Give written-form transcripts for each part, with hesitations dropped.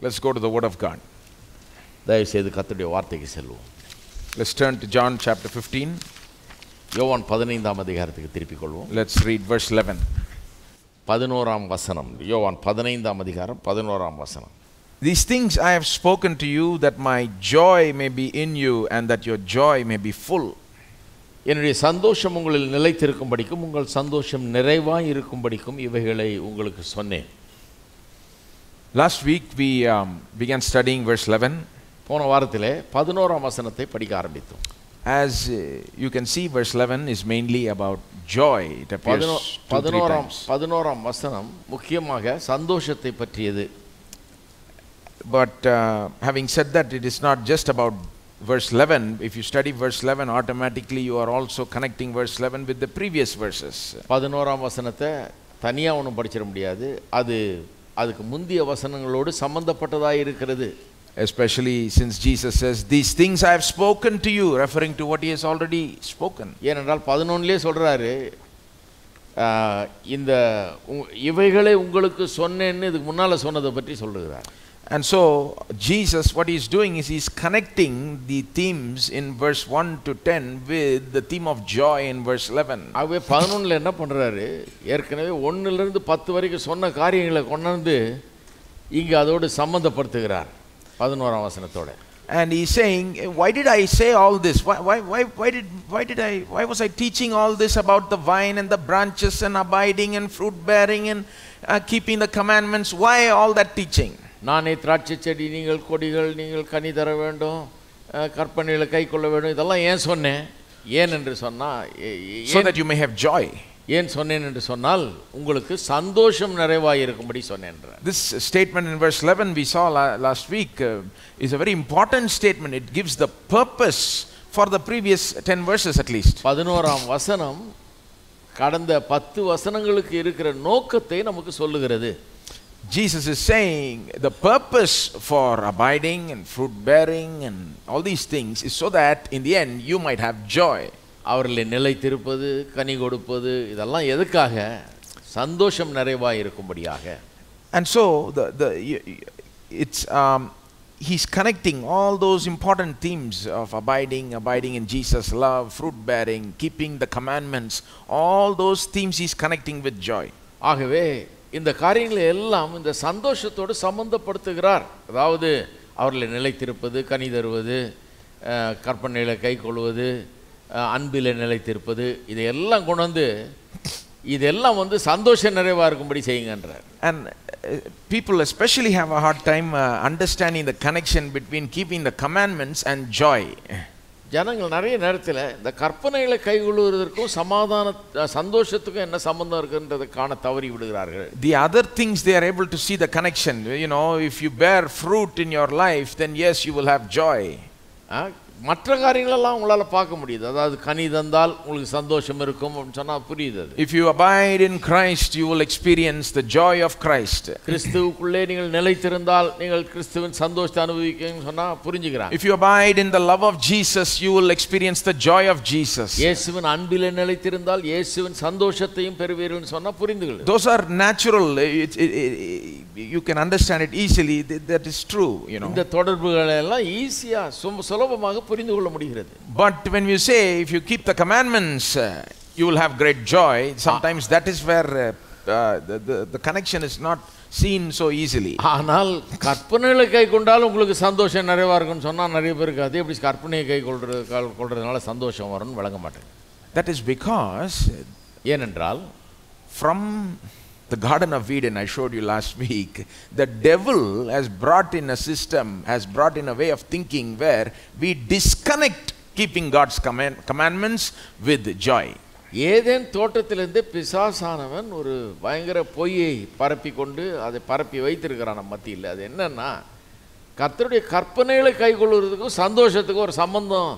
Let's go to the Word of God. தயவு செய்து கர்த்தருடைய வார்த்தைக்கு செல்வோம். Let's turn to John chapter 15. யோவான் 15ஆம் அதிகாரத்துக்கு திருப்பிக் கொள்வோம். Let's read verse 11. 11ஆம் வசனம். யோவான் 15ஆம் அதிகாரம் 11ஆம் வசனம். These things I have spoken to you, that my joy may be in you, and that your joy may be full. என்னுடைய சந்தோஷம் உங்களில் நிலைத்திருக்கும்படிக்கும் உங்கள் சந்தோஷம் நிறைவாய் இருக்கும்படிக்கும் இவைகளை உங்களுக்கு சொன்னேன். Last week we began studying verse 11. போன வாரத்திலே 11ஆம் வசனத்தை படிக்க ஆரம்பித்தோம். As you can see, verse 11 is mainly about joy. It appears 11ஆம் வசனம் முக்கியமாக சந்தோஷத்தை பற்றியது. But having said that, it is not just about verse 11. If you study verse 11, automatically you are also connecting verse 11 with the previous verses. 11ஆம் வசனத்தை தனியா ஒன்றும் படிச்சிட முடியாது. அதுக்கு முந்திய வசனங்களோடு சம்பந்தப்பட்டதாக இருக்கிறது. Especially since Jesus says, these things I have spoken to you, referring to what he has already spoken. ஏனென்றால் 11லே சொல்றாரு, இந்த இவைகளை உங்களுக்கு சொன்னேன்னு இதுக்கு முன்னால சொன்னதை பற்றி சொல்லுகிறார். And so Jesus, what he is doing is he is connecting the themes in verse 1 to 10 with the theme of joy in verse 11. ஆகவே 11ல என்ன பண்றாரு, ஏற்கனவே 1ல இருந்து 10 வரைக்கும் சொன்ன காரியங்களை கொண்டு இங்க அதோடு சம்பந்தப்படுத்துகிறார் 11ஆம் வசனத்தோட. And he is saying, why did I say all this? Why was I teaching all this about the vine and the branches and abiding and fruit bearing and keeping the commandments? Why all that teaching? நானே திராட்சை செடி, நீங்கள் கொடிகள், நீங்கள் கனி தர வேண்டும், கற்பனைகளை கை கொள்ள வேண்டும், இதெல்லாம் ஏன் சொன்னேன்? ஏன் என்று சொன்னா, so that you may have joy. ஏன் சொன்னேன் என்று சொன்னால் உங்களுக்கு சந்தோஷம் நிறைவாய் இருக்கும்படி சொன்னேன். This statement in verse 11 we saw last week is a very important statement. It gives the purpose for the previous 10 verses at least. 11ஆம் வசனம் கடந்த 10 வசனங்களுக்கு இருக்கிற நோக்கத்தை நமக்கு சொல்லுகிறது. Jesus is saying the purpose for abiding and fruit bearing and all these things is so that in the end you might have joy. அவர்களை நிலைத்திருப்பது, கனி கொடுப்பது, இதெல்லாம் எதுக்காக? சந்தோஷம் நிறைவாய் இருக்கும்படியாக. And so he's connecting all those important themes of abiding in Jesus' love, fruit bearing, keeping the commandments, all those themes he's connecting with joy. ஆகவே இந்த காரியங்களை எல்லாம் இந்த சந்தோஷத்தோடு சம்பந்தப்படுத்துகிறார். அதாவது அவர்களை நிலைத்திருப்பது, கனி தருவது, கற்பனைகளை கை கொள்வது, அன்பிலே நிலைத்திருப்பது, இதையெல்லாம் கொண்டு இதெல்லாம் சந்தோஷம் நிறைவாக இருக்கும்படி செய்யுங்கன்றார். And people especially have a hard time understanding the connection between keeping the commandments and joy. ஜனங்கள் நிறைய நேரத்தில் இந்த கற்பனைகளை கைகொள்வதற்கும் சந்தோஷத்துக்கும் என்ன சம்பந்தம் இருக்குன்றதை காண தவறி விடுகிறார்கள். The other things they are able to see the connection. You know, if you bear fruit in your life, then yes, you will have joy. மற்ற காரியங்களெல்லாம் உங்களால் பார்க்க முடியுது. அதாவது கனி தந்தால் உங்களுக்கு சந்தோஷம் இருக்கும் அப்படின்னு சொன்னால் புரியுது. If you abide in Christ, you will experience the joy of Christ. கிறிஸ்துவுக்குள்ளே நீங்கள் நிலைத்திருந்தால் நீங்கள் கிறிஸ்துவின் சந்தோஷத்தை அனுபவிக்கணும்னு சொன்னால் புரிஞ்சுக்கிறாங்க. If you abide in the love of Jesus, you will experience the joy of Jesus. இயேசுவின் அன்பிலே நிலைத்திருந்தால் இயேசுவின் சந்தோஷத்தையும் பெறுவீர்கள்னு சொன்னால் புரிந்துகள். Those are natural. You can understand it easily. That is true, you know. இந்த தொடர்புகளை எல்லாம் ஈஸியா சுலபமாக புரிந்து கொள்ள முடிகிறது. But when you say if you keep the commandments you will have great joy, sometimes that is where the connection is not seen so easily. ஆனால் கற்பனைகளை கை கொண்டால் உங்களுக்கு சந்தோஷம் நிறைவா இருக்கும்னு சொன்னா நிறைய பேருக்கு அது எப்படி கற்பனையை கை கொள்றதுனால சந்தோஷம் வரும்னு விளங்க மாட்டேங்குது. That is because ஏனென்றால் from the Garden of Eden, I showed you last week, the devil has brought in a system, has brought in a way of thinking where we disconnect keeping God's commandments with joy. ஏதேன் தோட்டத்திலிருந்து பிசாசானவன் ஒரு பயங்கர பொய்யை பரப்பி கொண்டு அதை பரப்பி வைத்திருக்கிறான் நம்ம மத்தியில். அது என்னன்னா, கர்த்தருடைய கற்பனைகளை கைக்கொள்வதற்கும் சந்தோஷத்துக்கும் ஒரு சம்பந்தம்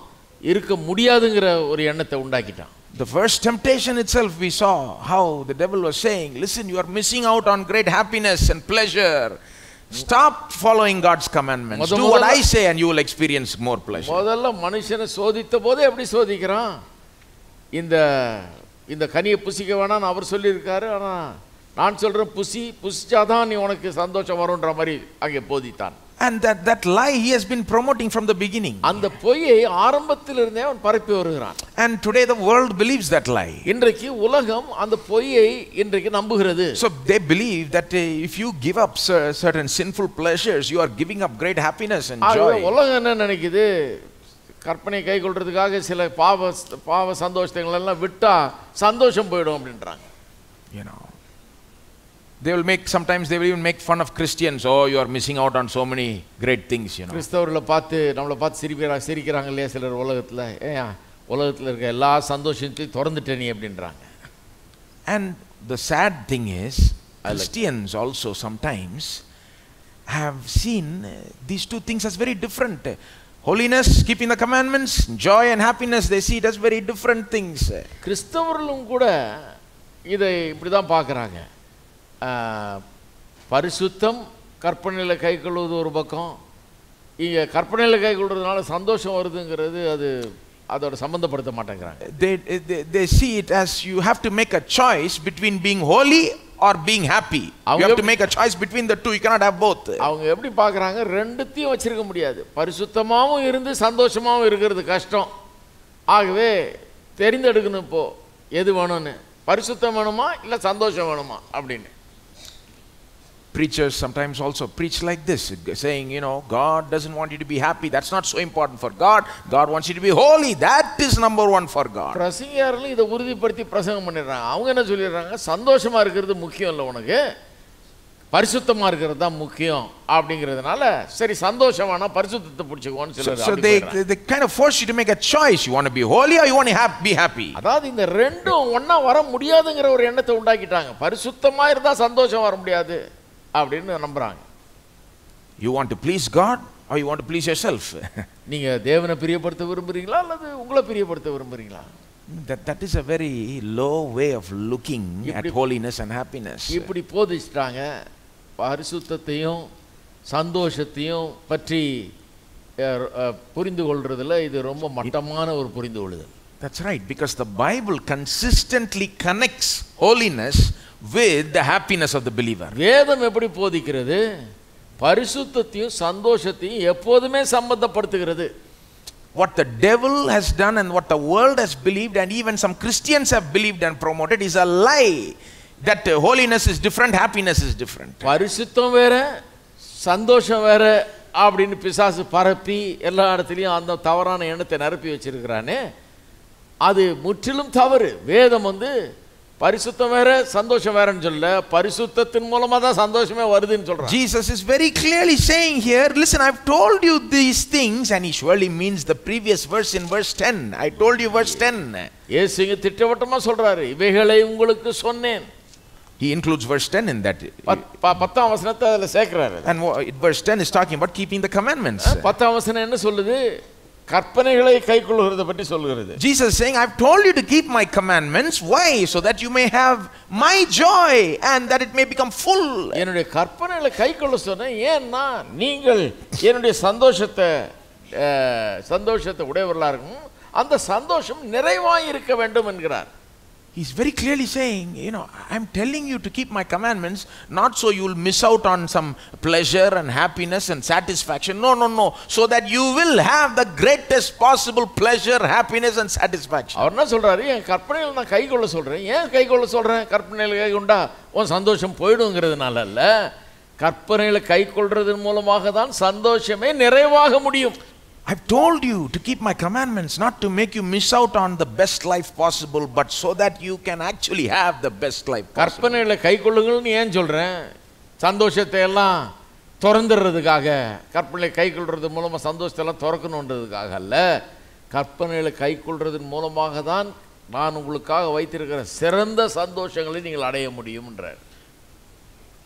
இருக்க முடியாதுங்கிற ஒரு எண்ணத்தை உண்டாக்கிட்டான். The first temptation itself we saw how the devil was saying, listen, you are missing out on great happiness and pleasure. Stop following God's commandments. Do what I say and you will experience more pleasure. முதல்ல மனுஷனை சோதித்த போது எப்படி சோதிக்கிறான்? இந்த கனியை புசிக்க வேணாம்னு அவர் சொல்லியிருக்காரு. ஆனால் நான் சொல்றேன் புசிச்சாதான் நீ உனக்கு சந்தோஷம் வரும்ன்ற மாதிரி அங்கே போதித்தான். And that lie he has been promoting from the beginning. அந்த பொய்யை ஆரம்பத்திலிருந்தே அவன் பரப்பி வருகிறான். And today the world believes that lie. இன்றைக்கு உலகம் அந்த பொய்யை இன்றைக்கு நம்புகிறது. So they believe that if you give up certain sinful pleasures, you are giving up great happiness and joy. உலகம் என்ன நினைக்குது, கற்பனை கை கொள்றதுக்காக சில பாவ சந்தோஷங்கள் எல்லாம் விட்டா சந்தோஷம் போய்டும் அப்படின்றாங்க. You know, sometimes they will even make fun of Christians. Oh, you are missing out on so many great things, you know. கிறிஸ்தவர்களை பார்த்து நம்மளை பார்த்து சிரிக்கிறாங்க இல்லையா சிலர் உலகத்துல, உலகத்துல இருக்க எல்லா சந்தோஷத்தையும் திறந்துட்டே நீ அப்படின்றாங்க. And the sad thing is, Christians also sometimes have seen these two things as very different. Holiness, keeping the commandments, joy and happiness, they see it as very different things. கிறிஸ்தவர்களும் கூட இதை இப்படிதான் பார்க்கறாங்க. பரிசுத்தம் கற்பனையில கை கொள்வது ஒரு பக்கம், இங்க கற்பனையில கை கொள்றதுனால சந்தோஷம் வருதுங்கிறது அதோட சம்பந்தப்படுத்த மாட்டேங்கிறாங்க. They see it as you have to make a choice between being holy or being happy. You have to make a choice between the two. You cannot have both. அவங்க எப்படி பார்க்கறாங்க, ரெண்டுத்தையும் வச்சிருக்க முடியாது. பரிசுத்தமாவும் இருந்து சந்தோஷமாவும் இருக்கிறது கஷ்டம். ஆகவே தெரிந்தெடுக்கணும் இப்போ எது வேணும்னு, பரிசுத்தம் வேணுமா இல்ல சந்தோஷம் வேணுமா அப்படின்னு. Preachers sometimes also preach like this, saying, you know, God doesn't want you to be happy. That's not so important for God. God wants you to be holy. That is number one for God. பிரசங்கியார்கள் இதை உறுதிப்படுத்தி பிரசங்கம் பண்ணிடுறாங்க. அவங்க என்ன சொல்லிடுறாங்க, சந்தோஷமா இருக்கிறது முக்கியம் இல்லை உனக்கு, பரிசுத்தமா இருக்கிறது தான் முக்கியம் அப்படிங்கிறதுனால சரி சந்தோஷம் வேணா பரிசுத்தத்தை பிடிச்சுக்கோன்னு சொல்றாங்க. So they kind of force you to make a choice. You want to be holy or you want to be happy. அதாவது இந்த ரெண்டும் ஒண்ணா வர முடியாதுங்கிற ஒரு எண்ணத்தை உண்டாக்கிட்டாங்க. பரிசுத்தமா இருந்தா சந்தோஷம் வர முடியாது அப்படின்னு நம்புறாங்க. You want to please God or you want to please yourself? நீங்க தேவனை பிரியப்படுத்த விரும்புறீங்களா அல்லது உங்களை பிரியப்படுத்த விரும்புறீங்களா? That is a very low way of looking at holiness and happiness. இப்படி போதிச்சிட்டாங்க. பரிசுத்தத்தையும் சந்தோஷத்தையும் பற்றி புரிந்து கொள்றதுல இது ரொம்ப மட்டமான ஒரு புரிந்து கொள்ளுதல். That's right, because the Bible consistently connects holiness with the happiness of the believer. வேதம் எப்படி போதிக்கிறது, பரிசுத்தத்தையும் சந்தோஷத்தையும் எப்போதுமே சம்பந்தப்படுத்துகிறது. What the devil has done and what the world has believed and even some Christians have believed and promoted is a lie, that holiness is different, happiness is different. பரிசுத்தம் வேற சந்தோஷம் வேற அப்படின்னு பிசாசு பரப்பி எல்லா இடத்துலையும் அந்த தவறான எண்ணத்தை நிரப்பி வச்சிருக்கிறானே, அது முற்றிலும் தவறு. வேதம் பரிசுத்தம் வேற சந்தோஷம் வேறன்னு சொல்ல, பரிசுத்தத்தின் மூலமா தான் சந்தோஷமே வருதுன்னு சொல்றான். Jesus is very clearly saying here, listen, I've told you these things, and he surely means the previous verse in verse 10. I told you verse 10. இயேசு திட்டவட்டமா சொல்றாரு, இவைகளை உங்களுக்கு சொன்னேன். He includes verse 10 in that. 10ஆம் வசனத்தை அதுல சேர்க்கிறாரு. And verse 10 is talking about keeping the commandments. 10ஆம் வசனம் என்ன சொல்லுது, கற்பனைகளை கைக்கொள்ளுகிறத பற்றி சொல்கிறது. Jesus is saying, I've told you to keep my commandments. Why? So that you may have my joy and that it may become full. என்னுடைய கற்பனைகளை கைக்கொள்ள சொன்னேன், ஏன்னா நீங்கள் என்னுடைய சந்தோஷத்தை உடையவர்களா இருக்கும், அந்த சந்தோஷம் நிறைவாய் இருக்க வேண்டும் என்கிறார். He's very clearly saying, you know, I'm telling you to keep my commandments, not so you will miss out on some pleasure and happiness and satisfaction. No. So that you will have the greatest possible pleasure, happiness and satisfaction. அவர் என்ன சொல்றாரு, என் கற்பனைகளை நான் கைக்கொள்ள சொல்றேன். ஏன் கைக்கொள்ள சொல்றேன்? கற்பனைகளை கைக்கொண்டா உன் சந்தோஷம் போயிடுங்கிறதுனால அல்ல, கற்பனைகளை கைக்கொள்றதன் மூலமாக தான் சந்தோஷமே நிறைவாக முடியும். I've told you to keep my commandments, not to make you miss out on the best life possible, but so that you can actually have the best life possible. கற்பனைகளை கைக்கொள்ளுங்கள்னு ஏன் சொல்றேன்? சந்தோஷத்தை எல்லாம் திறந்துறதுக்காக, கற்பனைகளை கைக்கொள்றது மூலமா சந்தோஷத்தை எல்லாம் திறக்கணுன்றதுக்காக அல்ல, கற்பனைகளை கைக்கொள்றதன் மூலமாக தான் நான் உங்களுக்காக வைத்திருக்கிற சிறந்த சந்தோஷங்களை நீங்கள் அடைய முடியும்ன்றார்.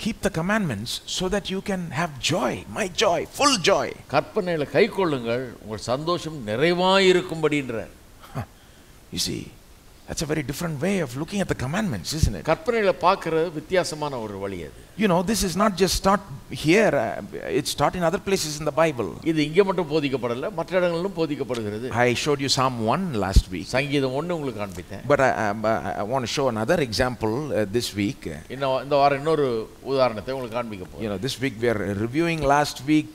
Keep the commandments so that you can have joy, my joy, full joy. கற்பனைகளை கைக்கொள்ளுங்கள், உங்கள் சந்தோஷம் நிறைவாய் இருக்கும்படின்றார். You see, That's a very different way of looking at the commandments, isn't it? கற்பனைகளை பார்க்கிறது வித்தியாசமான ஒரு வழி அது. You know, this is not just taught here, it's taught in other places in the Bible. இது இங்க மட்டும் போதிக்கப்படல, மற்ற இடங்களிலும் போதிக்கப்படுகிறது. I showed you Psalm 1 last week. சங்கீதம் 1 உங்களுக்கு காண்பித்தேன். But I want to show another example this week. இந்த வாரம் இன்னொரு உதாரணத்தை உங்களுக்கு காண்பிக்க போறேன். You know, this week we are reviewing last week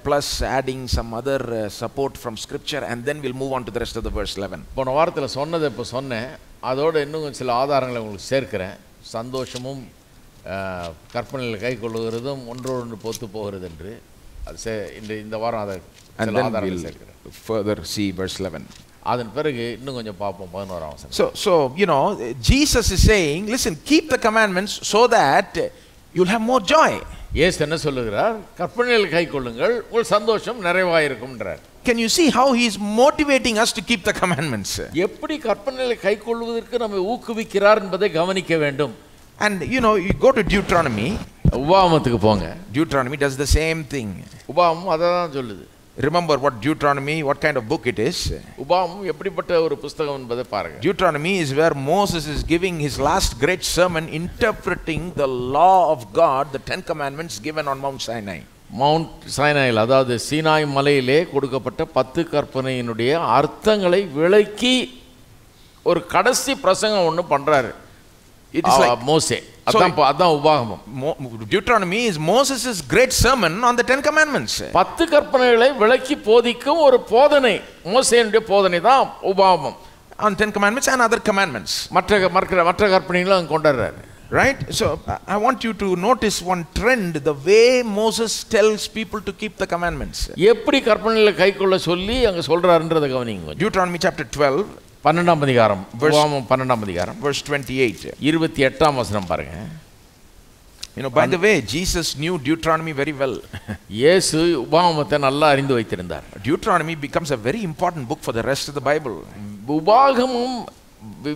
plus adding some other support from scripture, and then we'll move on to the rest of the verse 11. போன வாரத்தில் சொன்னதை இப்போ சொன்னேன், அதோட இன்னும் சில ஆதாரங்களை உங்களுக்கு சேர்க்கிறேன். சந்தோஷமும் கற்பனையில் கை கொள்ளுகிறதும் ஒன்றோடு பொத்து போகிறது என்று இந்த வாரம் அதை ஆதாரங்களை சேர்க்கிறேன். Further see verse 11. அதன் பிறகு இன்னும் கொஞ்சம் பார்ப்போம் 11ஆம் வசனம். So you know, Jesus is saying, listen, keep the commandments so that you'll have more joy. இயேசு என்ன சொல்லுகிறார்? கற்பனையில் கை கொள்ளுங்கள், உங்கள் சந்தோஷம் நிறைவாயிருக்கும்ன்றார். Can you see how he is motivating us to keep the commandments? எப்படி கற்பனைகளை கை கொள்வதற்கு நம்மை ஊக்குவிக்கிறார் என்பதை கவனிக்க வேண்டும். And you know, you go to Deuteronomy. உபாகமத்துக்கு போங்க. Deuteronomy does the same thing. உபாகமம் அதான் சொல்லுது. Remember what Deuteronomy, what kind of book it is? உபாகமம் எப்படிப்பட்ட ஒரு புத்தகம் என்பதை பாருங்க. Deuteronomy is where Moses is giving his last great sermon, interpreting the law of God, the 10 commandments given on Mount Sinai. Mount சைனாயில், அதாவது சீனாய் மலையிலே கொடுக்கப்பட்ட 10 கற்பனையினுடைய அர்த்தங்களை விளக்கி ஒரு கடைசி பிரசங்கம் ஒன்று பண்றாரு. It is like மோசே. அதான் உபாகமம். Deuteronomy is Moses' great sermon on the 10 commandments. 10 கற்பனைகளை விளக்கி போதிக்கும் ஒரு போதனை, மோசேனுடைய போதனை தான் உபாகமம். On 10 commandments and other commandments. மற்ற கற்பனைகளும் கொண்டாடுறாரு. Right? So I want you to notice one trend, the way Moses tells people to keep the commandments. எப்படி கற்பனைகளை கைக்கொள்ள சொல்லி அங்க சொல்றாருன்றதை கவனிங்க. Deuteronomy chapter 12, 12ஆம் அதிகாரம், உபாகமம் 12ஆம் அதிகாரம், verse 28. 28ஆம் வசனம் பாருங்க. You know, by the way, Jesus knew Deuteronomy very well. இயேசு உபாகமத்தை நல்லா அறிந்து வைத்திருந்தார். Deuteronomy becomes a very important book for the rest of the Bible. உபாகமம்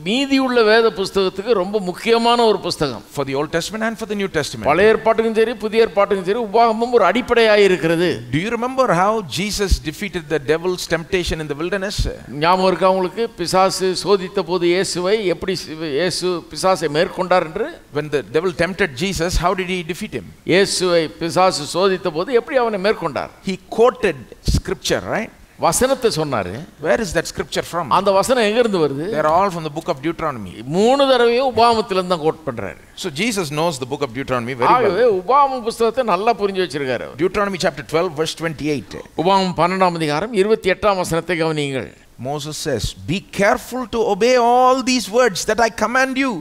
மீதியுள்ள வேத புத்தகத்துக்கு ரொம்ப முக்கியமான ஒரு புத்தகம். For the Old Testament and for the New Testament. பழைய ஏற்பாட்டுக்கும் சரி புதிய ஏற்பாட்டுக்கும் சரி உபாகமம் ஒரு அடிப்படையாக இருக்கிறது. Do you remember how Jesus defeated the devil's temptation in the wilderness? ஞாபகம் இருக்கா உங்களுக்கு? பிசாசு சோதித்த போது இயேசுவை எப்படி இயேசு பிசாசை மேற்கொண்டார் என்று? When the devil tempted Jesus, how did he defeat him? இயேசுவை பிசாசு சோதித்த போது எப்படி அவனை மேற்கொண்டார்? He quoted scripture, right? வசனத்தை சொன்னாரு. Where is that scripture from? அந்த வசனம் எங்க இருந்து வருது? They are all from the book of Deuteronomy. 3 தடவையும் உபாகமத்தில இருந்து தான் கோட் பண்றாரு. So Jesus knows the book of Deuteronomy very well. உபாகம புத்தகத்தை நல்லா புரிஞ்சு வச்சிருக்காரு. Deuteronomy chapter 12 verse 28. உபாகமம் 12ஆம் அதிகாரம் 28ஆம் வசனத்தை கவனியுங்கள். Moses says, "Be careful to obey all these words that I command you,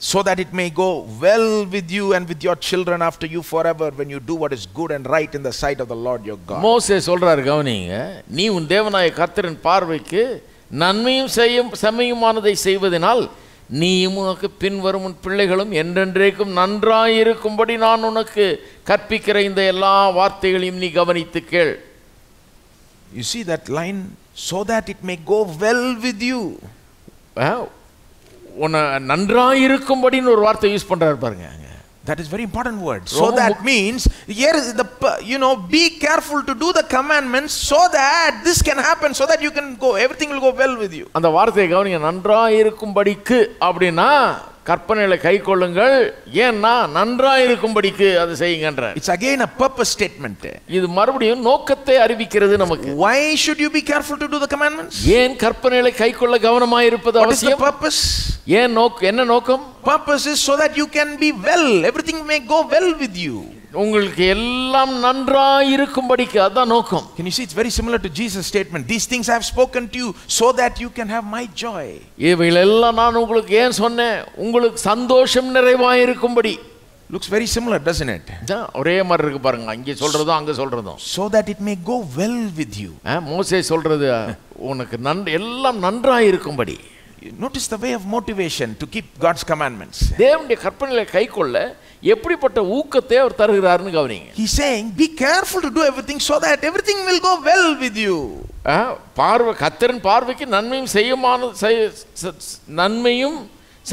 so that it may go well with you and with your children after you forever, when you do what is good and right in the sight of the Lord your God." மோசே சொல்றாரு, கவனிங்க, நீ உன் தேவனாய கர்த்தரின் பார்வைக்கு நன்மையும் செம்மையுமானதை செய்வதனால் நீயும் உனக்கு பின்வரும் உன் பிள்ளைகளும் என்றென்றைக்கும் நன்றாயிருக்கும்படி நான் உனக்கு கற்பிக்கிற இந்த எல்லா வார்த்தைகளையும் நீ கவனித்து கேள். You see that line, so that it may go well with you. உன்னை நன்றாயிருக்கும்படின்னு ஒரு வார்த்தை யூஸ் பண்றாரு பாருங்க. That is very important word. So that means, here is the, you know, be careful to do the commandments so that this can happen, so that you can go, everything will go well with you. அந்த வார்த்தையை கவனிங்க, நன்றாயிருக்கும்படிக்கு அப்படின்னா கற்பனைகளை கை கொள்ளுங்கள், ஏன்னா நன்றாயிருக்கும்படிக்கு அதை செய்யுங்கன்ற. It's again a purpose statement. இது மறுபடியும் நோக்கத்தை அறிவிக்கிறது நமக்கு. Why should you be careful to do the commandments? ஏன் கற்பனைகளை கை கொள்ள கவனமாக இருப்பது அவசியம்? What is the purpose? ஏன் என்ன நோக்கம்? Purpose is so that you can be well, everything may go well with you. உங்களுக்கு எல்லாம் நன்றாயிருக்கும்படிக்கு, அதான் நோக்கம். Can you see, it's very similar to Jesus' statement, "These things I have spoken to you so that you can have my joy." இவைகளெல்லாம் நான் உங்களுக்கு ஏன் சொன்னேன்? உங்களுக்கு சந்தோஷம் நிறைவாயிருக்கும்படி. Looks very similar, doesn't it? ஒரே மாதிரி இருக்கு பாருங்க, அங்கே சொல்றதும் அங்க சொல்றதும். So that it may go well with you. மோசே சொல்றது உனக்கு எல்லாம் நன்றாயிருக்கும்படி. Notice the way of motivation to keep God's commandments. தேவனுடைய கற்பனைகளை கைக்கொள்ள எப்படிப்பட்ட ஊக்கத்தை அவர் தருகிறார்னு கவனிங்க. He's saying, be careful to do everything so that everything will go well with you. கர்த்தரின் பார்வைக்கு நன்மையும்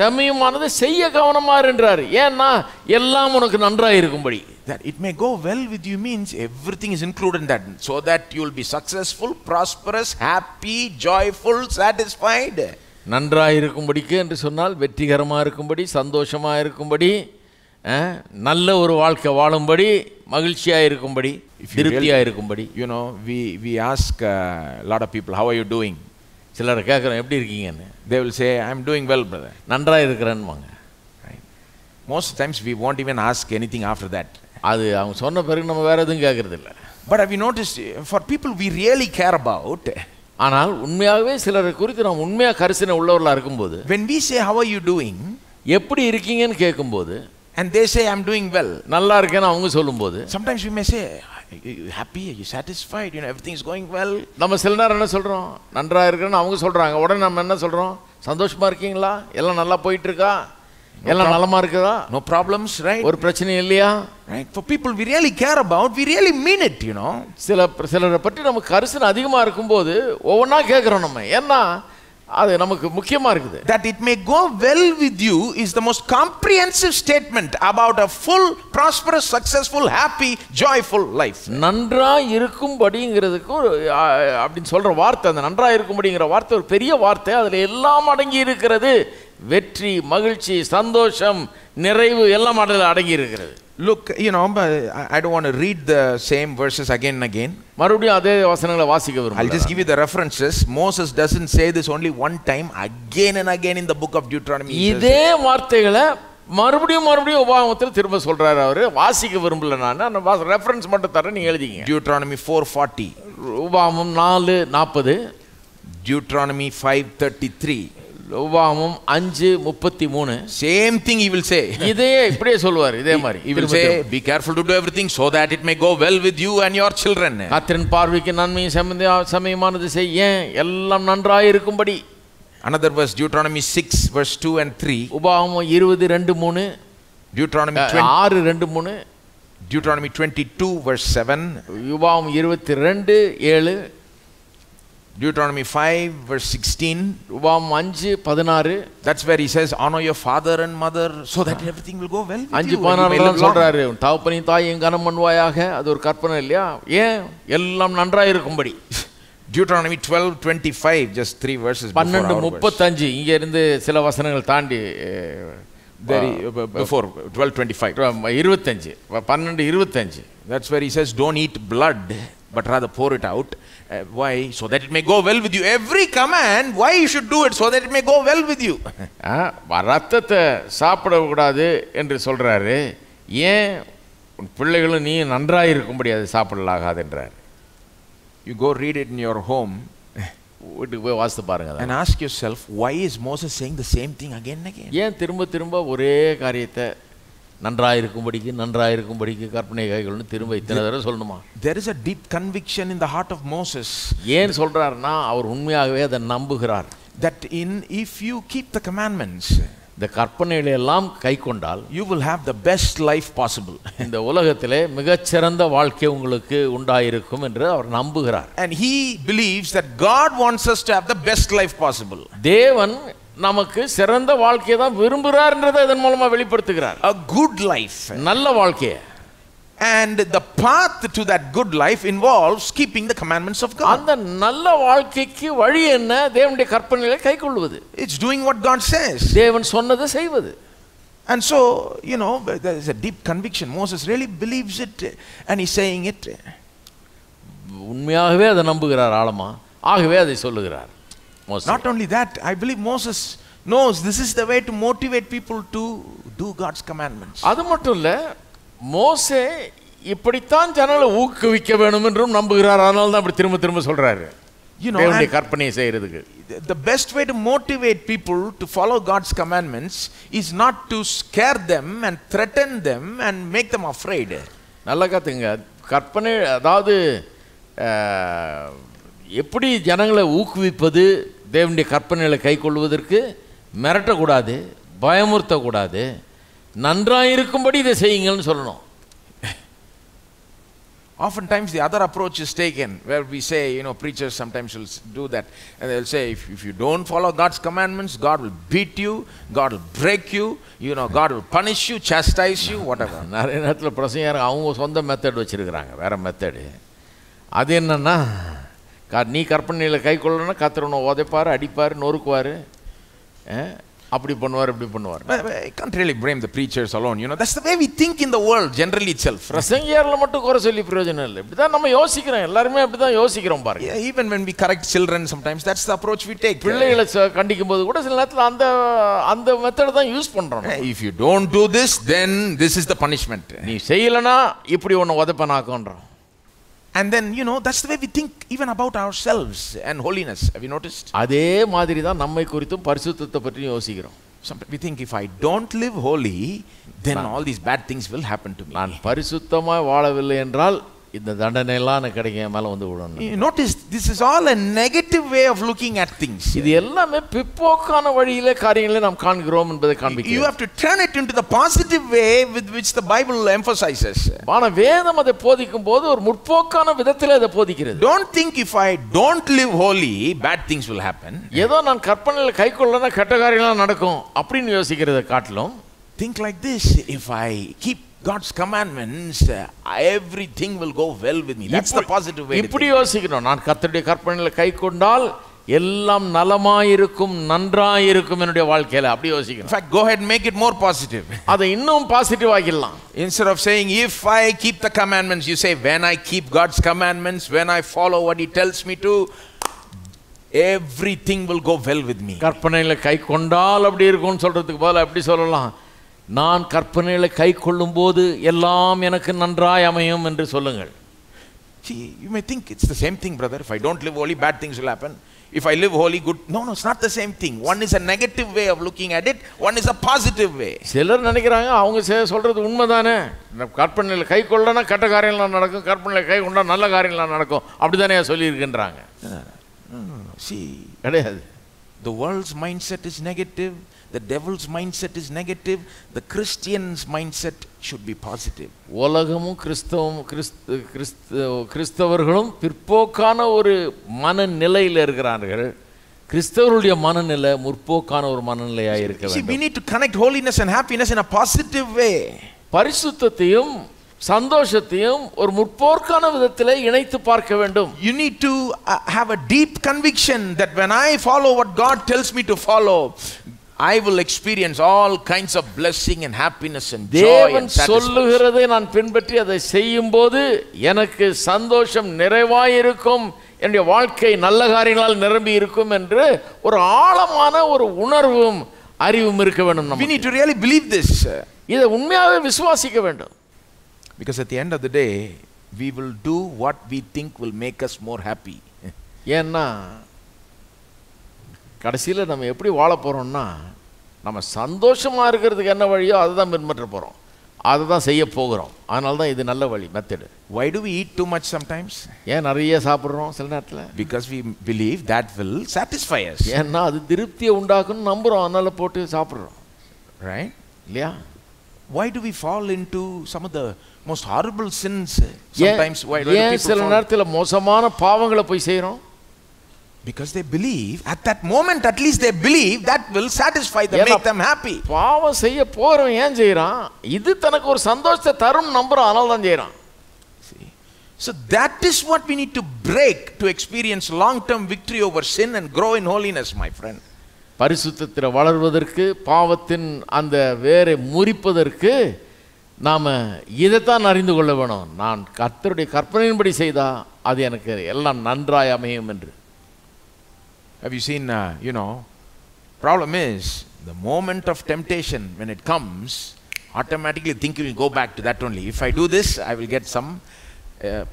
செம்மையுமானதை செய்ய கவனமா இருந்தார். ஏன்னா எல்லாம் உனக்கு நன்றாக இருக்கும்படி. That it may go well with you means everything is included in that, so that you will be successful, prosperous, happy, joyful, satisfied. நன்றாக இருக்கும்படிக்கு என்று சொன்னால் வெற்றிகரமாக இருக்கும்படி, சந்தோஷமாக இருக்கும்படி, நல்ல ஒரு வாழ்க்கை வாழும்படி, மகிழ்ச்சியாக இருக்கும்படி, திருப்தியாக இருக்கும்படி. You know, we ask a lot of people, how are you doing? சிலரை கேட்குறோம் எப்படி இருக்கீங்கன்னு. They will say, I'm doing well, brother. நன்றாக இருக்கிறேன்னுவாங்க. Most times we won't even ask anything after that. அது அவங்க சொன்ன பிறகு நம்ம வேறு எதுவும் கேட்கறது இல்லை. But have you noticed, for people we really care about, ஆனால் உண்மையாகவே சிலரை குறித்து நாம் உண்மையாக கரிசனை உள்ளவர்களாக இருக்கும்போது, when we say how are you doing, எப்படி இருக்கீங்கன்னு கேட்கும்போது, and they say I'm doing well, நல்லா இருக்கேன்னு அவங்க சொல்லும்போது, sometimes we may say, are you happy, are you satisfied, you know, everything is going well. நம்ம சில நேரம் என்ன சொல்கிறோம், நன்றாக இருக்கிறேன்னு அவங்க சொல்கிறாங்க, உடனே நம்ம என்ன சொல்கிறோம், சந்தோஷமாக இருக்கீங்களா, எல்லாம் நல்லா போயிட்டு இருக்கா, எல்லாம் நலமா இருக்குதா, no problems, right? ஒரு பிரச்சனை இல்லையா, right? For people we really care about, we really mean it, you know. சிலரை பற்றி நமக்கு கரிசனை அதிகமாக இருக்கும்போது ஒவ்வொன்றா கேட்குறோம் நம்ம, ஏன்னா அது நமக்கு முக்கியமாக இருக்குது. That it may go well with you is the most comprehensive statement about a full, prosperous, successful, happy, joyful life. நன்றாக இருக்கும்படிங்கிறதுக்கு அப்படின்னு சொல்கிற வார்த்தை, அந்த நன்றாக இருக்கும்படிங்கிற வார்த்தை ஒரு பெரிய வார்த்தை, அதில் எல்லாம் அடங்கி இருக்கிறது. வெற்றி, மகிழ்ச்சி, சந்தோஷம், நிறைவு எல்லாம் அதில் அடங்கி இருக்கிறது. Look, you know, I don't want to read the same verses again and again. மறுபடியும் அதே வசனங்களை வாசிக்க விரும்புகிறேன். I'll just give you the references. Moses doesn't say this only one time, again and again in the book of Deuteronomy. இதே வார்த்தைகளை மறுபடியும் உபாகமத்தில் திரும்ப சொல்றாரு. அவரு வாசிக்க விரும்பல, நான் ரெஃபரன்ஸ் மட்டும் தரேன், நீங்க எழுதிங்க. Deuteronomy 4:40, உபாகமம் 4:40, Deuteronomy 5:33, உபாகமம் 5:33. same thing he will say. இதே இப்படியே சொல்வார், இதே மாதிரி. He will say, be careful to do everything so that it may go well with you and your children. கர்த்தரின் பார்வைக்கு நன்மையும் சமயமானது செய்ய எல்லாம் நன்றாக இருக்கும்படி. Another verse, Deuteronomy 6 verse 2 and 3, உபாகமம் 20:2-3, Deuteronomy 6:2-3, Deuteronomy 22 verse 7, உபாகமம் 22:7, Deuteronomy 5 verse 16, உபாகமம் 5:16. that's where he says honor your father and mother so that everything will go well with you. 5:16 சொல்றாரு, தகப்பனையும் தாயையும் கனம் பண்ணுவாயாக. அது ஒரு கற்பனை இல்லையா, ஏன் எல்லாம் நன்றாக இருக்கும்படி. Deuteronomy 12:25, just 3 verses before our verse. 12:35, இங்க இருந்து சில வசனங்கள் தாண்டி before 12:25, 25, 12:25. that's where he says don't eat blood but rather pour it out. Why? So that it may go well with you. Every command, why you should do it, so that it may go well with you. ரத்தத்தை சாப்பிடக்கூடாது என்று சொல்றாரு, ஏன் பிள்ளைகளும் நீ நன்றாக இருக்கும்படி அது சாப்பிடலாகாது என்றார். You go read it in your home, வீட்டுக்கு போய் வாசித்து பாருங்க, and ask yourself, why is Moses saying the same thing again and again? ஏன் திரும்ப திரும்ப ஒரே காரியத்தை நன்றாக இருக்கும்படிக்கு கற்பனை கைகள்னு திரும்ப இத்தனை தடவை சொல்லணுமா? There is a deep conviction in the heart of Moses. ஏன் சொல்றாருன்னா அவர் உண்மையாகவே அதை நம்புகிறார். That if you keep the commandments, இந்த கற்பனைகளை எல்லாம் கை கொண்டால், you will have the best life possible. இந்த உலகத்திலே மிகச்சிறந்த வாழ்க்கை உங்களுக்கு உண்டாயிருக்கும் என்று அவர் நம்புகிறார். And he believes that God wants us to have the best life possible. தேவன் நமக்கு சிறந்த வாழ்க்கையை தான் விரும்புகிறார்ன்றதை இதன் மூலமா வெளிப்படுத்துகிறார். A good life, நல்ல வாழ்க்கை. And the path to that good life involves keeping the commandments of God. அந்த நல்ல வாழ்க்கைக்கு வழி என்ன? தேவனுடைய கற்பனைகளை கைக்கொள்வது. It's doing what God says. தேவன் சொன்னதை செய்வது. And so, you know, there is a deep conviction. Moses really believes it and he's saying it. உண்மையாகவே அதை நம்புகிறார் ஆழமா, ஆகவே அதை சொல்லுகிறார். Not only that, I believe Moses knows this is the way to motivate people to do God's commandments. அது மட்டும் இல்ல, மோசே இப்படித்தான் ஜனங்களை ஊக்குவிக்க வேண்டும் என்றும் நம்புகிறார். அதனால தான் அப்படி திரும்ப திரும்ப சொல்றாரு, தேவனுடைய கற்பனையை செய்யறதுக்கு. The best way to motivate people to follow God's commandments is not to scare them and threaten them and make them afraid. நல்லா கத்துங்க, கற்பனை அதாவது எப்படி ஜனங்களை ஊக்குவிப்பது, தேவனுடைய கற்பனைகளை கை கொள்வதற்கு மிரட்டக்கூடாது, பயமுறுத்தக்கூடாது, நன்றாக இருக்கும்படி இதை செய்யுங்கள்னு சொல்லணும். Oftentimes the other approach is taken where we say, you know, preachers sometimes will do that and they'll say if you don't follow God's commandments, God will beat you, God will break you, you know, God will punish you, chastise you, whatever. நிறைய நேரத்தில் பிரசங்க அவங்க சொந்த method வச்சுருக்கிறாங்க, வேறு method. அது என்னன்னா, நீ கற்பனையில் கை கொள்ளணும்னா கர்த்தர் உன்னை உதைப்பார், அடிப்பார், நொறுக்குவார். அப்படி பண்ணுவார் இப்படி பண்ணுவார். I can't really blame the preachers alone, you know. That's the way we think in the world generally itself. பிரசங்கியார்ல மட்டும் குறை சொல்லி பிரயோஜனம் இல்லை. இப்படிதான் நம்ம யோசிக்கிறோம், எல்லாருமே அப்படிதான் யோசிக்கிறோம் பாருங்க. Yeah, even when we correct children sometimes that's the approach we take. பிள்ளைகளை கண்டிக்கும் போது கூட சில நேரத்துல அந்த மெத்தட் தான் யூஸ் பண்றோம். If you don't do this, then this is the punishment. நீ செய்யலனா இப்படி ஒன்னு உதைப்பனாக்குன்றோம். And then, you know, that's the way we think even about ourselves and holiness. Have you noticed? அதே மாதிரி தான் நம்மை குறித்தும் பரிசுத்தத்தை பற்றியும் யோசிக்கிறோம். Sometimes we think if I don't live holy, then all these bad things will happen to me. நான் பரிசுத்தமாய் வாழவில்லை என்றால் இந்த தண்டனை எல்லாம் எனக்கு கிடைக்கும், மேல வந்து விடணும். You notice this is all a negative way of looking at things. இது எல்லாமே பிற்போக்கான வழியிலே காரியங்களை நாம் காண்கிறோம் என்பதை காண்பிக்கிறது. You have to turn it into the positive way with which the Bible emphasizes. ஆனா வேதம் அதை போதிக்கும் போது ஒரு முற்போக்கான விதத்திலே அதை போதிக்கிறது. Don't think if I don't live holy, bad things will happen. ஏதோ நான் கற்பனையில கைக்கொள்ளனா கெட்ட காரியங்கள் நடக்கும் அப்படின்னு யோசிக்கிறதை காட்டிலும், think like this: if I keep God's commandments, everything will go well with me. That's the positive way. இப்படி யோசிக்கணும். நான் கர்த்தருடைய கற்பனைகளை கைக்கொண்டால் எல்லாம் நலமாயிருக்கும், நன்றாயிருக்கும் என்னுடைய வாழ்க்கையில, அப்படி யோசிக்கணும். In fact, go ahead and make it more positive. அதை இன்னும் positive ஆக்கிடலாம். Instead of saying if I keep the commandments, you say when I keep God's commandments, when I follow what he tells me to, everything will go well with me. கற்பனைகளை கைக்கொண்டால் அப்படி இருக்கும்னு சொல்றதுக்கு பதிலா அப்படி சொல்லலாம், நான் கற்பனைகளை கைக்கொள்ளும் போது எல்லாம் எனக்கு நன்றாய் அமையும் என்று சொல்லுங்கள். See, you may think it's the same thing, brother. If I don't live holy, bad things will happen. If I live holy, good. No, it's not the same thing. One is a negative way of looking at it, one is a positive way. சிலர் நினைக்கிறாங்க அவங்க சொல்றது உண்மைதானே, கற்பனைகளை கைக்கொள்ளனா கெட்ட காரியங்கள் நடக்கும், கற்பனைகளை கைக்கொண்டா நல்ல காரியங்கள் நடக்கும், அப்படிதானே சொல்லி இருக்கின்றாங்க. See, கிடையாது. The world's mindset is negative. The devil's mindset is negative. The Christian's mindset should be positive. உலகமும் கிறிஸ்தவர்களும் பிற்போக்கான ஒரு மனநிலையில் இருக்கிறார்கள். கிறிஸ்தவருடைய மனநிலை முற்போக்கான ஒரு மனநிலையாக இருக்க வேண்டும். We need to connect holiness and happiness in a positive way. பரிசுத்தத்தையும் சந்தோஷத்தையும் ஒரு முற்போக்கான விதத்திலே இணைத்து பார்க்க வேண்டும். You need to have a deep conviction that when I follow what God tells me to follow, I will experience all kinds of blessing and happiness and joy and satisfaction. சொல்லுகிறதை நான் பின்பற்றி அதை செய்யும்போது எனக்கு சந்தோஷம் நிறைவாய் இருக்கும், என்னுடைய வாழ்க்கை நல்ல காரியங்களால் நிரம்பி இருக்கும் என்று ஒரு ஆழமான ஒரு உணர்வும் அறிவும் இருக்க வேண்டும். We need to really believe this. இதை உண்மையாகவே விசுவாசிக்க வேண்டும். Because at the end of the day, we will do what we think will make us more happy. ஏன்னா கடைசியில் நம்ம எப்படி வாழ போகிறோம்னா, நம்ம சந்தோஷமாக இருக்கிறதுக்கு என்ன வழியோ அதை தான் பின்பற்ற போகிறோம், அதை தான் செய்ய போகிறோம். அதனால தான் இது நல்ல வழி, method. Why do we eat too much sometimes? ஏன் நிறைய சாப்பிட்றோம் சில நேரத்தில்? Because we believe that will satisfy us. ஏன்னா அது திருப்தியை உண்டாக்குன்னு நம்புகிறோம், அதனால் போட்டு சாப்பிட்றோம். Right? இல்லையா? Why do we fall into some of the most horrible sins sometimes? Why do people சில நேரத்தில் மோசமான பாவங்களை போய் செய்கிறோம்? Because they believe, at that moment at least they believe that will satisfy them, make them happy. பாவம் செய்ய போறவன் ஏன் செய்றான்? இது தனக்கு ஒரு சந்தோஷத்தை தரும் நம்புறான், அதனால தான் செய்றான். See, so that is what we need to break to experience long-term victory over sin and grow in holiness, my friend. பரிசுத்தத்தில் வளர்வதற்கு, பாவத்தின் அந்த வேரை முறிப்பதற்கு நாம இதைத்தான் அறிந்து கொள்ள வேணும். நான் கர்த்தருடைய கற்பனையின்படி செய்தா அது எனக்கு எல்லாம் நன்றாய் அமையும் என்று. Have you seen, you know, problem is the moment of temptation, when it comes, automatically think you will go back to that only. If I do this, I will get some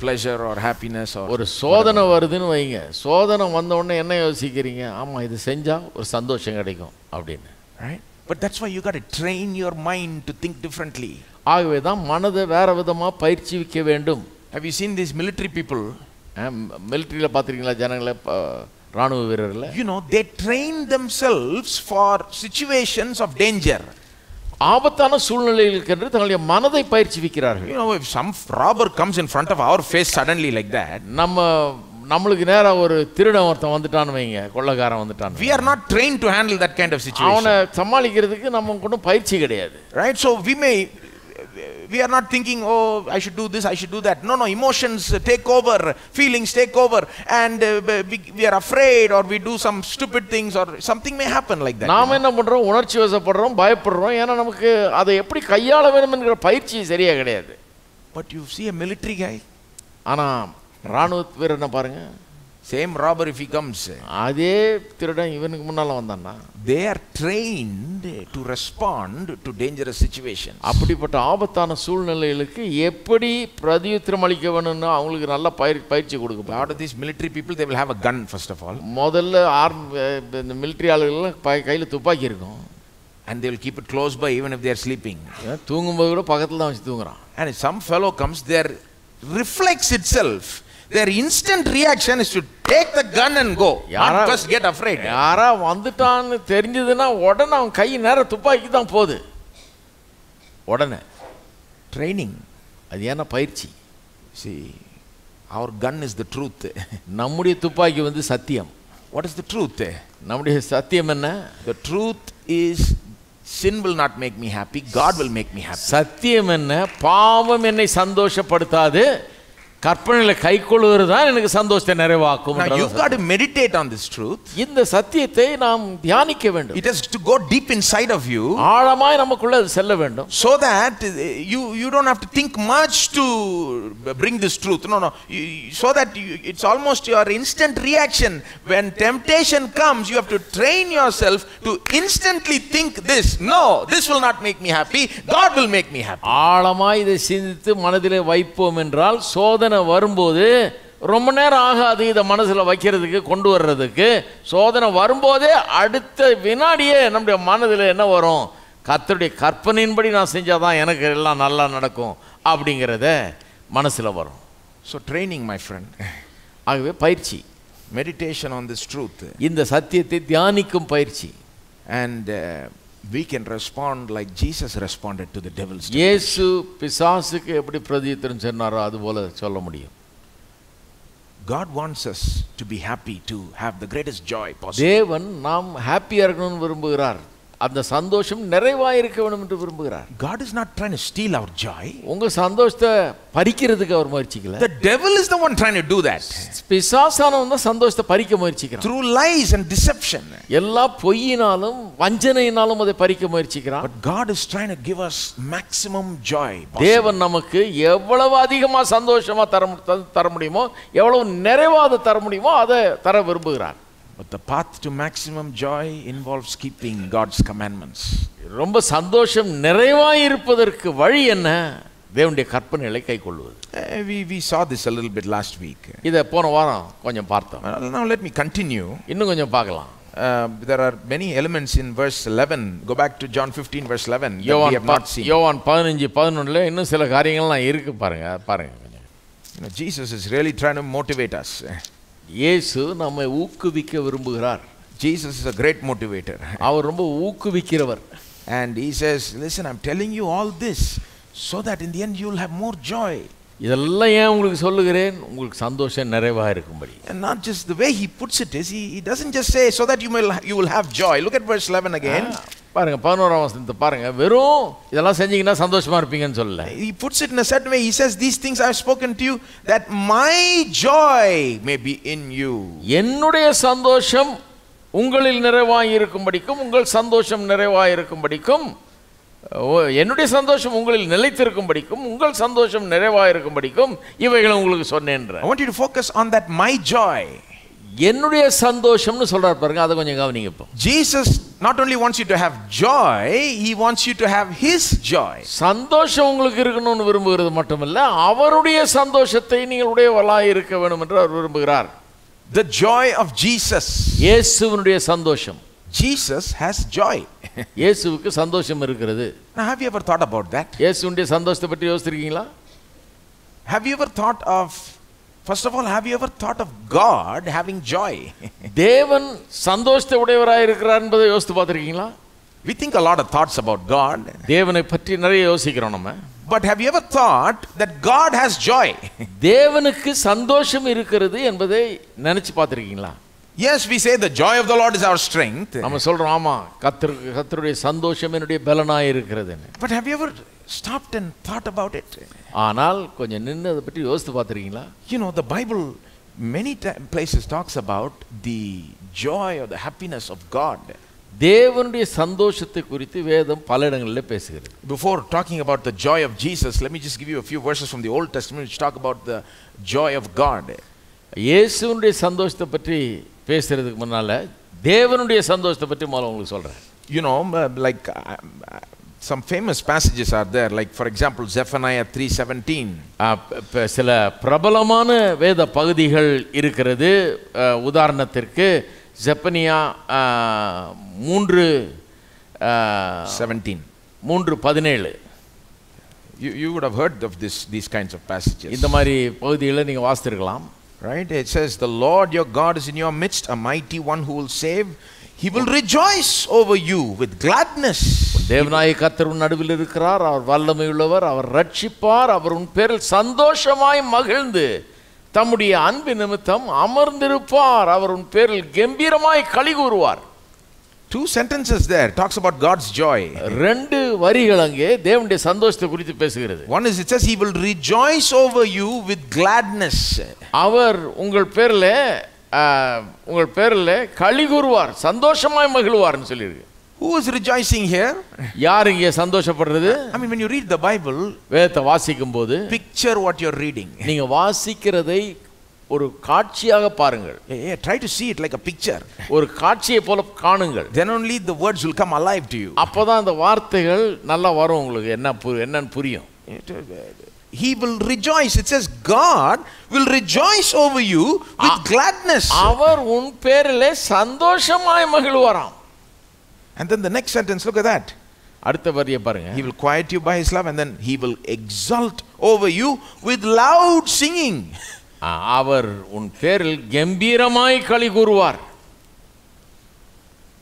pleasure or happiness or ஒரு சோதனை வருதுன்னு வைங்க, சோதனை வந்த உடனே என்ன யோசிக்கிறீங்க? ஆமா இது செஞ்சா ஒரு சந்தோஷம் கிடைக்கும் அப்படின்னு. Right? But that's why you got to train your mind to think differently. ஆகவே தான் மனதை வேற விதமா பயிற்சிவிக்க வேண்டும். Have you seen these military people? மிலிட்டரியில பார்த்திருக்கீங்களா ஜனங்களை, ராணுவ வீரர்கள்? You know, they train themselves for situations of danger. ஆபத்தான சூழ்நிலைகளுக்கு என்று தங்களுடைய மனதை பயிற்சிவிக்கிறார்கள். You know, if some robber comes in front of our face suddenly like that, நம்மளுக்கு நேரா ஒரு திருடன் ஒருத்தன் வந்துட்டான்னு வைங்க, கொள்ளைக்காரன் வந்துட்டான், we are not trained to handle that kind of situation. அவனை சமாளிக்கிறதுக்கு நமக்கு ஒன்றும் பயிற்சி கிடையாது. Right? So we may we are not thinking, oh, I should do this, I should do that. No, emotions take over, feelings take over, and we are afraid, or we do some stupid things, or something may happen like that. நாம என்ன பண்றோம்? உணர்ச்சி வசப்படுறோம், பயப்படுறோம். ஏன்னா நமக்கு அதை எப்படி கையாள வேண்டும் என்கிற பயிற்சி சரியா கிடையாது. But you see a military guy, ஆனா ராணுவ வீரனை பாருங்க, same robber, if he comes, அதே திருடன் இவனுக்கு முன்னால வந்தான்னா, they are trained to respond to dangerous situations. அப்படிப்பட்ட ஆபத்தான சூழ்நிலைகளுக்கு எப்படி பிரதியுத்தரம் அளிக்க வேணும்னு அவங்களுக்கு நல்ல பயிற்சி கொடுக்கும். Out of these military people, they will have a gun first of all. முதல்ல இந்த மிலிட்டரி ஆளுகள் கையில துப்பாக்கி இருக்கும். And they will keep it close by even if they are sleeping. தூங்கும்போது கூட பக்கத்துல தான் வச்சு தூங்குறான். And if some fellow comes, their reflex itself, their instant reaction is to take the gun and go. Not first get afraid. யாரா வந்துட்டான்னு தெரிஞ்சதுன்னா உடனே அவன் கை நேர துப்பாக்கி தான் போகுது. உடனே training. அது என்ன பயிற்சி? See, our gun is the truth. நம்முடைய துப்பாக்கி வந்து சத்தியம். What is the truth? நம்முடைய சத்தியம் என்ன? The truth is sin will not make me happy, God will make me happy. சத்தியம் என்ன? பாவம் என்னை சந்தோஷப்படுத்தாது, கற்பனைகளை கைக்கொள்வது தான் எனக்கு சந்தோஷத்தை நிறைவாக்கும். Now you've got to meditate on this truth. இந்த சத்தியத்தை நாம் தியானிக்க வேண்டும். It has to go deep inside of you, ஆழமாய் நமக்குள்ள அது செல்ல வேண்டும். so that you don't have to think much to bring this truth. No, so that it's almost your instant reaction. When temptation comes, you have to train yourself to instantly think this. No, this will not make me happy, God will make me happy. ஆழமாய் இதை சிந்தித்து மனதிலே வைப்போம் என்றால் சோதனை வரும்போது ரொம்ப நேரம் ஆகாது இதை மனசுல வைக்கிறதுக்கு, கொண்டு வர்றதுக்கு. சோதனை வரும்போதே அடுத்த வினாடியே நம்முடைய மனதில் என்ன வரும்? கர்த்தருடைய கற்பனையின்படி நான் செஞ்சாதான் எனக்கு எல்லாம் நல்லா நடக்கும் அப்படிங்கிறத மனசுல வரும். So training, my friend. ஆகவே பயிற்சி, meditation on this truth, இந்த சத்தியத்தை தியானிக்கும் பயிற்சி. and we can respond like Jesus responded to the devil's. இயேசு பிசாசுக்கு எப்படி பிரதியுத்தரம் சொன்னாரோ அது போல சொல்ல முடியும். God wants us to be happy, to have the greatest joy possible. தேவன் நாம் ஹாப்பியா இருக்கணும்னு விரும்புகிறார். அந்த சந்தோஷம் நிறைவாக இருக்க வேண்டும் என்று விரும்புகிறார். God is not trying to steal our joy. உங்க சந்தோஷத்தை பறிக்கிறதுக்கு அவர் முயற்சிக்கல. The devil is the one trying to do that. பிசாசானவன் தான் சந்தோஷத்தை பறிக்க முயற்சிக்கிறான். Through lies and deception. எல்லா பொய்யினாலும் வஞ்சனையினாலும் அதை பறிக்க முயற்சிக்கிறான். But God is trying to give us maximum joy. தேவன் நமக்கு எவ்வளவு அதிகமா சந்தோஷமா தர முடியுமோ, எவ்வளவு நிறைவாக தர முடியுமோ அதை தர விரும்புகிறார். But the path to maximum joy involves keeping God's commandments. ரொம்ப சந்தோஷம் நிறைவாய் இருப்பதற்கு வழி என்ன? தேவனுடைய கற்பனைகளை கைக்கொள்வது. We saw this a little bit last week. இதை போன வாரம் கொஞ்சம் பார்த்தோம். Now let me continue. இன்னும் கொஞ்சம் பார்க்கலாம். There are many elements in verse 11. Go back to John 15 verse 11 that we have not seen. யோவான் 15:11 இன்னும் சில காரியங்கள்லாம் இருக்கு பாருங்க. Jesus is really trying to motivate us. இயேசு நம்மை ஊக்குவிக்க விரும்புகிறார். Jesus is a great motivator. அவர் ரொம்ப ஊக்குவிக்கிறவர். And he says, listen, I'm telling you all this so that in the end you will have more joy. இதெல்லாம் ஏன் உங்களுக்கு சொல்லுகிறேன்? உங்களுக்கு சந்தோஷம் நிறைவா இருக்கும்படி. And not just the way he puts it is, he doesn't just say so that you will have joy. Look at verse 11 again. பாருங்க 11ஆம் வசனத்தை பாருங்க. வெறும் இதெல்லாம் செஞ்சீங்கன்னா சந்தோஷமா இருப்பீங்கன்னு சொல்லல. He puts it in a certain way. He says, these things I have spoken to you that my joy may be in you. என்னுடைய சந்தோஷம் உங்களில் நிறைவாய் இருக்கும்படிக்கும், உங்கள் சந்தோஷம் நிறைவாய் இருக்கும்படிக்கும், என்னுடைய சந்தோஷம் உங்களில் நிலைத்திருக்கும்படிக்கும், உங்கள் சந்தோஷம் நிறைவாய் இருக்கும்படிக்கும் இவைகளை உங்களுக்கு சொன்னேன்ற. I want you to focus on that my joy. என்னுடைய சந்தோஷம்னு சொல்றார் பாருங்க, அதை கொஞ்சம் கவனிங்க. இப்போ Jesus not only wants you to have joy, he wants you to have his joy. சந்தோஷம் உங்களுக்கு இருக்கணும்னு விரும்புகிறது மட்டுமல்ல, அவருடைய சந்தோஷத்தை நீங்கள் உடையவளாய் இருக்க வேண்டும் என்று அவர் விரும்புகிறார். The joy of Jesus. இயேசுவினுடைய சந்தோஷம். Jesus has joy. இயேசுவுக்கு சந்தோஷம் இருக்கிறது. Now have you ever thought about that? இயேசுவினுடைய சந்தோஷத்தை பற்றி யோசிச்சிருக்கீங்களா? Have you ever thought of, first of all, have you ever thought of God having joy? தேவன் சந்தோஷத்தை உடையவராய் இருக்கிறார் என்பதை யோசித்து பார்த்திருக்கீங்களா? We think a lot of thoughts about God. தேவனை பற்றி நிறைய யோசிக்கிறோம் நம்ம. But have you ever thought that God has joy? தேவனுக்கு சந்தோஷம் இருக்கிறது என்பதை நினைச்சு பார்த்திருக்கீங்களா? Yes, we say the joy of the Lord is our strength. நம்ம சொல்றோம் ஆமா கர்த்தருடைய சந்தோஷம் என்னுடைய பலனாய் இருக்கிறதுன்னு. But have you ever stopped and thought about it? ஆனால் கொஞ்சம் நின்னு அதை பற்றி யோசித்து பார்த்திருக்கீங்களா? You know, the Bible many places talks about the joy or the happiness of God. தேவனுடைய சந்தோஷத்தை குறித்து வேதம் பல இடங்களில் பேசுகிறது. Before talking about the joy of Jesus, let me just give you a few verses from the Old Testament which talk about the joy of God. இயேசுவினுடைய சந்தோஷத்தை பற்றி பேசுறதுக்கு முன்னால தேவனுடைய சந்தோஷத்தை பற்றி முதல்ல உங்களுக்கு சொல்றேன். You know, like some famous passages are there, like for example Zephaniah 3:17. சில பிரபலமான வேத பகுதிகள் இருக்கிறது. உதாரணத்திற்கு ஜெபனியா 3:17. You would have heard of these kinds of passages. இந்த மாதிரி பகுதிகளை நீங்க வாசித்திருக்கலாம். Right? It says, the Lord your God is in your midst, a mighty one who will save. He will rejoice over you with gladness. தேவனாகிய கர்த்தர் உன் நடுவில் இருக்கிறார். அவர் வல்லமையுள்ளவர். அவர் ரட்சிப்பார். அவர் உன் பேரில் சந்தோஷமாய் மகிழ்ந்து தம்முடைய அன்பு நிமித்தம் அமர்ந்திருப்பார். அவர் உன் பேரில் கம்பீரமாய் களி கூறுவார். 2 sentences there talks about God's joy. 2 வரிகள் அங்கே தேவனுடைய சந்தோஷத்தை குறித்து பேசுகிறது. One is, it says he will rejoice over you with gladness. அவர் உங்கள் பேரில் களி கூறுவார், சந்தோஷமாய் மகிழ்வார்னு சொல்லியிருக்கு. Who is rejoicing here? யார் இங்கே சந்தோஷப்படுறது? I mean, when you read the Bible, வேதத்தை வாசிக்கும் போது picture what you're reading. நீங்க வாசிக்கிறதை ஒரு காட்சியாக பாருங்கள். Try to see it like a picture. ஒரு காட்சியை போல காணுங்கள். Then only the words will come alive to you. அப்பதான் அந்த வார்த்தைகள் நல்லா வரும் உங்களுக்கு. என்னன்னு புரியும். He will rejoice. It says God will rejoice over you with gladness. அவர் உன் பேரிலே சந்தோஷமாய் மகிழ்வாராம். And then the next sentence, look at that. அடுத்த வரியை பாருங்க. He will quiet you by his love, and then he will exult over you with loud singing. அவர் உன் பேரில் கம்பீரமாய் களி கூறுவார்.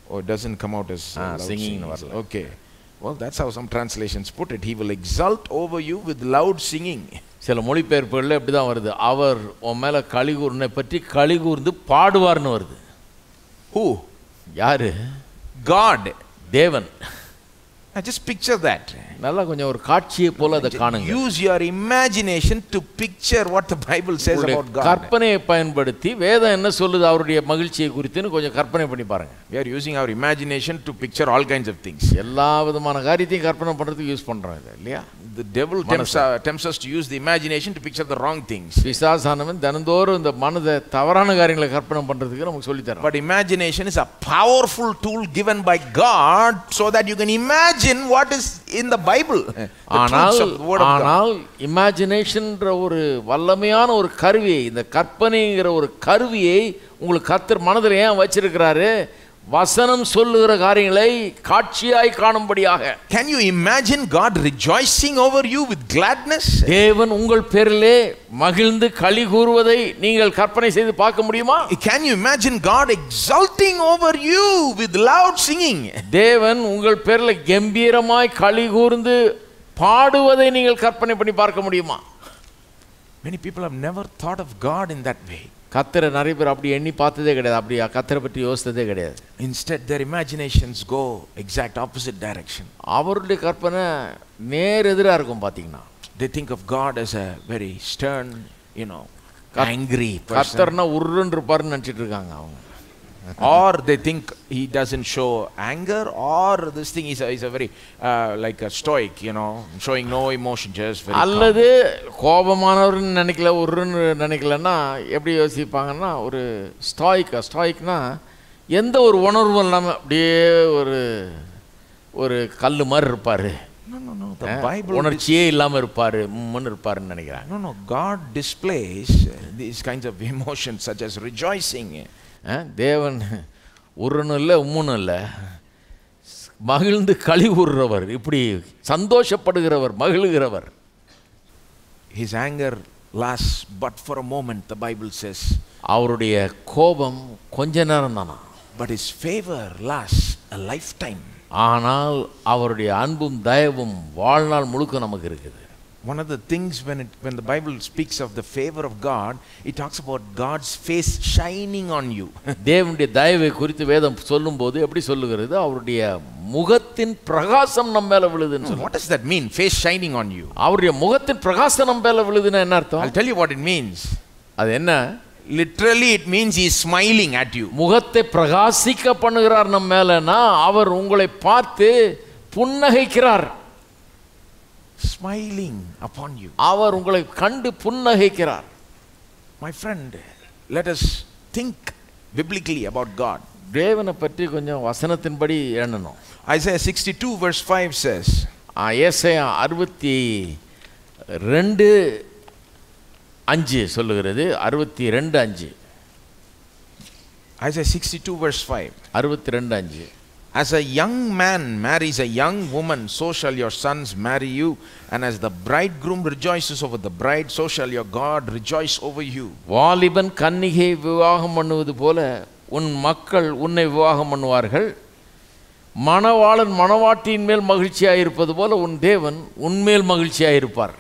Oh, it doesn't come out as singing. Okay. Well, that's how some translations put it. He will exult over you with loud singing. சில மொழிபெயர்ப்புகளில் இப்படி தான் வருது. அவர் உன் மேல களி கூர்னை பற்றி களி கூர்ந்து பாடுவார்னு வருது. Who? யாரு? God. தேவன். Just picture that. நல்லா கொஞ்சம் ஒரு காட்சியை போல அதை காணுங்க. Use your imagination to picture what the Bible says about God. கற்பனையை பயன்படுத்தி வேதம் என்ன சொல்லுது அவருடைய மகிழ்ச்சியை குறித்துன்னு கொஞ்சம் கற்பனை பண்ணி பாருங்க. We are using our imagination to picture all kinds of things. எல்லா விதமான காரியத்தையும் கற்பனை பண்றதுக்கு யூஸ் பண்றோம் இது இல்லையா? The devil tempts us to use the imagination to picture the wrong things. பிசாசானவன் தினந்தோறும் இந்த மனதை தவறான காரியங்களை கற்பனை பண்றதுக்கு நமக்கு சொல்லி தரான். But imagination is a powerful tool given by God so that you can imagine what is in the Bible. ஆனால் இமேஜினேஷன்ன்ற ஒரு வல்லமையான ஒரு கருவியை, இந்த கற்பனைங்கிற ஒரு கருவியை உங்களுக்கு கர்த்தர் மனதில் ஏன் வச்சிருக்கிறாரு? வசனம் சொல்லுகிற காரியங்களை காட்சியாய் காணும்படியாக. Can you imagine God rejoicing over you with gladness? தேவன் உங்கள் பேரிலே மகிழ்ந்து களி கூறுவதை நீங்கள் கற்பனை செய்து பார்க்க முடியுமா? Can you imagine God exulting over you with loud singing? தேவன் உங்கள் பேரிலே கம்பீரமாய் களி கூர்ந்து பாடுவதை நீங்கள் கற்பனை பண்ணி பார்க்க முடியுமா? Many people have never thought of God in that way. கர்த்தரை நிறைய பேர் அப்படி எண்ணி பார்த்ததே கிடையாது. அப்படி கர்த்தரை பற்றி யோசித்ததே கிடையாது. Instead their imaginations go exact opposite direction. அவருடைய கற்பனை நேர் எதிரா இருக்கும் பாத்தீங்கன்னா. They think of God as a very stern, angry person. கர்த்தர்னா உருன்னு இருப்பாருன்னு நினைச்சிட்டு இருக்காங்க அவங்க. Or they think he doesn't show anger, or this thing is a very like a stoic, showing no emotion, just very calm. அல்லது கோபமானவர்னு நினைக்கல, உருன்னு நினைக்கலன்னா எப்படி யோசிப்பாங்கன்னா ஒரு ஸ்டாய்க்னா எந்த ஒரு உணர்வும் இல்லாமல் அப்படியே ஒரு கல்லு மாதிரி இருப்பாரு. No. The Bible உணர்ச்சியே இல்லாமல் இருப்பாருன்னு நினைக்கிறாங்க. No. God displays these kinds of emotions such as rejoicing. தேவன் உருன்னு இல்லை உம்முன்னு இல்லை, மகிழ்ந்து களி கூறுறவர், இப்படி சந்தோஷப்படுகிறவர், மகிழ்கிறவர். His anger lasts but for a moment, the Bible says. அவருடைய கோபம் கொஞ்ச நேரம் தானா, but his favor lasts a lifetime. ஆனால் அவருடைய அன்பும் தயவும் வாழ்நாள் முழுக்க நமக்கு இருக்குது. One of the things when the Bible speaks of the favor of God, it talks about God's face shining on you. தேவனுடைய தயவை குறித்து வேதம் சொல்லும்போது எப்படி சொல்லுகிறது? அவருடைய முகத்தின் பிரகாசம் நம்ம மேல விழுதுன்னு சொல்லுது. What does that mean? Face shining on you. அவருடைய முகத்தின் பிரகாசம் நம்ம மேல விழுதுன்னா என்ன அர்த்தம்? I'll tell you what it means. அது என்ன? Literally it means he is smiling at you. முகத்தை பிரகாசிக்க பண்ணுகிறார் நம்ம மேலனா அவர் உங்களை பார்த்து புன்னகைக்கிறார். Smiling upon you. அவர் உங்களை கண்டு புன்னகைக்கிறார். My friend, let us think biblically about God. தேவனை பற்றி கொஞ்சம் வசனத்தின்படி எண்ணணும். Isaiah 62 verse 5 says, ஏசாயா 62:5 சொல்லுகிறது. 62:5. Isaiah 62 verse 5. 62:5. As a young man marries a young woman, so shall your sons marry you, and as the bridegroom rejoices over the bride, so shall your God rejoice over you. வாலிபன் கன்னிகை விவாகம் பண்ணுவது போல உன் மக்கள் உன்னை விவாகம் பண்ணுவார்கள். மணவாளன் மணவாட்டியின் மேல் மகிழ்ச்சியாக இருப்பது போல உன் தேவன் உன்மேல் மகிழ்ச்சியாக இருப்பார்.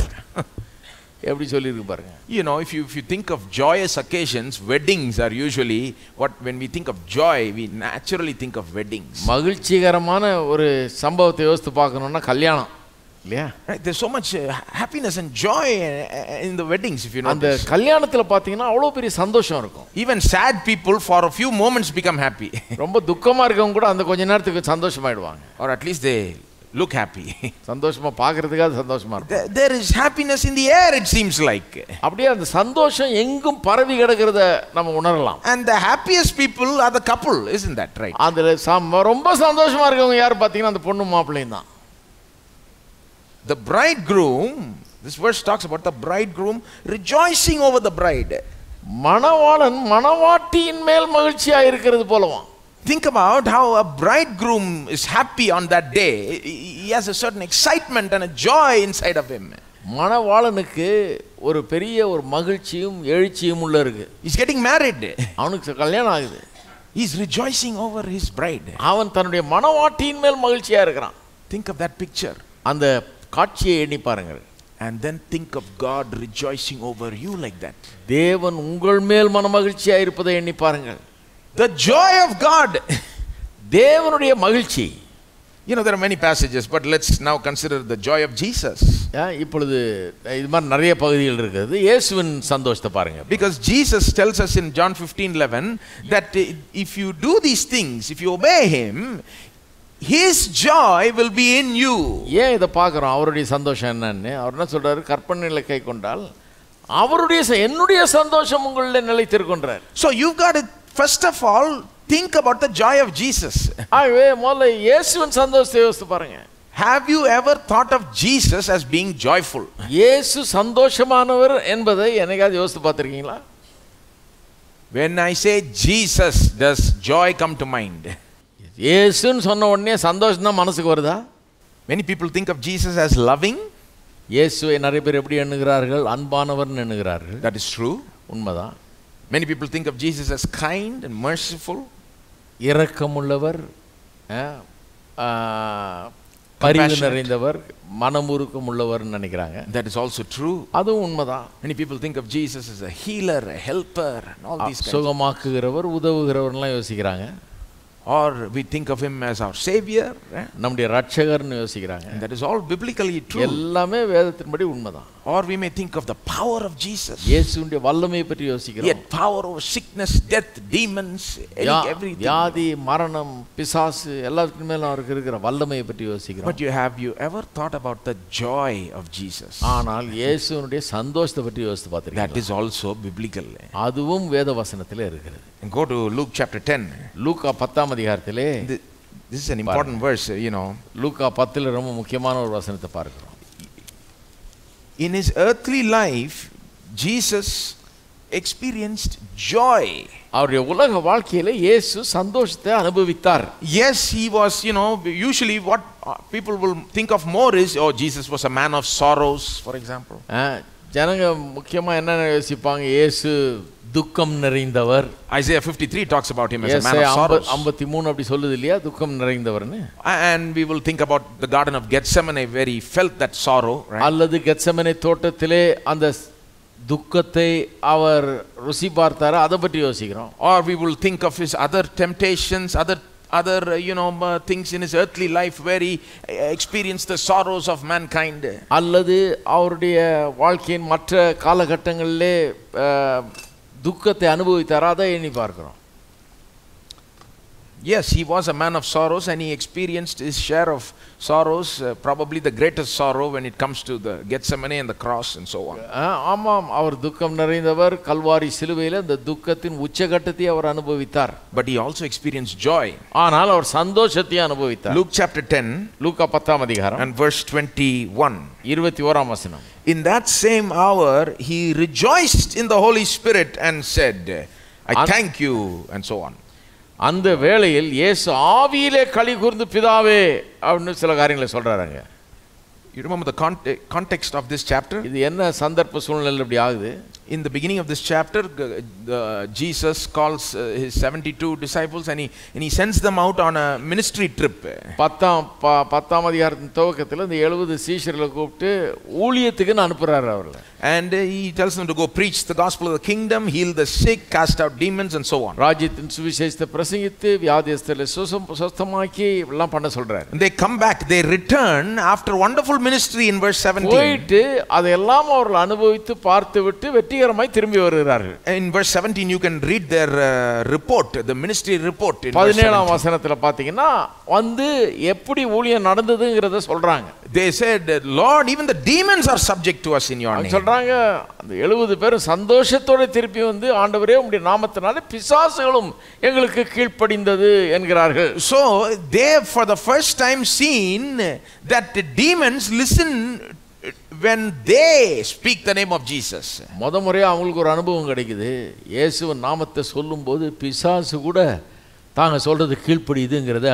எப்படி சொல்லியிருக்கு பாருங்க. You know, if you think of joyous occasions, weddings are usually what, when we think of joy, we naturally think of weddings. மகிழ்ச்சிகரமான ஒரு சம்பவத்தை யோசித்து பார்க்கணும்னா கல்யாணம் இல்லையா? Right, there's so much happiness and joy in the weddings, if you know. அந்த கல்யாணத்துல பாத்தீங்கன்னா அவ்வளவு பெரிய சந்தோஷம் இருக்கும். Even sad people for a few moments become happy. ரொம்ப துக்கமா இருக்கவங்க கூட அந்த கொஞ்ச நேரத்துக்கு சந்தோஷமாயிடுவாங்க. Or at least they look happy. சந்தோஷமா பார்க்கிறதுக்காக சந்தோஷமா இருக்கும். There is happiness in the air, it seems like. அப்படியே அந்த சந்தோஷம் எங்கும் பரவி கிடக்கிறத நம்ம உணரலாம். And the happiest people are the couple, isn't that right? அதுல ரொம்ப சந்தோஷமா இருக்கவங்க யார் பாத்தீங்கன்னா அந்த பொண்ணு மாப்பிள்ளையும் தான். The bridegroom, this verse talks about the bridegroom rejoicing over the bride. மணவாளன் மணவாட்டியின் மேல் மகிழ்ச்சியா இருக்கிறது போலவாம். Think about how a bridegroom is happy on that day. He has a certain excitement and a joy inside of him. மணவாளனுக்கு ஒரு பெரிய ஒரு மகிழ்ச்சியும் எழுச்சியும் உள்ள இருக்கு. He's getting married. அவனுக்கு கல்யாணம் ஆகுது. He's rejoicing over his bride. அவன் தன்னுடைய மணவாட்டியின் மேல் மகிழ்ச்சியா இருக்கிறான். Think of that picture. அந்த காட்சியை எண்ணி பாருங்கள். And then think of God rejoicing over you like that. தேவன் உங்கள் மேல் மனமகிழ்ச்சியா இருப்பதை எண்ணி பாருங்கள். The joy of God. தேவனுடைய மகிழ்ச்சி. You know, there are many passages, but let's now consider the joy of Jesus. இப்பொழுது இது மாதிரி நிறைய பகுதிகள் இருக்குது. இயேசுவின் சந்தோஷத்தை பாருங்க. Because Jesus tells us in John 15:11 that if you do these things, if you obey him, his joy will be in you. ஏன் இதை பார்க்குறோம் அவருடைய சந்தோஷம் என்னன்னு? அவர் என்ன சொல்றாரு? கற்பனைகளை கை கொண்டால் அவருடைய என்னுடைய சந்தோஷம் உங்களில் நிலைத்திருக்கின்றார். So you've got to first of all think about the joy of Jesus. ஆகவே முதல்ல இயேசுவின் சந்தோஷத்தை யோசித்து பாருங்க. Have you ever thought of Jesus as being joyful? இயேசு சந்தோஷமானவர் என்பதை என்னைக்காவது யோசித்து பார்த்திருக்கீங்களா? When I say Jesus, does joy come to mind? இயேசுன்னு சொன்ன உடனே சந்தோஷம் தான் மனசுக்கு வருதா? Many people think of Jesus as loving. இயேசுவை நிறைய பேர் எப்படி எண்ணுகிறார்கள்? அன்பானவர்னு எண்ணுகிறார்கள். That is true. உண்மைதான். Many people think of Jesus as kind and merciful. இரக்கமுள்ளவர், பரிவு நிறைந்தவர், மனமுருக்கம் உள்ளவர்னு நினைக்கிறாங்க. That is also true. அதுவும் உண்மைதான். Many people think of Jesus as a healer, a helper, and all these kinds. சுகமாக்குகிறவர், உதவுகிறவர்லாம் யோசிக்கிறாங்க. Or we think of him as our savior. நம்முடைய ரட்சகர்னு யோசிக்கிறாங்க. And that is all biblically true. எல்லாமே வேதத்தின்படி உண்மைதான். Or we may think of the power of Jesus. இயேசுவின் வல்லமையை பற்றி யோசிக்கிறோம். He had power over sickness, death, demons, everything. வியாதி, மரணம், பிசாசு எல்லாத்துக்கும் மேல அவருக்கு இருக்கிற வல்லமையை பற்றி யோசிக்கிறோம். But have you ever thought about the joy of Jesus? ஆனால் இயேசுவினுடைய சந்தோஷத்தை பற்றி யோசித்து பார்த்திருக்கீங்களா? That is also biblical. அதுவும் வேத வசனத்திலே இருக்கிறது. And go to Luke chapter 10. லூக்கா 10ஆம் அதிகாரத்திலே this is an important verse, you know. லூக்கா 10ல ரொம்ப முக்கியமான ஒரு வசனத்தை பார்க்கிறோம். In his earthly life, Jesus experienced joy. அவருடைய உலக வாழ்க்கையிலே இயேசு சந்தோஷத்தை அனுபவித்தார். Yes, he was, you know, usually what people will think of more is, oh, Jesus was a man of sorrows, for example. ஜனங்க முக்கியமா என்ன யோசிப்பாங்க? இயேசு துக்கம் நிறைந்தவர். Isaiah 53 talks about him as a man of sorrows. 53 அப்படி சொல்லுது இல்லையா, துக்கம் நிறைந்தவர்னு. And we will think about the garden of Gethsemane where he felt that sorrow, right? அல்லது கெத்செமனே தோட்டத்திலே அந்த துக்கத்தை அவர் ருசி பார்த்தார், அதை பற்றி யோசிக்கிறோம். Or we will think of his other temptations, other things in his earthly life where he experienced the sorrows of mankind. அல்லது அவருடைய வாழ்க்கையின் மற்ற காலகட்டங்களிலே துக்கத்தை அனுபவித்தார், அதை எண்ணி பார்க்கிறோம். Yes, he was a man of sorrows and he experienced his share of sorrows, probably the greatest sorrow when it comes to the Gethsemane and the cross and so on. ஆமாம், அவர் துக்கம் நிறைந்தவர். கல்வாரி சிலுவையில் அந்த துக்கத்தின் உச்சகட்டத்தை அவர் அனுபவித்தார். But he also experienced joy. ஆனால் அவர் சந்தோஷத்தை அனுபவித்தார். Luke chapter 10, லூக்கா 10ஆம் அதிகாரம் and verse 21. 21ஆம் வசனம். In that same hour he rejoiced in the Holy Spirit and said, I thank you, and so on. அந்த வேளையில் இயேசு ஆவியிலே களி கூர்ந்து பிதாவே அப்படின்னு சில காரியங்களை சொல்றாருங்க. You remember the context of this chapter? இது என்ன சந்தர்ப்ப சூழ்நிலையில் இப்படி ஆகுது? In the beginning of this chapter, Jesus calls his 72 disciples and he sends them out on a ministry trip. 10ஆம் அதிகாரத்தின் துவக்கத்தில் இந்த 70 சீஷர்களை கூப்பிட்டு ஊழியத்துக்கு அனுப்புறாரு அவர்களை. And he tells them to go preach the gospel of the kingdom, heal the sick, cast out demons and so on. ராஜ்யத்தின் சுவிசேஷத்தை பிரசங்கித்து வியாதியஸ்தரை சுத்தமாக்கி எல்லாம் பண்ண சொல்றாரு. And they come back, they return after wonderful ministry in verse 17. போயிட்டு அதெல்லாம் அவர்கள் அனுபவித்து பார்த்துவிட்டு வெற்றிகரமாய் திரும்பி வருகிறார்கள். In verse 17 you can read their report, the ministry report. 17ஆம் வசனத்துல பாத்தீங்கன்னா வந்து எப்படி ஊழியம் நடந்ததுங்கறத சொல்றாங்க. They said, Lord, even the demons are subject to us in your name. சொல்றாங்க அந்த 70 பேர் சந்தோஷத்தோட திருப்பி வந்து ஆண்டவரே உம்முடைய நாமத்தினாலே பிசாசுகளும் எங்களுக்கு கீழ்ப்படிந்தது என்கிறார்கள். So they for the first time seen that the demons listen when they speak the name of Jesus. முதமுறையா அவங்களுக்கு ஒரு அனுபவம் கிடைக்குது. இயேசுவின் நாமத்தை சொல்லும்போது பிசாசு கூட தாங்க சொல்றது கீழ்ப்படியுதுங்கறத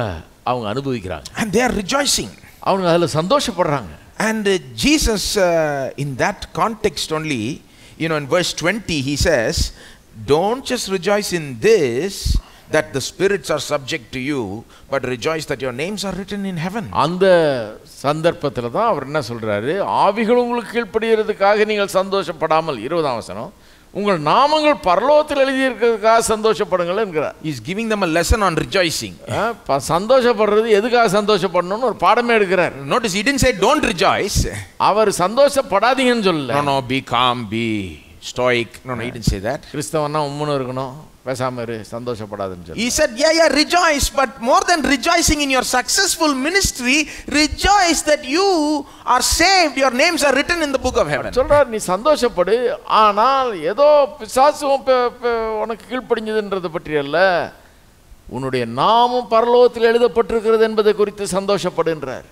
அவங்க அனுபவிக்கிறாங்க. And they are rejoicing. அவங்க அதுல சந்தோஷப்படுறாங்க. And Jesus in that context only, in verse 20 he says, don't just rejoice in this that the spirits are subject to you, but rejoice that your names are written in heaven. அந்த சந்தர்ப்பத்துல தான் அவர் என்ன சொல்றாரு, ஆவிகள் உங்களுக்கு கீழ்ப்படிகிறதுக்காக நீங்கள் சந்தோஷப்படாமல் 20ஆம் வசனம் உங்கள் நாமங்கள் பரலோகத்தில் எழுதி இருக்கிறதுக்காக சந்தோஷப்படுங்கள் என்கிறார். He is giving them a lesson on rejoicing. சந்தோஷப்படுறது எதுக்காக சந்தோஷப்படணும்னு ஒரு பாடமே எடுக்கிறார். Notice he didn't say don't rejoice. அவர் சந்தோஷப்படாதீங்கன்னு சொல்லல. No, be calm, be stoic. No, he didn't say that. கிறிஸ்தவன்னா உம்முன்னு இருக்கணும், பேசாம இரு, சந்தோஷப்படாதுன்னு சொல்லி. He said, yeah, rejoice, but more than rejoicing in your successful ministry, rejoice that you are saved, your names are written in the book of heaven. சொல்றார், நீ சந்தோஷப்படு, ஆனால் ஏதோ பிசாசும் உனக்கு கீழ்ப்படிஞ்சதுன்றதை பற்றி அல்ல, உன்னுடைய நாமம் பரலோகத்தில் எழுதப்பட்டிருக்கிறது என்பதை குறித்து சந்தோஷப்படுன்றார்.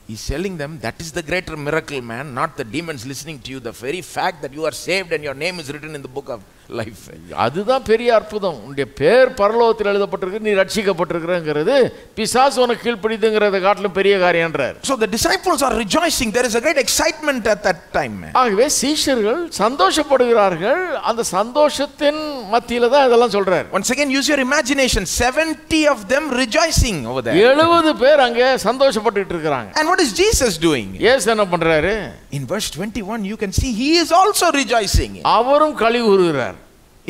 He's telling them that is the greater miracle, man, not the demons listening to you. The very fact that you are saved and your name is written in the book of life. அதுதான் பெரிய அற்புதம். உன்னுடைய பேர் பரலோகத்தில் எழுதப்பட்டிருக்கு, நீ ரட்சிக்கப்பட்டிருக்கிறங்கிறது பிசாசு உனக்கு கீழ்ப்படிதுங்கிறத காட்டிலும் பெரிய காரியம்ன்றார். So the disciples are rejoicing. There is a great excitement at that time. ஆகவே சீஷர்கள் சந்தோஷப்படுகிறார்கள். அந்த சந்தோஷத்தின் மத்தியில தான் இதெல்லாம் சொல்றார். Once again use your imagination. 70 of them rejoicing over there. 70 பேர் அங்க சந்தோஷப்பட்டுட்டு இருக்காங்க. And what is Jesus doing? இயேசு என்ன பண்றாரு? In verse 21 you can see he is also rejoicing. அவரும் களி கூறுகிறார்.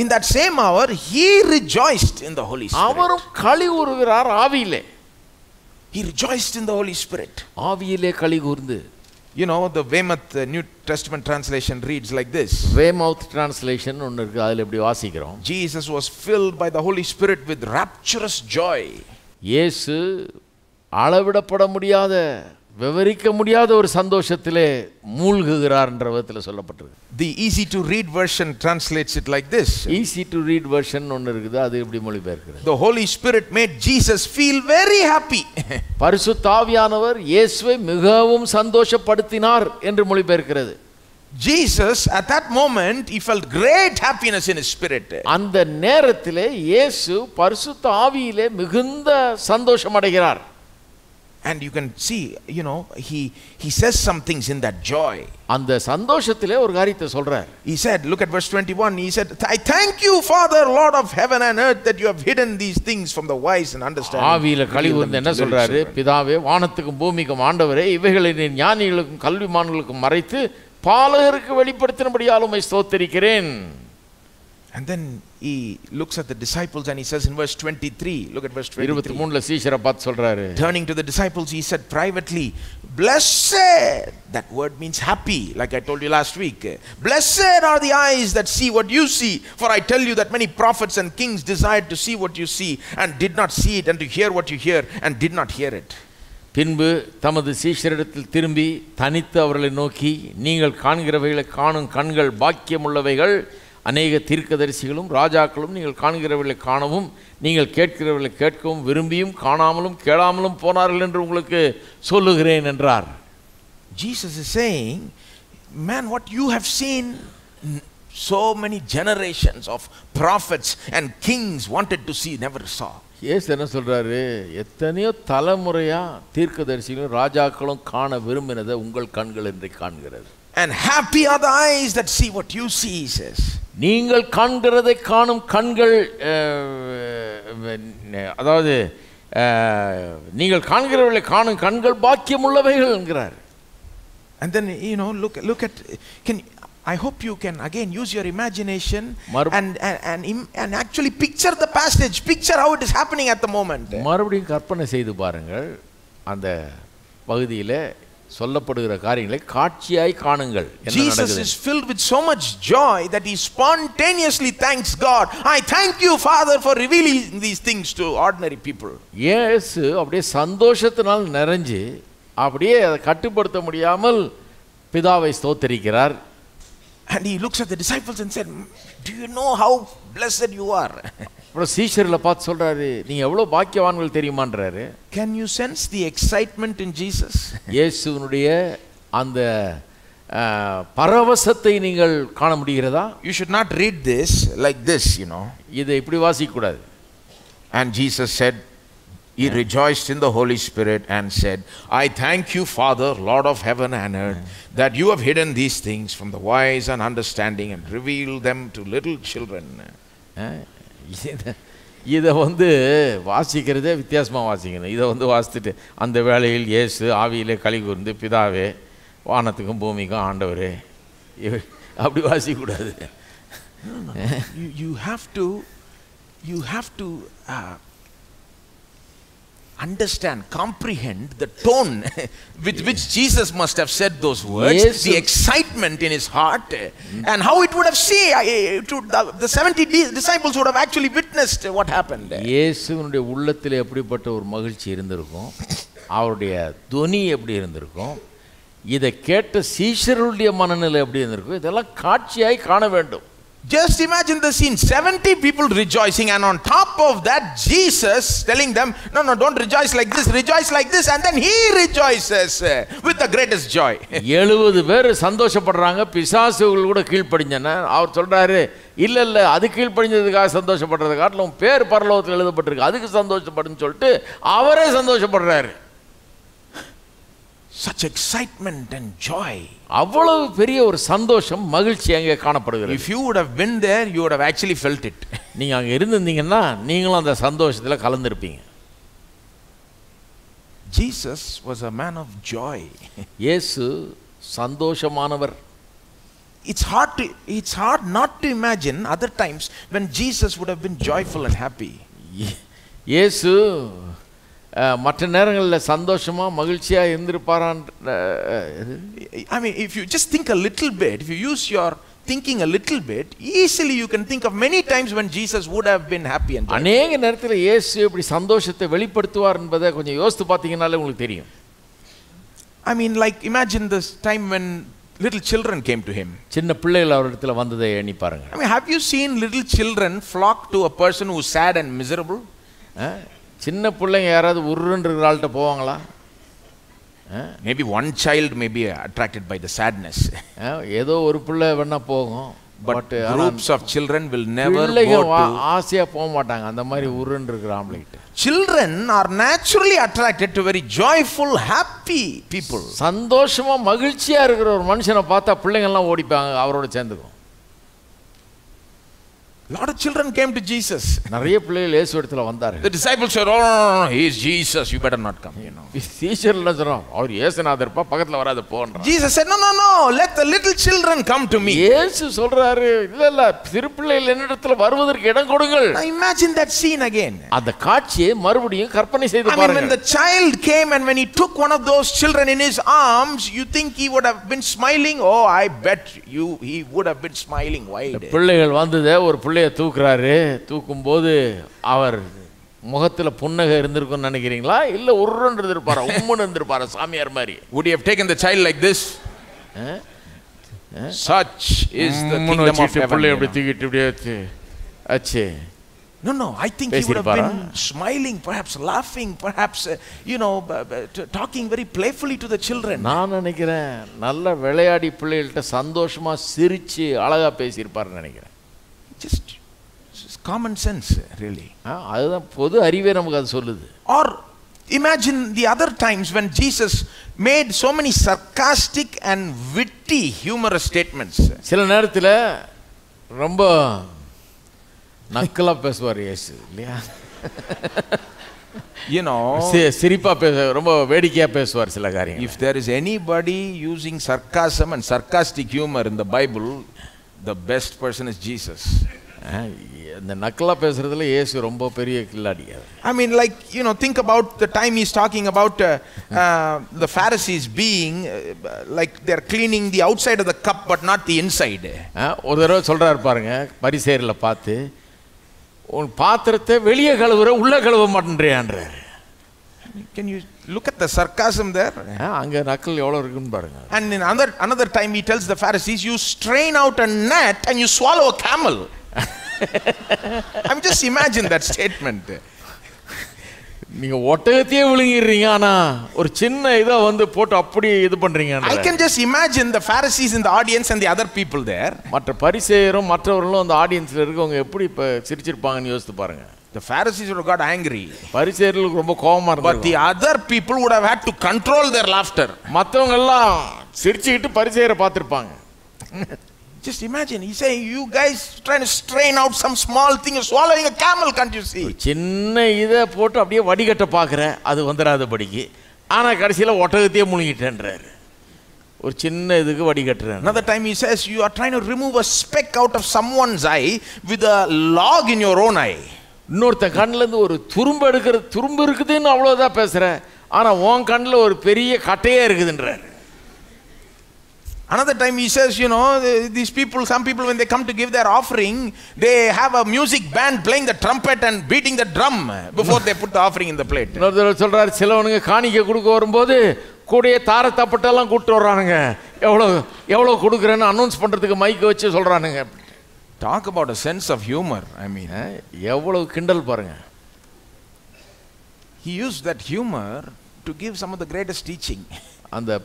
In that same hour he rejoiced in the Holy Spirit. அவரும் களி கூறுகிறார் ஆவியிலே. He rejoiced in the Holy Spirit. ஆவியிலே களி கூர்ந்து. The Weymouth New Testament translation reads like this. Weymouth translation ஒன்னு இருக்கு, அதுல இப்படி வாசிக்கிறோம். Jesus was filled by the Holy Spirit with rapturous joy. இயேசு அளவிடப்பட முடியாத, விவரிக்க முடியாத ஒரு சந்தோஷத்திலே மூழ்குகிறார் என்ற விதத்தில் சொல்லப்பட்டிருக்கு. The easy to read version translates it like this. Easy to read version ஒன்னு இருக்குது, அது இப்படி மொழிபெயர்க்கிறது. The Holy Spirit made Jesus feel very happy. பரிசுத்த ஆவியானவர் இயேசுவை மிகவும் சந்தோஷப்படுத்தினார் என்று மொழிபெயர்க்கிறது. Jesus at that moment he felt great happiness in his spirit. அந்த நேரத்திலே இயேசு பரிசுத்த ஆவியிலே மிகுந்த சந்தோஷம் அடைகிறார். And you can see, he says some things in that joy. அந்த சந்தோஷத்திலே ஒரு காரியத்தை சொல்றார். He said, look at verse 21. He said, I thank you, Father, Lord of heaven and earth, that you have hidden these things from the wise and understanding. ஆவியில கழிவுந்து என்ன சொல்றாரு? பிதாவே, வானத்துக்கும் பூமிக்கும் ஆண்டவரே, இவைகளை நீர் ஞானிகளுக்கும் கல்விமான்களுக்கும் மறைத்து பாலகருக்கு வெளிப்படுத்தினபடியால் உம்மை ஸ்தோத்திரிக்கிறேன். And then he looks at the disciples and he says in verse 23, look at verse 23. 23ல சீஷரை பார்த்து சொல்றாரு. Turning to the disciples, he said privately, blessed, that word means happy, like I told you last week. Blessed are the eyes that see what you see, for I tell you that many prophets and kings desired to see what you see and did not see it, and to hear what you hear and did not hear it. பின்பு தமது சீஷரிடத்தில் திரும்பி தனித்து அவர்களை நோக்கி, நீங்கள் காண்கிறவைகளை காணும் கண்கள் பாக்கியமுள்ளவைகள். அநேக தீர்க்கதரிசிகளும் ராஜாக்களும் நீங்கள் காண்கிறவர்களை காணவும் நீங்கள் கேட்கிறவர்களை கேட்கவும் விரும்பியும் காணாமலும் கேளாமலும் போனார்கள் என்று உங்களுக்கு சொல்லுகிறேன் என்றார். Jesus is saying, man, what you have seen, so many generations of prophets and kings wanted to see, never saw. இயேசு என்ன சொல்றாரு? எத்தனையோ தலைமுறையா தீர்க்கதரிசிகளும் ராஜாக்களும் காண விரும்பினதை உங்கள் கண்கள் என்று காண்கிறது. And happy are the eyes that see what you see, he says. நீங்கள் காண்கிறதை காணும் கண்கள், அதாவது நீங்கள் காண்கிறவர்களை காணும் கண்கள் பாக்கியமுள்ளவைகள் என்கிறார். And then look at, I hope you can again use your imagination and actually picture the passage, picture how it is happening at the moment. மறுபடியும் கற்பனை செய்து பாருங்கள், அந்த பகுதியிலே சொல்லப்படுகிற காரியங்களை காட்சியாய் காணுங்கள். Jesus is filled with so much joy that he spontaneously thanks God. I thank you, Father, for revealing these things to ordinary people. இயேசு அப்படியே சந்தோஷத்தினால் நிறைஞ்சு அப்படியே அதை கட்டுப்படுத்த முடியாமல் பிதாவை ஸ்தோத்திரிக்கிறார். And he looks at the disciples and said, do you know how blessed you are? அப்புறம் சீஷர்களை பார்த்து சொல்றாரு, நீங்க எவ்வளவு பாக்கியவான்கள் தெரியுமான்றாரு. Can you sense the excitement in Jesus? இயேசுவினுடைய அந்த பரவசத்தை நீங்கள் காண முடிகிறதா? You should not read this like this, இதை இப்படி வாசிக்க கூடாது. And Jesus said, he rejoiced in the Holy Spirit and said, I thank you, Father, Lord of heaven and earth, that you have hidden these things from the wise and understanding and revealed them to little children. இதை வாசிக்கிறதே வித்தியாசமாக வாசிக்கணும். இதை வாசித்துட்டு அந்த வேளையில் இயேசு ஆவியிலே களி கூர்ந்து, பிதாவே, வானத்துக்கும் பூமிக்கும் ஆண்டவரே, அப்படி வாசிக்கக்கூடாது. You have to understand, comprehend the tone with which Jesus must have said those words, the excitement in his heart, and how it would have seen the 70 disciples would have actually witnessed what happened. இயேசுவினுடைய உள்ளத்திலே எப்படிப்பட்ட ஒரு மகிழ்ச்சி இருந்திருக்கும், அவருடைய துனி எப்படி இருந்திருக்கும், இதை கேட்ட சீஷர்களுடைய மனநிலை எப்படி இருந்திருக்கும், இதெல்லாம் காட்சியாய் காண வேண்டும். Just imagine the scene, 70 people rejoicing, and on top of that Jesus telling them, no, don't rejoice like this, rejoice like this, and then he rejoices with the greatest joy. 70 பேர் சந்தோஷப்படுறாங்க, பிசாசுகள் கூட கீழ்ப்படிஞ்சன. அவர் சொல்றாரு, இல்ல அது கீழ்ப்படிஞ்சதுக்காக சந்தோஷப்படுறது காட்டிலும் பேர் பரலோகத்தில் எழுதப்பட்டிருக்கு, அதுக்கு சந்தோஷப்படுன்னு சொல்லிட்டு அவரே சந்தோஷப்படுறாரு. Such excitement and joy. அவ்வளவு பெரிய ஒரு சந்தோஷம், மகிழ்ச்சி அங்கே காணப்படுகிறது. If you would have been there, you would have actually felt it. நீங்க அங்க இருந்திருந்தீங்கன்னா நீங்களும் அந்த சந்தோஷத்துல கலந்திருப்பீங்க. Jesus was a man of joy. இயேசு சந்தோஷமானவர். It's hard not to imagine other times when Jesus would have been joyful and happy. இயேசு மற்ற நேரங்களில் சந்தோஷமா மகிழ்ச்சியா இருந்திருப்பாரான். I mean, if you just think a little bit, if you use your thinking a little bit, easily you can think of many times when Jesus would have been happy and joyful. அநேக நேரத்தில் இயேசு எப்படி சந்தோஷத்தை வெளிப்படுத்துவார் என்பதை கொஞ்சம் யோசித்து பார்த்தீங்கன்னாலே உங்களுக்கு தெரியும். I mean, like imagine this time when little children came to him. சின்ன பிள்ளைகள் அவரிடத்தில் வந்ததை எண்ணி பாருங்க. I mean, have you seen little children flock to a person who is sad and miserable? சின்ன பிள்ளைங்க யாராவது உருன்ற ஆள்கிட்ட போவாங்களா? Maybe one child may be attracted by the sadness. ஏதோ ஒரு பிள்ளை வேணா போகும். But groups of children will never go to. ஆசையா போக மாட்டாங்க அந்த மாதிரி உருண்டு இருக்கிற ஆம்பளைட்ட. Children are naturally attracted to very joyful, happy people. சந்தோஷமா மகிழ்ச்சியா இருக்கிற ஒரு மனுஷனை பார்த்தா பிள்ளைங்க எல்லாம் ஓடிப்பாங்க அவரோட சேர்ந்துக்கும். A lot of children came to Jesus. நிறைய பிள்ளைகள் இயேசு இடத்துல வந்தார்கள். The disciples said, "Oh, no, he is Jesus. You better not come." சீஷர்கள் சொல்றாங்க, அவர் இயேசுநாதர்ப்பா, பக்கத்துல வராத போன்றாங்க. Jesus said, "No, let the little children come to me." இயேசு சொல்றாரு, இல்ல சிறு பிள்ளைகள் என்னிடத்துல வருவதற்கு இடம் கொடுங்கள். Now imagine that scene again. அந்த காட்சியை மறுபடியும் கற்பனை செய்து பாருங்க. I mean, when பாருங்க. the child came and when he took one of those children in his arms, you think he would have been smiling? Oh, I bet you he would have been smiling wide. பிள்ளைகள் வந்ததே ஒரு பிள்ளையை தூக்குறாரு, தூக்கும்போது அவர் முகத்துல புன்னகை இருந்திருக்கும்னு நினைக்கிறீங்களா? இல்ல உருன்னு இருந்திருப்பாரா, உம்முன்னு இருந்திருப்பாரா சாமியார் மாதிரி? Would he have taken the child like this? Such is the kingdom of heaven. பிள்ளை அப்படி தூக்கிட்டு இப்படியே அச்சே. No, I think he would have been smiling, perhaps laughing, perhaps talking very playfully to the children. நான் நினைக்கிறேன் நல்ல விளையாடி பிள்ளைகள்கிட்ட சந்தோஷமா சிரிச்சு அழகா பேசியிருப்பாருன்னு நினைக்கிறேன். Just common sense, really. அதுதான் பொது அறிவே நமக்கு அது சொல்லுது. Or imagine the other times when Jesus made so many sarcastic and witty humorous statements. சில நேரத்தில் ரொம்ப நக்கலா பேசுவார் இயேசு இல்லையா? சிரிப்பா பேச ரொம்ப வேடிக்கையா பேசுவார் சில காரியங்கள். If there is anybody using sarcasm and sarcastic humor in the Bible, the best person is Jesus. இந்த நக்கலா பேசுறதுல இயேசு ரொம்ப பெரிய கில்லாடி. I mean, like, think about the time he's talking about the Pharisees being like they're cleaning the outside of the cup but not the inside. ஒரு தடவை சொல்றாரு பாருங்க, பரிசேயர்களை பார்த்து, உன் பாத்திரத்தை வெளியே கழுவுற உள்ள கழுவ மாட்டேன்றாரு. Can you look at the sarcasm there? அங்க நக்கல் எவ்வளவு இருக்குன்னு பாருங்க. And in another time he tells the Pharisees, you strain out a gnat and you swallow a camel. I'm just imagine that statement. நீங்க ஒட்டகத்தையே விழுங்கிடுறீங்க, ஆனா ஒரு சின்ன இதை வந்து போட்டு அப்படி இது பண்றீங்க. I can just imagine the Pharisees in the audience and the other people there. மற்ற பரிசேயரும் மற்றவர்களும் அந்த ஆடியன்ஸ்ல இருக்கவங்க எப்படி இப்ப சிரிச்சிருப்பாங்கன்னு யோசித்து பாருங்க. The Pharisees would have got angry. பரிசேயர்களுக்கு ரொம்ப கோபமா இருந்தது. But the other people would have had to control their laughter. மற்றவங்க எல்லாம் சிரிச்சிட்டு பரிசேயரை பார்த்திருப்பாங்க. Just imagine, he's saying, you guys trying to strain out some small thing, you're swallowing a camel, can't you see? சின்ன இதை போட்டு அப்படியே வடிகட்ட பார்க்குறேன், அது வந்துடாதபடிக்கு. ஆனால் கடைசியில் ஒட்டகத்தையே முழுங்கிட்டேன்றாரு. ஒரு சின்ன இதுக்கு வடிகட்டுறேன். Another time he says, you are trying to remove a speck out of someone's eye with a log in your own eye. இன்னொருத்த கண்ணிலேருந்து ஒரு துரும்பு இருக்குதுன்னு அவ்வளோதான் பேசுகிறேன், ஆனால் உன் கண்ணில் ஒரு பெரிய கட்டையே இருக்குதுன்றார். Another time he says, these people, some people when they come to give their offering, they have a music band playing the trumpet and beating the drum before they put the offering in the plate. இன்னொருத்தர் சொல்றாரு, சிலவனுங்க காணிக்கை கொடுக்க வரும்போது கூடயே தார தப்பட்டெல்லாம் கூப்பிட்டு வர்றானுங்க, எவ்வளோ கொடுக்குறேன்னு அனௌன்ஸ் பண்ணுறதுக்கு மைக்கை வச்சு சொல்கிறானுங்க. Talk about a sense of humor. I mean, எவ்வளவு கிண்டல் பாருங்க. He used that humor to give some of the greatest teaching. அந்த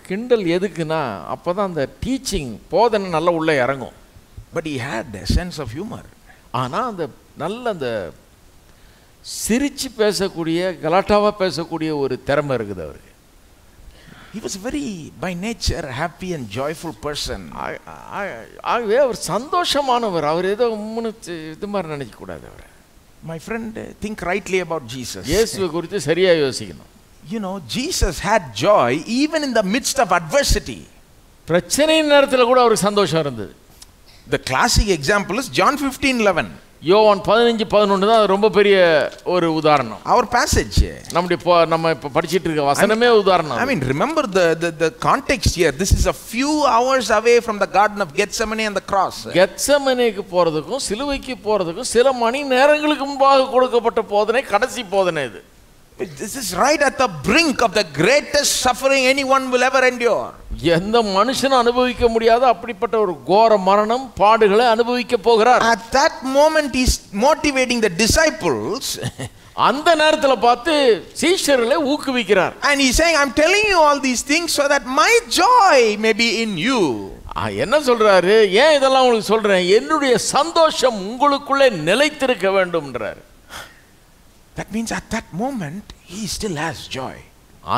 கிண்டல் எதுக்குன்னா அப்பதான் அந்த டீச்சிங் போதனை நல்லா உள்ள இறங்கும். But he had a sense of humor. ஆனா அந்த நல்ல அந்த சிரிச்சு பேசக்கூடிய கலாட்டாவா பேசக்கூடிய ஒரு திறமை இருக்குது அவருக்கு. He was very by nature happy and joyful person. ஆகவே அவர் சந்தோஷமானவர். அவர் ஏதோ இது மாதிரி நினைக்க கூடாது. அவர் My friend, think rightly about Jesus. இயேசுவை குறித்து சரியா யோசிக்கணும். Jesus had joy even in the midst of adversity. பிரச்சனையின் நேரத்தில் கூட அவருக்கு சந்தோஷம் இருந்தது. The classic example is John 15:11. யோவான் 15:11 தான் ரொம்ப பெரிய ஒரு உதாரணம். Our passage. நம்ம இப்ப படிச்சிட்டு இருக்க வசனமே உதாரணம். I mean, remember the context here. This is a few hours away from the garden of Gethsemane and the cross. கெத்செமனேக்கு போறதுக்கும் சிலுவைக்கு போறதுக்கும் சில மணி நேரங்களுக்கு முன்பாக கொடுக்கப்பட்ட போதனை, கடைசி போதனை இது. This is right at the brink of the greatest suffering anyone will ever endure. எந்த மனுஷனும் அனுபவிக்க முடியாத அப்படிப்பட்ட ஒரு கோர மரணம் பாடுகளை அனுபவிக்க போகிறார். At that moment he is motivating the disciples. அந்த நேரத்தில் பார்த்து சீஷர்களை ஊக்குவிக்கிறார். And he is saying, I'm telling you all these things so that my joy may be in you. என்ன சொல்றாரு? ஏன் இதெல்லாம் உங்களுக்கு சொல்றேன்? என்னுடைய சந்தோஷம் உங்களுக்குள்ளே நிலைத்திருக்க வேண்டும்ன்றார். That means at that moment he still has joy.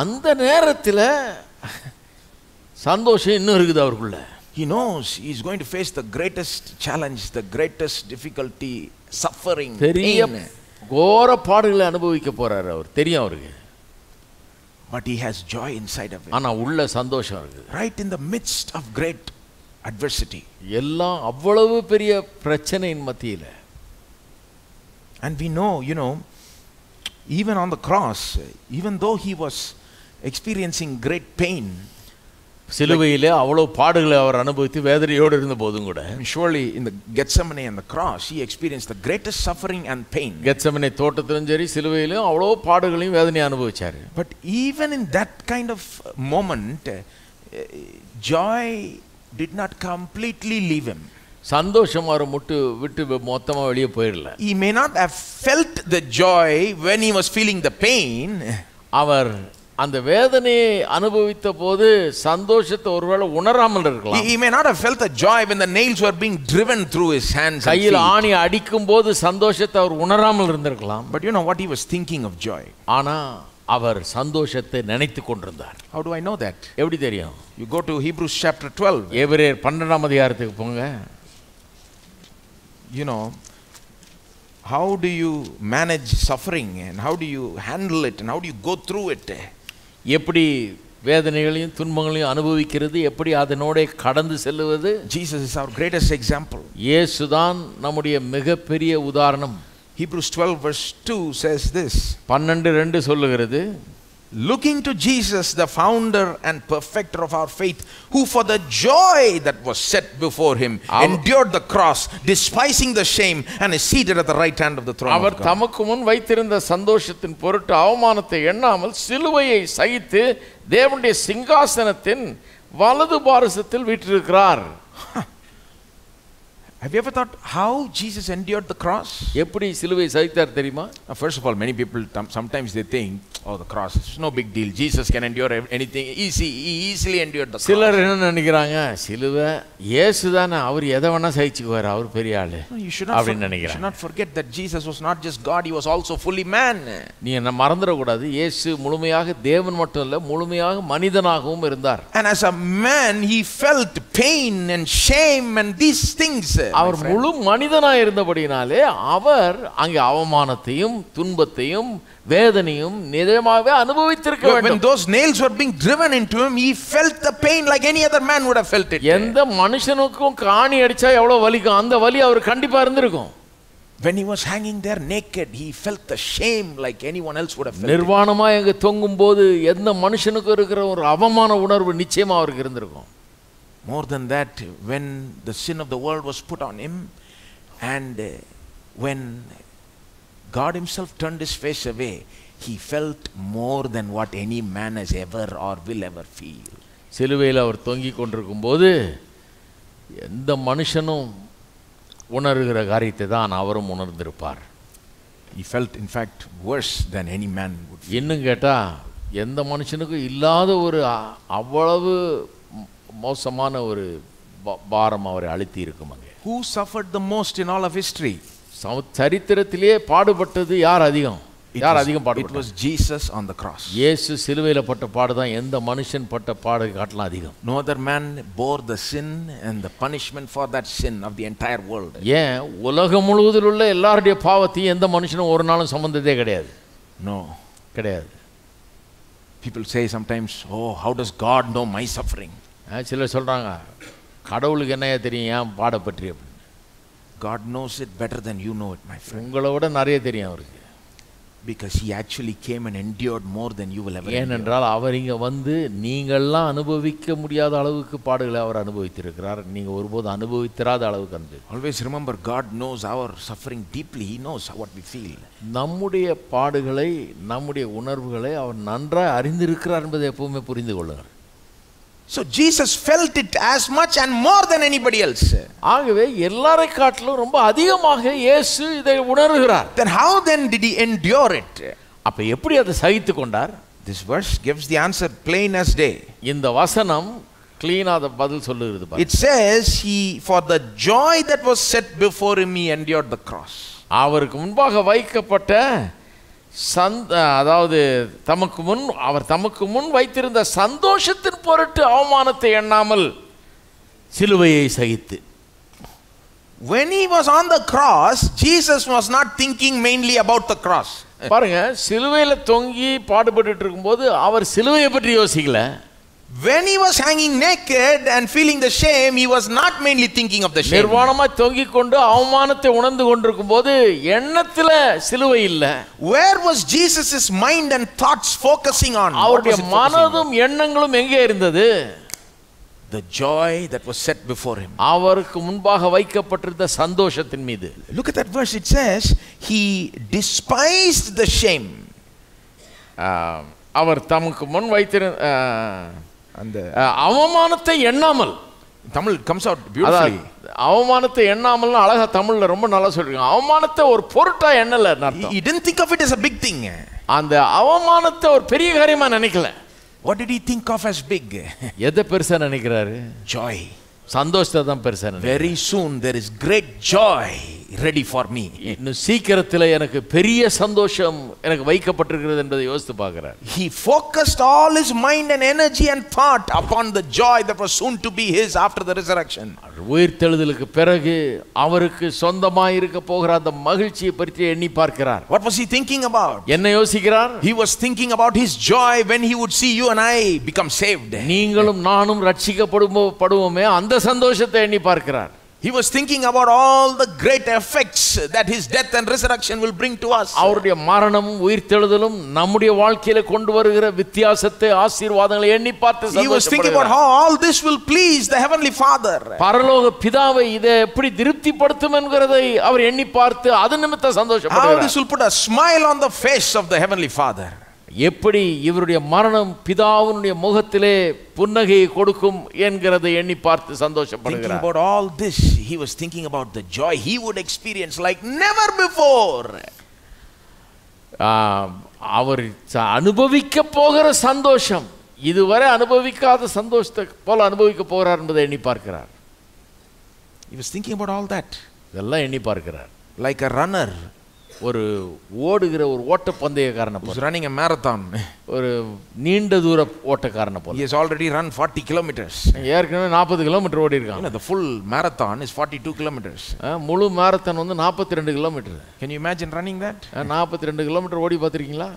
அந்த நேரத்தில் சந்தோஷம் இன்னும் இருக்குது அவருக்குள்ள. He knows he is going to face the greatest challenge, the greatest difficulty, suffering, பெரிய கோர பாடுகளை அனுபவிக்க போறாரு அவர், தெரியும் அவருக்கு. But he has joy inside of him. ஆனா உள்ள சந்தோஷம் இருக்கு. Right in the midst of great adversity. எல்லாம் அவ்வளவு பெரிய பிரச்சனையின் மத்தியில. And we know, even on the cross, even though he was experiencing great pain, சிலுவையிலே அவ்வளவு பாடுகளை அவர் அனுபவித்து வேதனையோடு இருந்த போதும் கூட, surely in the Gethsemane and the cross he experienced the greatest suffering and pain. கெத்செமனே தோட்டத்திலும் சரி சிலுவையிலும் அவ்வளவு பாடுகளையும் வேதனையும் அனுபவிச்சாரு. But even in that kind of moment, joy did not completely leave him. சந்தோஷம் அவரை விட்டு மொத்தமா வெளியே போயிடல. He may not have felt the joy when he was feeling the pain. அவர் அந்த வேதனையை அனுபவித்த போது சந்தோஷத்தை ஒருவேளை உணராமல் இருக்கலாம். He may not have felt the joy when the nails were being driven through his hands. கையில் ஆணி அடிக்கும் போது சந்தோஷத்தை அவர் உணராமல் இருந்திருக்கலாம். But you know what, he was thinking of joy. ஆனா அவர் சந்தோஷத்தை நினைத்து கொண்டிருந்தார். How do I know that? எப்படி தெரியும்? You go to Hebrews chapter 12. எபிரேயர் 12ஆம் அதிகாரத்துக்கு போங்க. How do you manage suffering and how do you handle it and how do you go through it? எப்படி வேதனைகளையும் துன்பங்களையும் அனுபவிக்கிறது, எப்படி அதனோட கடந்து செல்வது? Jesus is our greatest example. இயேசுதான் நம்முடைய மிகப்பெரிய உதாரணம். Hebrews 12 verse 2 says this. 12:2 சொல்லுகிறது, looking to Jesus, the founder and perfecter of our faith, who for the joy that was set before him endured the cross, despising the shame, and is seated at the right hand of the throne of God. அவர் தமக்கு முன் வைத்திருந்த சந்தோஷத்தின் பொருட்டு அவமானத்தை எண்ணாமல் சிலுவையை சகித்து தேவனுடைய சிங்காசனத்தின் வலது பாரசத்தில் வீற்றிருக்கிறார். Have you ever thought how Jesus endured the cross? எப்படி சிலுவை சகித்தார் தெரியுமா? First of all, many people sometimes they think, oh, the cross is no big deal. Jesus can endure anything. He easily endured the cross. சிலர் என்ன நினைக்கிறாங்க, சிலுவை இயேசுதானே, அவர் எதை வேணா சகிச்சுக்குவார், அவர் பெரிய ஆளு. You should not forget that Jesus was not just God, he was also fully man. நீ என்ன மறந்துட கூடாது, இயேசு முழுமையாக தேவன் மட்டும் இல்ல, முழுமையாக மனிதனாகவும் இருந்தார். And as a man he felt pain and shame and these things. அவர் முழு மனிதனாய் இருந்தபடினாலே அவர் அங்கே அவமானத்தையும் துன்பத்தையும் வேதனையும் நிஜமாவே அனுபவித்திருக்க வேண்டும். When those nails were being driven into him, he felt the pain like any other man would have felt it. எந்த மனுஷனுக்கும் காணி அடிச்சா எவ்வளவு வலிக்கும், அந்த வலி அவர் கண்டிப்பா இருந்திருக்கும். When he was hanging there naked, he felt the shame like anyone else would have felt. நிர்வாணமா அங்க தொங்கும் போது எந்த மனுஷனுக்கு இருக்கிற ஒரு அவமான உணர்வு நிச்சயமா அவருக்கு இருந்திருக்கும். More than that, when the sin of the world was put on him, and when God himself turned his face away, he felt more than what any man has ever or will ever feel. சிலுவையில் அவர் தொங்கிக் கொண்டிருக்கும் போது எந்த மனுஷனும் உணர்கிற காரியத்தை தான் அவரும் உணர்ந்திருப்பார். He felt in fact worse than any man would feel. இன்னும் கேட்டா எந்த மனுஷனுக்கும் இல்லாத ஒரு அவ்வளவு மோசமான ஒரு பாரம் அவரை அழுத்தி இருக்கும். அங்கே who suffered the most in all of history? சரித்திரத்திலே பாடுபட்டது யார் அதிகம்? பாடுபட்டார்? It was Jesus on the cross. இயேசு சிலுவையில் பட்ட பாடு தான் எந்த மனுஷன் பட்ட பாடு காட்டலாம் அதிகம். No other man bore the sin and the punishment for that sin of the entire world. ஏன் உலகம் முழுவதில் உள்ள எல்லாருடைய பாவத்தையும் எந்த மனுஷனும் ஒரு நாளும் சுமந்ததே கிடையாது. No, கிடையாது. People say sometimes, oh, how does God know my suffering? சிலர் சொல்றாங்க, கடவுளுக்கு என்னையா தெரியும் ஏன் பாட பற்றி அப்படின்னு. God knows it better than you know it, my friend. உங்களை விட நிறைய தெரியும் அவருக்கு. Because he actually came and endured more than you will ever endure. ஏனென்றால் அவர் இங்க வந்து நீங்கள்லாம் அனுபவிக்க முடியாத அளவுக்கு பாடுகளை அவர் அனுபவித்திருக்கிறார். நீங்க ஒருபோது அனுபவித்திராத அளவுக்கு அந்த. Always remember, God knows our suffering deeply. He knows what we feel. நம்முடைய பாடுகளை நம்முடைய உணர்வுகளை அவர் நன்றாக அறிந்திருக்கிறார் என்பதை எப்பவுமே புரிந்து கொள்ளுங்கள். So Jesus felt it as much and more than anybody else. ஆகவே எல்லாரை காட்டிலும் ரொம்ப அதிகமாக இயேசு இதை உணர்கிறார். Then how then did he endure it? அப்ப எப்படி அதை சகித்து கொண்டார்? This verse gives the answer plain as day. இந்த வசனம் க்ளீனா அத பதில் சொல்லுகிறது பாருங்க. It says he for the joy that was set before him he endured the cross. அவருக்கு முன்பாக வைக்கப்பட்ட அதாவது அவர் தமக்கு முன் வைத்திருந்த சந்தோஷத்தின் பொருட்டு அவமானத்தை எண்ணாமல் சிலுவையை சகித்து. When he was on the cross, Jesus was not thinking mainly about the cross. பாருங்க, சிலுவையில தொங்கி பாடுபட்டுட்டு இருக்கும்போது அவர் சிலுவையை பற்றி யோசிக்கல. When he was hanging naked and feeling the shame, he was not mainly thinking of the shame. நிர்வாணமாய் தொங்கிக் கொண்டு அவமானத்தை உணர்ந்து கொண்டிருக்கும்போது எண்ணத்துல சிலுவை இல்ல. Where was Jesus's mind and thoughts focusing on? அவருடைய மனதும் எண்ணங்களும் எங்கே இருந்தது? The joy that was set before him. அவருக்கு முன்பாக வைக்கப்பட்டிருந்த சந்தோஷத்தின் மீது. Look at that verse. It says he despised the shame. அவர் தமக்கு முன் வைத்திருந்த அந்த அவமானத்தை எண்ணாமல். Tamil comes out beautifully. அவமானத்தை எண்ணாமல்னு அழகா தமிழ்ல ரொம்ப நல்லா சொல்றாங்க. அவமானத்தை ஒரு பொருட்டா எண்ணல. He didn't think of it as a big thing. அந்த அவமானத்தை ஒரு பெரிய காரியமா நினைக்கல. What did he think of as big? எதை பெருசா நினைக்கிறாரு? Joy. சந்தோஷத்தை தான் பெருசா நினைக்கிறாரு. Very soon there is great joy ready for me. இன்னும் சீக்கிரத்துல எனக்கு பெரிய சந்தோஷம் எனக்கு வைக்கப்பட்டிருக்கிறது என்பதை யோசித்து பார்க்கிறார். He focused all his mind and energy and thought upon the joy that was soon to be his after the resurrection. உயிர்த்தெழுதலுக்கு பிறகு அவருக்கு சொந்தமாய் இருக்க போகிற அந்த மகிழ்ச்சியை பற்றி எண்ணி பார்க்கிறார். What was he thinking about? என்ன யோசிக்கிறார்? He was thinking about his joy when he would see you and I become saved. நீங்களும் நானும் ரட்சிக்கப்படுவோமே அந்த சந்தோஷத்தை எண்ணி பார்க்கிறார். He was thinking about all the great effects that his death and resurrection will bring to us. அவருடைய மரணமும் உயிர்த்தெழுதலும் நம்முடைய வாழ்க்கையில கொண்டு வருகிற வித்தியாசத்தை ஆசீர்வாதங்களை எண்ணி பார்த்து சந்தோஷப்படுகிறார். He was thinking about how all this will please the heavenly Father. பரலோக பிதாவை இதை எப்படி திருப்திப்படுத்தும் என்கிறதை அவர் எண்ணி பார்த்து அது நிமித்த சந்தோஷப்படுகிறார். How this will put a smile on the face of the heavenly Father. எப்படி இவருடைய மரணம் பிதாவினுடைய முகத்திலே புன்னகையை கொடுக்கும் என்கிறதை எண்ணி பார்த்து சந்தோஷப்படுகிறார். Thinking about all this, he was thinking about the joy he would experience like never before. அவர் அனுபவிக்க போகிற சந்தோஷம் இதுவரை அனுபவிக்காத சந்தோஷத்தை போல அனுபவிக்க போகிறார் என்பதை எண்ணி பார்க்கிறார். He was thinking about all that. இதெல்லாம் எண்ணி பார்க்கிறார். Like a runner. ஒரு ஓடுகிற ஒரு ஓட்டப்பந்தயக்காரனை போல. Running a marathon. ஒரு நீண்ட தூர ஓட்டக்காரனை போல. He has already run 40 kilometers. ஏற்கனவே 40 கிலோமீட்டர் ஓடி இருக்கான். The full marathon is 42 kilometers. முழு மாரத்தான் வந்து 42 kilometre. Can you imagine running that? 42 kilometre ஓடி பார்த்திருக்கீங்களா?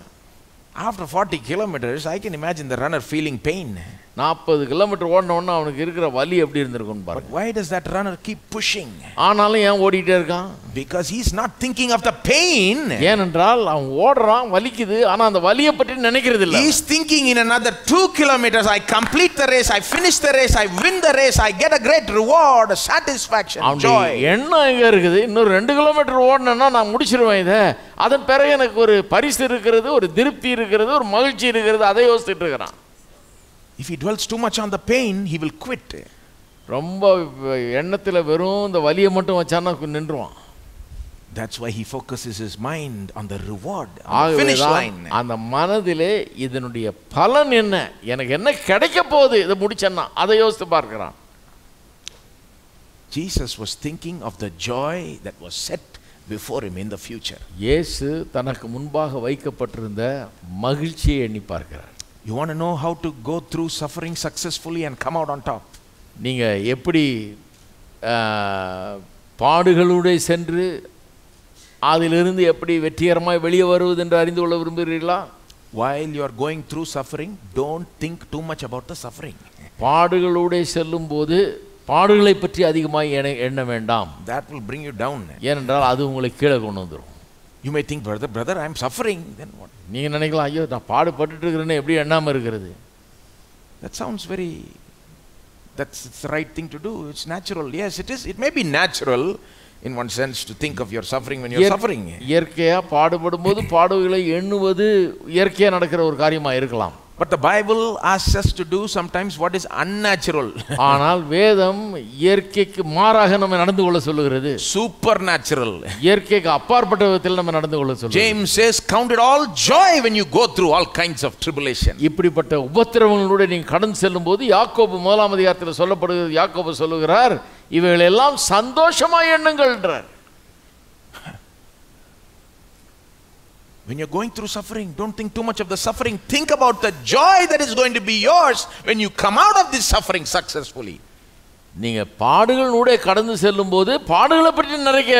After 40 kilometers, I can imagine the runner feeling pain. 40 kilometre ஓடின உடனே அவனுக்கு இருக்கிற வலி எப்படி இருந்திருக்கும்னு பாருங்க. But why does that runner keep pushing? ஆனாலும் ஏன் ஓடிட்டே இருக்கான்? Because he's not thinking of the pain. ஏனென்றால் அவன் ஓடுறான், வலிக்குது, ஆனா அந்த வலியை பற்றி நினைக்கிறது இல்ல. He's thinking in another 2 kilometers I complete the race, I finish the race, I win the race, I get a great reward, satisfaction, joy. எண்ணம் எங்க இருக்குது? இன்னும் 2 கிலோமீட்டர் ஓடணும்னா நான் முடிச்சிருவேன் இதை, அதன் பிறகு எனக்கு ஒரு பரிசு இருக்கிறது, ஒரு திருப்தி இருக்கிறது, ஒரு மகிழ்ச்சி இருக்கிறது, அதை யோசிச்சுட்டு இருக்கிறான். If he dwells too much on the pain, he will quit. ரொம்ப எண்ணத்துல வெறும் இந்த வலியை மட்டும் வச்சானா நின்றுவான். That's why he focuses his mind on the reward, on the finish line. அந்த மனதிலே இதனுடைய பலன் என்ன, எனக்கு என்ன கிடைக்க போகுது இதை முடிச்சேன்னா அதை யோசித்து பார்க்கிறான். Jesus was thinking of the joy that was set before him in the future. இயேசு தனக்கு முன்பாக வைக்கப்பட்டிருந்த மகிழ்ச்சியை எண்ணி பார்க்கிறார். You want to know how to go through suffering successfully and come out on top? நீங்க எப்படி பாடுகளோடு சென்று அதிலிருந்து எப்படி வெற்றிகரமாய் வெளியே வருவது என்று அறிந்து கொள்ள விரும்புகிறீர்களா? While you are going through suffering, don't think too much about the suffering. பாடுகளோடு செல்லும்போது பாடுகளை பற்றி அதிகமாக எண்ண வேண்டாம். That will bring you down. ஏனென்றால் அது உங்களை கீழே கொண்டு வந்துடும். You may think, brother, I am suffering. Then what? நீங்க நினைக்கலாம், ஐயோ நான் பாடுபட்டுட்டு இருக்கிறேன்னு எப்படி எண்ணாம இருக்கிறது? That sounds very, that's the right thing to do. It's natural. Yes, it is. It may be natural in one sense to think of your suffering when you are suffering. இயற்கையா பாடுபடும்போது பாடுகளை எண்ணுவது இயற்கையா நடக்கிற ஒரு காரியமா இருக்கலாம். But the Bible asks us to do sometimes what is unnatural. ஆனால் வேதம் இயற்கைக்கு மாறாக நம்ம நடந்து கொள்ள சொல்லுகிறது. Supernatural. இயற்கைக்கு அப்பாற்பட்ட விதத்தில் நம்ம நடந்து கொள்ள சொல்லுகிறது. James says, count it all joy when you go through all kinds of tribulation. இப்படிப்பட்ட உபத்திரவங்களோடு நீங்க கடந்து செல்லும்போது யாக்கோபு 1ஆம் அதிகாரத்தில் சொல்லப்படுகிறது. யாக்கோபு சொல்லுகிறார், இவைகள் எல்லாம் சந்தோஷமாய் எண்ணுங்கள்ன்றார். When you're going through suffering, don't think too much of the suffering. Think about the joy that is going to be yours when you come out of this suffering successfully. நீங்க பாடுகளோட கடந்து செல்லும்போது பாடுகளை பற்றி நிறைய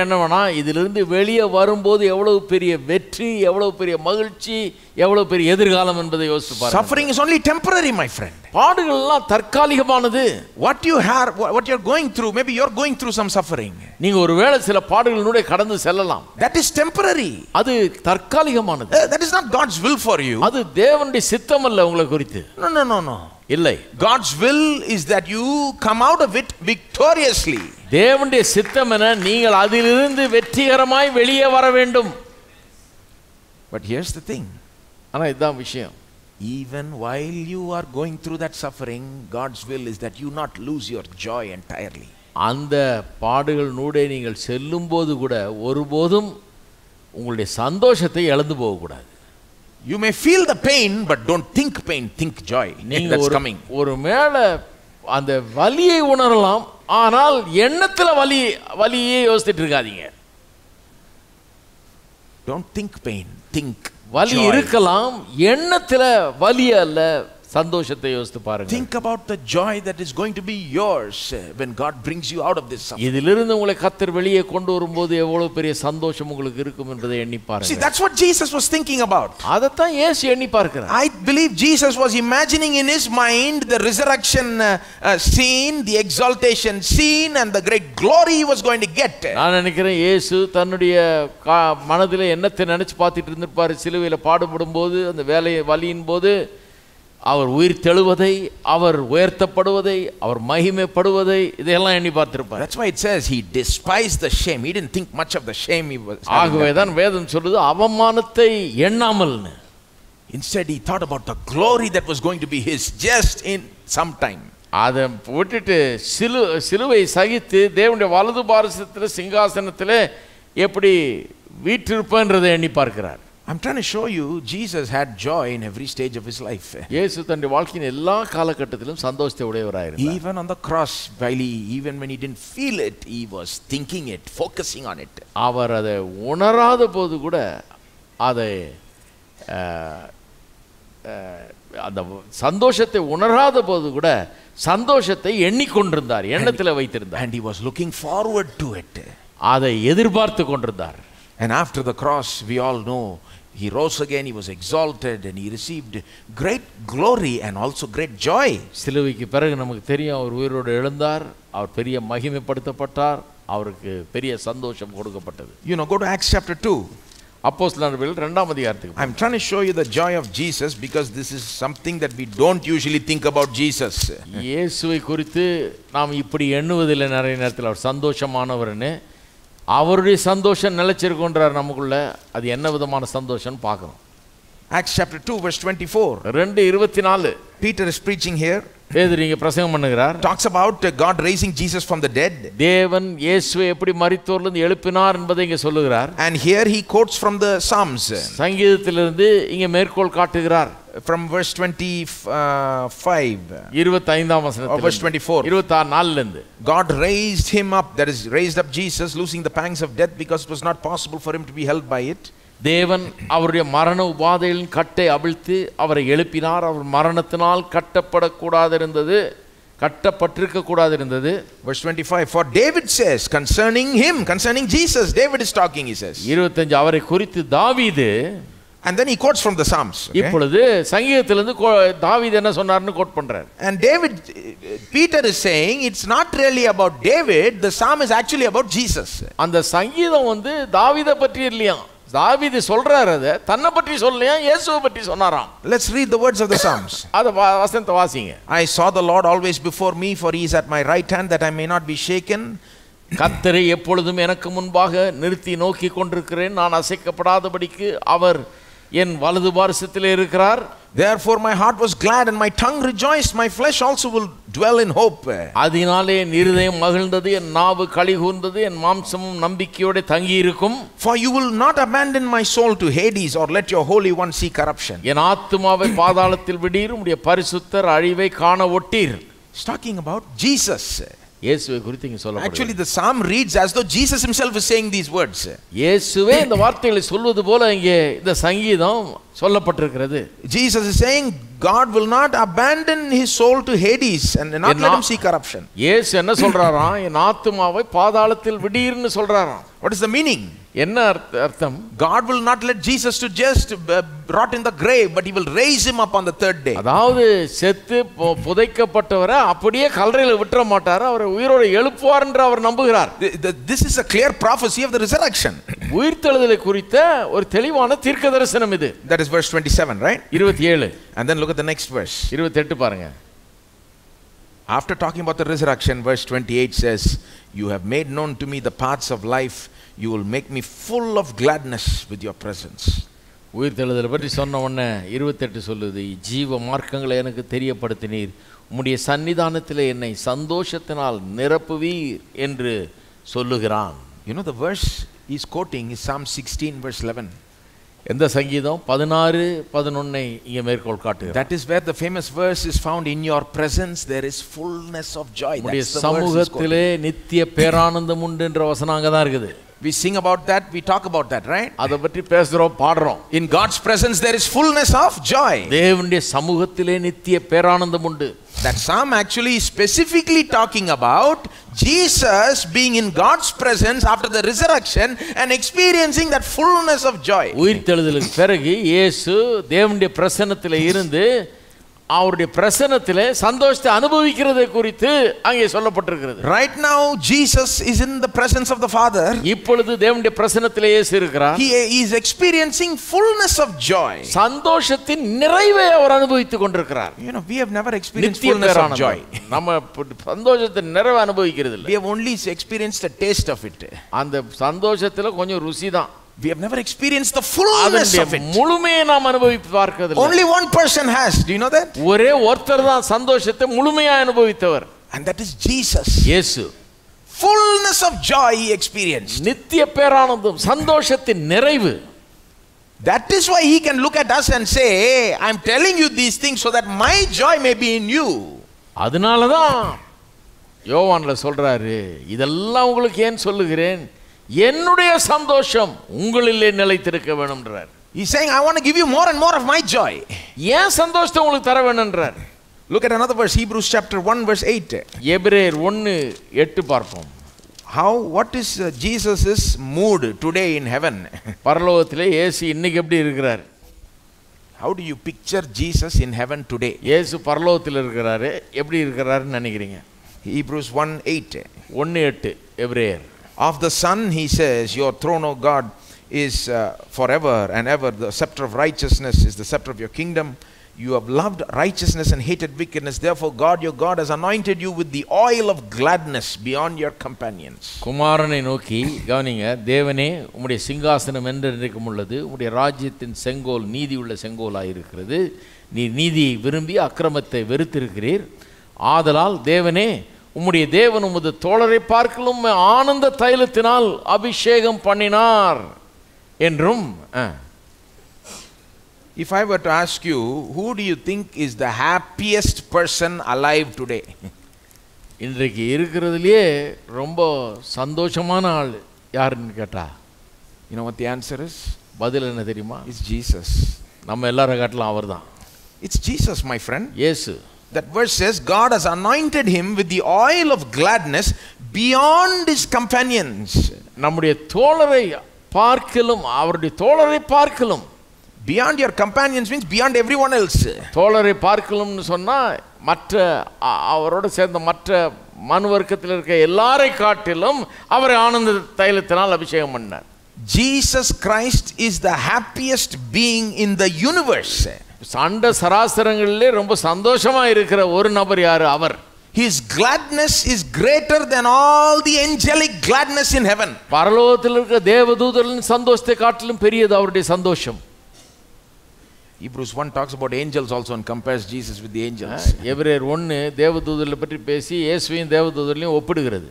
எண்ணம் வேணாம். இதிலிருந்து வெளியே வரும்போது எவ்வளவு பெரிய வெற்றி, எவ்வளவு பெரிய மகிழ்ச்சி, எவ்வளவு பெரிய எதிர்காலம் என்பதை யோசித்து பாருங்க. Suffering is only temporary, my friend. பாடுகள் எல்லாம் தற்காலிகமானது. What you're going through, maybe you're going through some suffering. நீங்க ஒருவேளை சில பாடுகளோட கடந்து செல்லலாம். That is temporary. அது தற்காலிகமானது. That is not God's will for you. அது தேவனுடைய சித்தம் அல்ல உங்களை குறித்து. No. இல்லை. God's will is that you come out of it victoriously. தேவனுடைய சித்தம் என நீங்கள் அதிலிருந்து வெற்றிகரமாய் வெளியே வர வேண்டும். But here's the thing. ஆனா இதுதான் விஷயம். Even while you are going through that suffering, God's will is that you not lose your joy entirely. அந்த பாடுகள் நூடே நீங்கள் செல்லும்போது கூட ஒருபோதும் உங்களுடைய சந்தோஷத்தை இழந்து போக கூடாது. You may feel the pain, but don't think pain, think joy. That's coming. ஒரு மேல அந்த வலியை உணரலாம், ஆனால் எண்ணத்துல வலியே யோசிச்சுட்டு இருக்காதீங்க. Don't think pain, think வலி இருக்கலாம், எண்ணத்துல வலி அல்ல, சந்தோஷத்தை யோசித்து பாருங்க. Think about the joy that is going to be yours when God brings you out of this suffering. இதிலிருந்து உங்களை கர்த்தர் வெளியே கொண்டு வரும்போது எவ்வளவு பெரிய சந்தோஷம் உங்களுக்கு இருக்கும் என்பதை எண்ணி பாருங்க. See, that's what Jesus was thinking about. அதத்தான் இயேசு எண்ணி பார்க்கிறார். I believe Jesus was imagining in his mind the resurrection scene, the exaltation scene, and the great glory he was going to get. நான் நினைக்கிறேன் இயேசு தன்னுடைய மனதிலே என்னத்தை நினைச்சு பார்த்துட்டு இருந்திருப்பார். சிலுவையில் பாடுபடும் போது, அந்த வலியின் போது அவர் உயிர் தெழுவதை, அவர் உயர்த்தப்படுவதை, அவர் மகிமைப்படுவதை, இதெல்லாம் எண்ணி பார்த்திருப்பார். That's why it says he despised the shame. He didn't think much of the shame he was. ஆகவே தான் வேதம் சொல்லுது அவமானத்தை எண்ணாமல்னு. Instead he thought about the glory that was going to be his just in some time. அதை விட்டுட்டு சிலுவை சகித்து தேவனுடைய வலது பாரசத்தில் சிங்காசனத்தில் எப்படி வீற்றிருப்பன்றதை எண்ணி பார்க்கிறார். I'm trying to show you Jesus had joy in every stage of his life. இயேசு தன்னுடைய வாழ்க்கையின் எல்லா காலகட்டத்திலும் சந்தோஷத்தை உடையவராய் இருந்தார். Even on the cross, even when he didn't feel it, he was thinking it, focusing on it. அவர் அதை உணராத போது கூட அதை அந்த சந்தோஷத்தை உணராத போது கூட சந்தோஷத்தை எண்ணிக்கொண்டிருந்தார், எண்ணத்தில் வைத்திருந்தார். And he was looking forward to it. அதை எதிர்பார்த்து கொண்டிருந்தார். And after the cross, we all know he rose again, he was exalted, and he received great glory and also great joy. சிலுவைக்கு பிறகு நமக்கு தெரியும் அவர் உயிரோடு எழுந்தார், அவர் பெரிய மகிமைப்படுத்தப்பட்டார், அவருக்கு பெரிய சந்தோஷம் கொடுக்கப்பட்டது. You know, go to Acts chapter 2. அப்போஸ்தலர்கள் 2ஆம் அதிகாரத்துக்கு. I'm trying to show you the joy of Jesus because this is something that we don't usually think about Jesus. இயேசுவை குறித்து நாம் இப்படி எண்ணுவதில்லை நிறைய நேரத்தில். அவர் சந்தோஷமானவர்னு, அவருடைய சந்தோஷம் நிலைச்சிருக்குன்றார் நமக்குள்ள. அது என்ன விதமான சந்தோஷம் பார்க்கணும். Acts chapter 2 verse 24. 2:24. Peter is preaching here. பேதுரு இங்க பிரசங்கம் பண்ணுகிறார். Talks about God raising Jesus from the dead. தேவன் இயேசுவை எப்படி மரித்தோரிலிருந்து எழுப்பினார் என்பதை இங்க சொல்லுகிறார். And here he quotes from the Psalms. சங்கீதத்திலிருந்து இங்க மேற்கோள் காட்டுகிறார். From verse 25. 25ஆம் வசனத்தில். Verse 24. 24 இருந்து. God raised him up, that is raised up Jesus, losing the pangs of death because it was not possible for him to be held by it. தேவன் அவருடைய மரண உபாதைகளின் கட்டை அவிழ்த்து அவரை எழுப்பினார். அவர் மரணத்தினால் கட்டப்பட்டிருக்க கூடாது இருந்தது. Verse 25. For David says concerning Jesus, David is talking, he says. 25 அவரை குறித்து தாவீது. And then he quotes from the Psalms. இப்பொழுது சங்கீதத்திலிருந்து தாவீது என்ன சொன்னார்னு கோட் பண்றார். And Peter is saying it's not really about David, the psalm is actually about Jesus. அந்த சங்கீதம் வந்து தாவீதை பற்றி இல்லையா, தாவீது சொல்றாரு, அதை தன்னை பற்றி சொல்லலையா, இயேசுவை பற்றி சொன்னாராம். Let's read the words of the Psalms. அத வசனத்தை வாசிங்க. I saw the Lord always before me, for he is at my right hand, that I may not be shaken. கர்த்தரை எப்பொழுதும் எனக்கு முன்பாக நிறுத்தி நோக்கி கொண்டிருக்கிறேன், நான் அசைக்கப்படாதபடிக்கு அவர் என் வலது பார்சத்திலே இருக்கிறார். Therefore my heart was glad and my tongue rejoiced, my flesh also will dwell in hope. அதனாலே என் இருதயம் மகிழ்ந்தது, என் நாவு களிகூர்ந்தது, என் மாம்சமும் நம்பிக்கையோடு தங்கி இருக்கும். For you will not abandon my soul to Hades or let your holy one see corruption. என் ஆத்துமாவை பாதாளத்தில் விடீர், உம்முடைய பரிசுத்தர் அழிவை காண ஒட்டீர். It's talking about Jesus. இயேசுவை குறித்து இங்க சொல்லப்படுகிறது. Actually the psalm reads as though Jesus himself is saying these words. இயேசுவே இந்த வார்த்தைகளை சொல்வது போல இங்கே இந்த சங்கீதம் சொல்லப்பட்டிருக்கிறது. Jesus is saying God will not abandon his soul to Hades and not let him see corruption. இயேசு என்ன சொல்றாராம்? என் ஆத்துமாவை பாதாளத்தில் விடீர்னு சொல்றாராம். What is the meaning? என்ன அர்த்தம்? God will not let Jesus to just rot in the grave, but he will raise him up on the third day. அதாவது செத்து புதைக்கப்பட்டவரை அப்படியே கல்லறையில விட்டுற மாட்டார், அவரை உயிரோடு எழுப்புவார் என்று அவர் நம்புகிறார். This is a clear prophecy of the resurrection. உயிர்த்தெழுதலை குறித்த ஒரு தெளிவான தீர்க்கதரிசனம் இது. That is verse 27, right? 27. And then look at the next verse. 28 பாருங்க. After talking about the resurrection, verse 28 says, you have made known to me the paths of life, you will make me full of gladness with your presence. உயிர்த்தெழுதலை பற்றி சொன்ன உடனே 28 சொல்லுது, ஜீவ மார்க்கங்களை எனக்கு தெரியப்படுத்தினீர், உம்முடைய சன்னிதானத்திலே என்னை சந்தோஷத்தினால் நிரப்புவீர் என்று சொல்லுகிறான். You know the verse he's quoting is Psalm 16 verse 11. எந்த சங்கீதம்? 16:11 இங்கே மேற்கோள் காட்டுகிறார். That is where the famous verse is found, in your presence there is fullness of joy. உம்முடைய சமூகத்திலே நித்திய பேரானந்தம் உண்டு என்ற வசனம் அங்க தான் இருக்குது. We sing about that, we talk about that, right? அதை பற்றி பேசுறோம், பாடுறோம். In God's presence there is fullness of joy. தேவனுடைய சமூகத்திலே நித்திய பேரானந்தம் உண்டு. That psalm actually is specifically talking about Jesus being in God's presence after the resurrection and experiencing that fullness of joy. உயிர்த்தெழுதலுக்கு பிறகு இயேசு தேவனுடைய பிரசன்னத்திலே இருந்து அவருடைய பிரசன்னத்திலே சந்தோஷத்தை அனுபவிக்கிறதை குறித்து அங்கே சொல்லப்பட்டிருக்கிறது. Right now Jesus is in the presence of the Father. இப்பொழுது தேவனுடைய பிரசன்னத்திலே இயேசு இருக்கிறார். He is experiencing fullness of joy. சந்தோஷத்தின் நிறைவை அவர் அனுபவித்துக் கொண்டிருக்கிறார். You know, we have never experienced fullness of joy. நம்ம சந்தோஷத்தின் நிறைவை அனுபவிக்கிறது இல்லை. We have only experienced a taste of it. அந்த சந்தோஷத்துல கொஞ்சம் ருசி தான். We have never experienced the fullness of it. முழுமையை நாம் அனுபவித்து பார்க்கிறது இல்லை. Only one person has. Do you know that? ஒரே ஒருத்தர் தான் சந்தோஷத்தை முழுமையாக அனுபவித்தவர். And that is Jesus. இயேசு. Fullness of joy he experienced. நித்திய பேரானந்தம், சந்தோஷத்தின் நிறைவு. That is why he can look at us and say, hey, I am telling you these things so that my joy may be in you. அதனால தான் யோவான்ல சொல்றாரு, இதெல்லாம் உங்களுக்கு ஏன் சொல்லுகிறேன், என்னுடைய சந்தோஷம் உங்களிலே நிலைத்திருக்க வேண்டும்ன்றார். He is saying, I want to give you more and more of my joy. ஏன் சந்தோஷத்தை உங்களுக்கு தர வேண்டும்ன்றார். Look at another verse, Hebrews chapter 1 verse 8. எபிரேயர் 1:8 பார்ப்போம். What is Jesus's mood today in heaven? பரலோகத்திலே இயேசு இன்னைக்கு எப்படி இருக்கிறார்? How do you picture Jesus in heaven today? இயேசு பரலோகத்தில் இருக்கிறாரு, எப்படி இருக்கிறாருன்னு நினைக்கிறீங்க? Hebrews 1:8. 1:8 எபிரேயர். Of the Son he says, your throne, O God, is forever and ever. The scepter of righteousness is the scepter of your kingdom. You have loved righteousness and hated wickedness. Therefore God, your God, has anointed you with the oil of gladness beyond your companions. குமாரனை நோக்கி கவனிங்க, தேவனே உம்முடைய சிங்காசனம் என்றென்றைக்கும் உள்ளது, உம்முடைய ராஜ்யத்தின் செங்கோல் நீதி உள்ள செங்கோலாய் இருக்கிறது. நீர் நீதியை விரும்பி அக்கிரமத்தை வெறுத்திருக்கிறீர். ஆதலால் தேவனே, உம்முடைய தேவன் உமது தோழரை பார்க்கலும் ஆனந்த தைலத்தினால் அபிஷேகம் பண்ணினார் என்றும். If I were to ask you, who do you think is the happiest person alive today? இன்றைக்கு இருக்கிறதுலயே ரொம்ப சந்தோஷமான ஆள் யாருன்னு கேட்டா, you know what the answer is? பதில் என்ன தெரியுமா? It's Jesus. நம்ம எல்லாரும் காட்டலாம் அவர்தான். It's Jesus, my friend. இயேசு. That verse says God has anointed him with the oil of gladness beyond his companions. நம்முடைய தோழரை பார்க்கலும், அவருடைய தோழரை பார்க்கலும். Beyond your companions means beyond everyone else. தோழரை பார்க்கலும்னு சொன்னா மற்ற அவரோட சேர்ந்த மற்ற மனுவர்க்கத்தில் இருக்க எல்லாரை காட்டிலும் அவரை ஆனந்த தைலத்தினால் அபிஷேகம் பண்ணார். Jesus Christ is the happiest being in the universe. சண்ட சராசரங்களிலே ரொம்ப சந்தோஷமா இருக்கிற ஒரு நபர் யாரு? அவர். His gladness is greater than all the angelic gladness in heaven. பரலோகத்தில் இருக்கிற தேவதூதர்களின் சந்தோஷத்தை காட்டிலும் பெரியது அவருடைய சந்தோஷம். Hebrews 1 talks about angels also and compares Jesus with the angels. எபிரேயர் 1 தேவதூதர்களை பற்றி பேசி இயேசுவையும் தேவதூதர்களையும் ஒப்பிடுகிறது.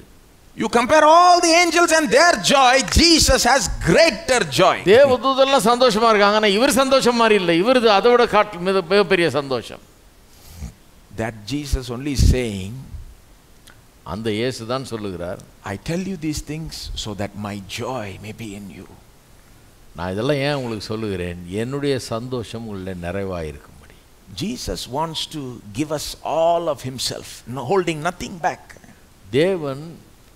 You compare all the angels and their joy, Jesus has greater joy. தேவதூதர்லாம் சந்தோஷமா இருக்காங்க, ஆனா இவர் சந்தோஷம் மாதிரி இல்லை, இவரது அதை விட மிகப்பெரிய சந்தோஷம். That Jesus only is saying, அந்த இயேசு தான் சொல்லுகிறார், I tell you these things so that my joy may be in you. நான் இதெல்லாம் ஏன் உங்களுக்கு சொல்லுகிறேன், என்னுடைய சந்தோஷம் உள்ள நிறைவாயிருக்கும்படி. Jesus wants to give us all of himself, holding nothing back. தேவன்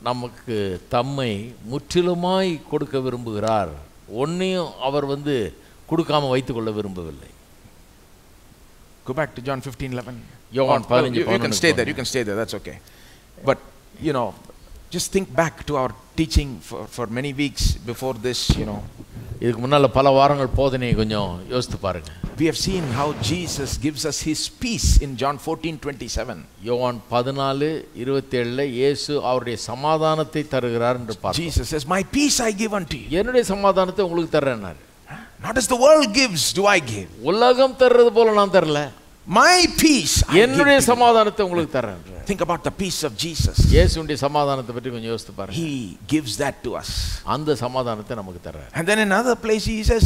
நமக்கு தம்மை முற்றிலுமாய் கொடுக்க விரும்புகிறார், ஒன்னையும் அவர் கொடுக்காம வைத்துக் கொள்ள விரும்பவில்லை. Go back to John 15:11. You can stay there, you can stay there, that's okay. But just think back to our teaching for many weeks before this. இதுக்கு முன்னால பல வாரங்கள் போதனையை கொஞ்சம் யோசித்து பாருங்க. We have seen how Jesus gives us his peace in John 14:27. யோவான் 14:27 இயேசு அவருடைய சமாதானத்தை தருகிறார் என்று பார்த்தோம். Jesus says, my peace I give unto you. என்னுடைய சமாதானத்தை உங்களுக்கு தரேன்னார். Not as the world gives do I give. உலகம் தர்றது போல நான் தரல, my peace என்னுடைய சமாதானத்தை உங்களுக்கு தரேன். Think about the peace of Jesus. இயேசுவின் சமாதானத்தை பற்றி கொஞ்சம் யோசித்து பாருங்க. He gives that to us. அந்த சமாதானத்தை நமக்கு தர்றார். And then in another place he says,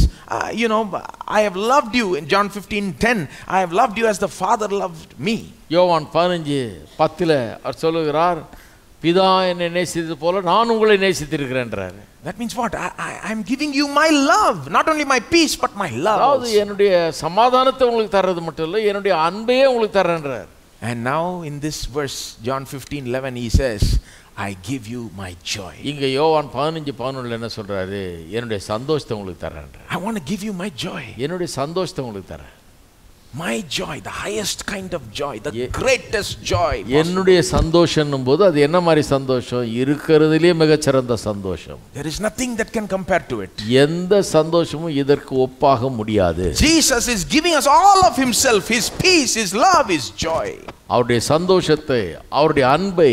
I have loved you in John 15:10. I have loved you as the Father loved me. யோவான் 15:10 அவர் சொல்லுகிறார், பிதா என்னை நேசித்தது போல நான் உங்களை நேசித்திருக்கிறேன்றார். That means what? I am giving you my love, not only my peace but my love. அதாவது என்னுடைய சமாதானத்தை உங்களுக்கு தர்றது மட்டும் இல்லை, என்னுடைய அன்பையே உங்களுக்கு தரேன்றார். And now in this verse John 15:11 he says, I give you my joy. இங்க யோவான் 15:11 என்ன சொல்றாரு, என்னுடைய சந்தோஷத்தை உங்களுக்கு தரேன்றார். I want to give you my joy. என்னுடைய சந்தோஷத்தை உங்களுக்கு தரேன். My joy, the highest kind of joy, the greatest joy. என்னுடைய சந்தோஷம்னும் போது அது என்ன மாதிரி சந்தோஷம், இருக்கிறதுலயே மிகச்சிறந்த சந்தோஷம். There is nothing that can compare to it. எந்த சந்தோஷமும் இதற்கு ஒப்பாக முடியாது. Jesus is giving us all of himself, his peace, his love, his joy. அவருடைய சந்தோஷத்தை, அவருடைய அன்பை,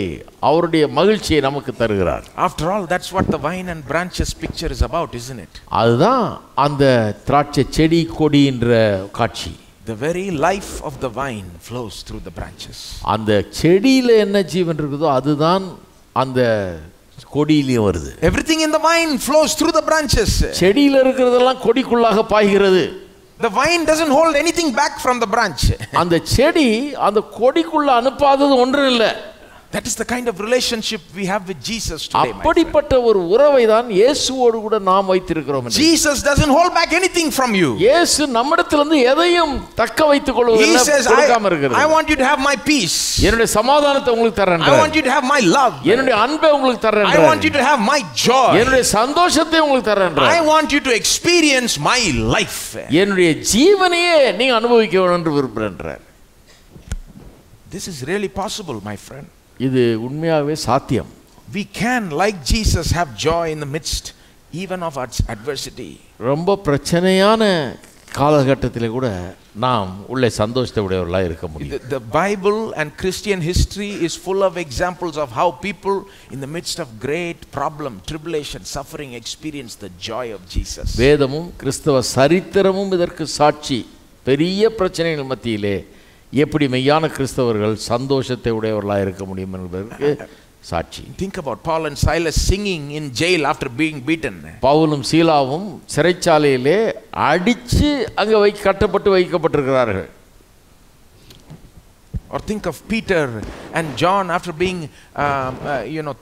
அவருடைய மகிழ்ச்சியை நமக்கு தருகிறார். After all, that's what the vine and branches picture is about, isn't it? அதுதான் அந்த திராட்சை செடி கொடின்ற காட்சி. The very life of the vine flows through the branches. அந்த செடியில என்ன ஜீவன் இருக்குதோ அதுதான் அந்த கொடியிலயும் வருது. Everything in the vine flows through the branches. செடியில இருக்கிறதெல்லாம் கொடிக்குள்ளாக பாய்கிறது. The vine doesn't hold anything back from the branch. அந்த செடி அந்த கொடிக்குள்ள அனுப்பாதது ஒன்றும் இல்லை. That is the kind of relationship we have with Jesus today. அப்படிப்பட்ட ஒரு உறவை தான் இயேசுவோடு கூட நாம் வைத்திருக்கிறோம். Jesus doesn't hold back anything from you. இயேசு நம்மிடத்திலிருந்து எதையும் தக்க வைத்துக் கொள்வதில்லை, கொடுக்காம இருக்கிறார். I want you to have my peace. என்னுடைய சமாதானத்தை உங்களுக்கு தரேன். I want you to have my love. என்னுடைய அன்பை உங்களுக்கு தரேன். I want you to have my joy. என்னுடைய சந்தோஷத்தை உங்களுக்கு தரேன். I want you to experience my life. என்னுடைய ஜீவனையே நீ அனுபவிக்க வேண்டும் என்று விரும்புகிறேன். This is really possible, my friend. இது உண்மையாகவே சாத்தியம். We can, like Jesus, have joy in the midst even of adversity. ரொம்ப பிரச்சனையான காலகட்டத்திலே கூட நாம் உள்ள சந்தோஷத்தை உடையவர்களாக இருக்க முடியும். The Bible and Christian history is full of examples of how people in the midst of great problem, tribulation, suffering experience the joy of Jesus. வேதமும் கிறிஸ்தவ சரித்திரமும் இதற்கு சாட்சி. பெரிய பிரச்சனைகள் மத்தியிலே எப்படி மெய்யான கிறிஸ்தவர்கள் சந்தோஷத்தை உடையவர்களாக இருக்க முடியும் என்பதற்கு சாட்சி. Think about Paul and Silas singing in jail after being beaten. பவுலும் சீலாவும் சிறைச்சாலையிலே அடிச்சு அங்க கட்டப்பட்டு வைக்கப்பட்டிருக்கிறார்கள். Or think of Peter and John after being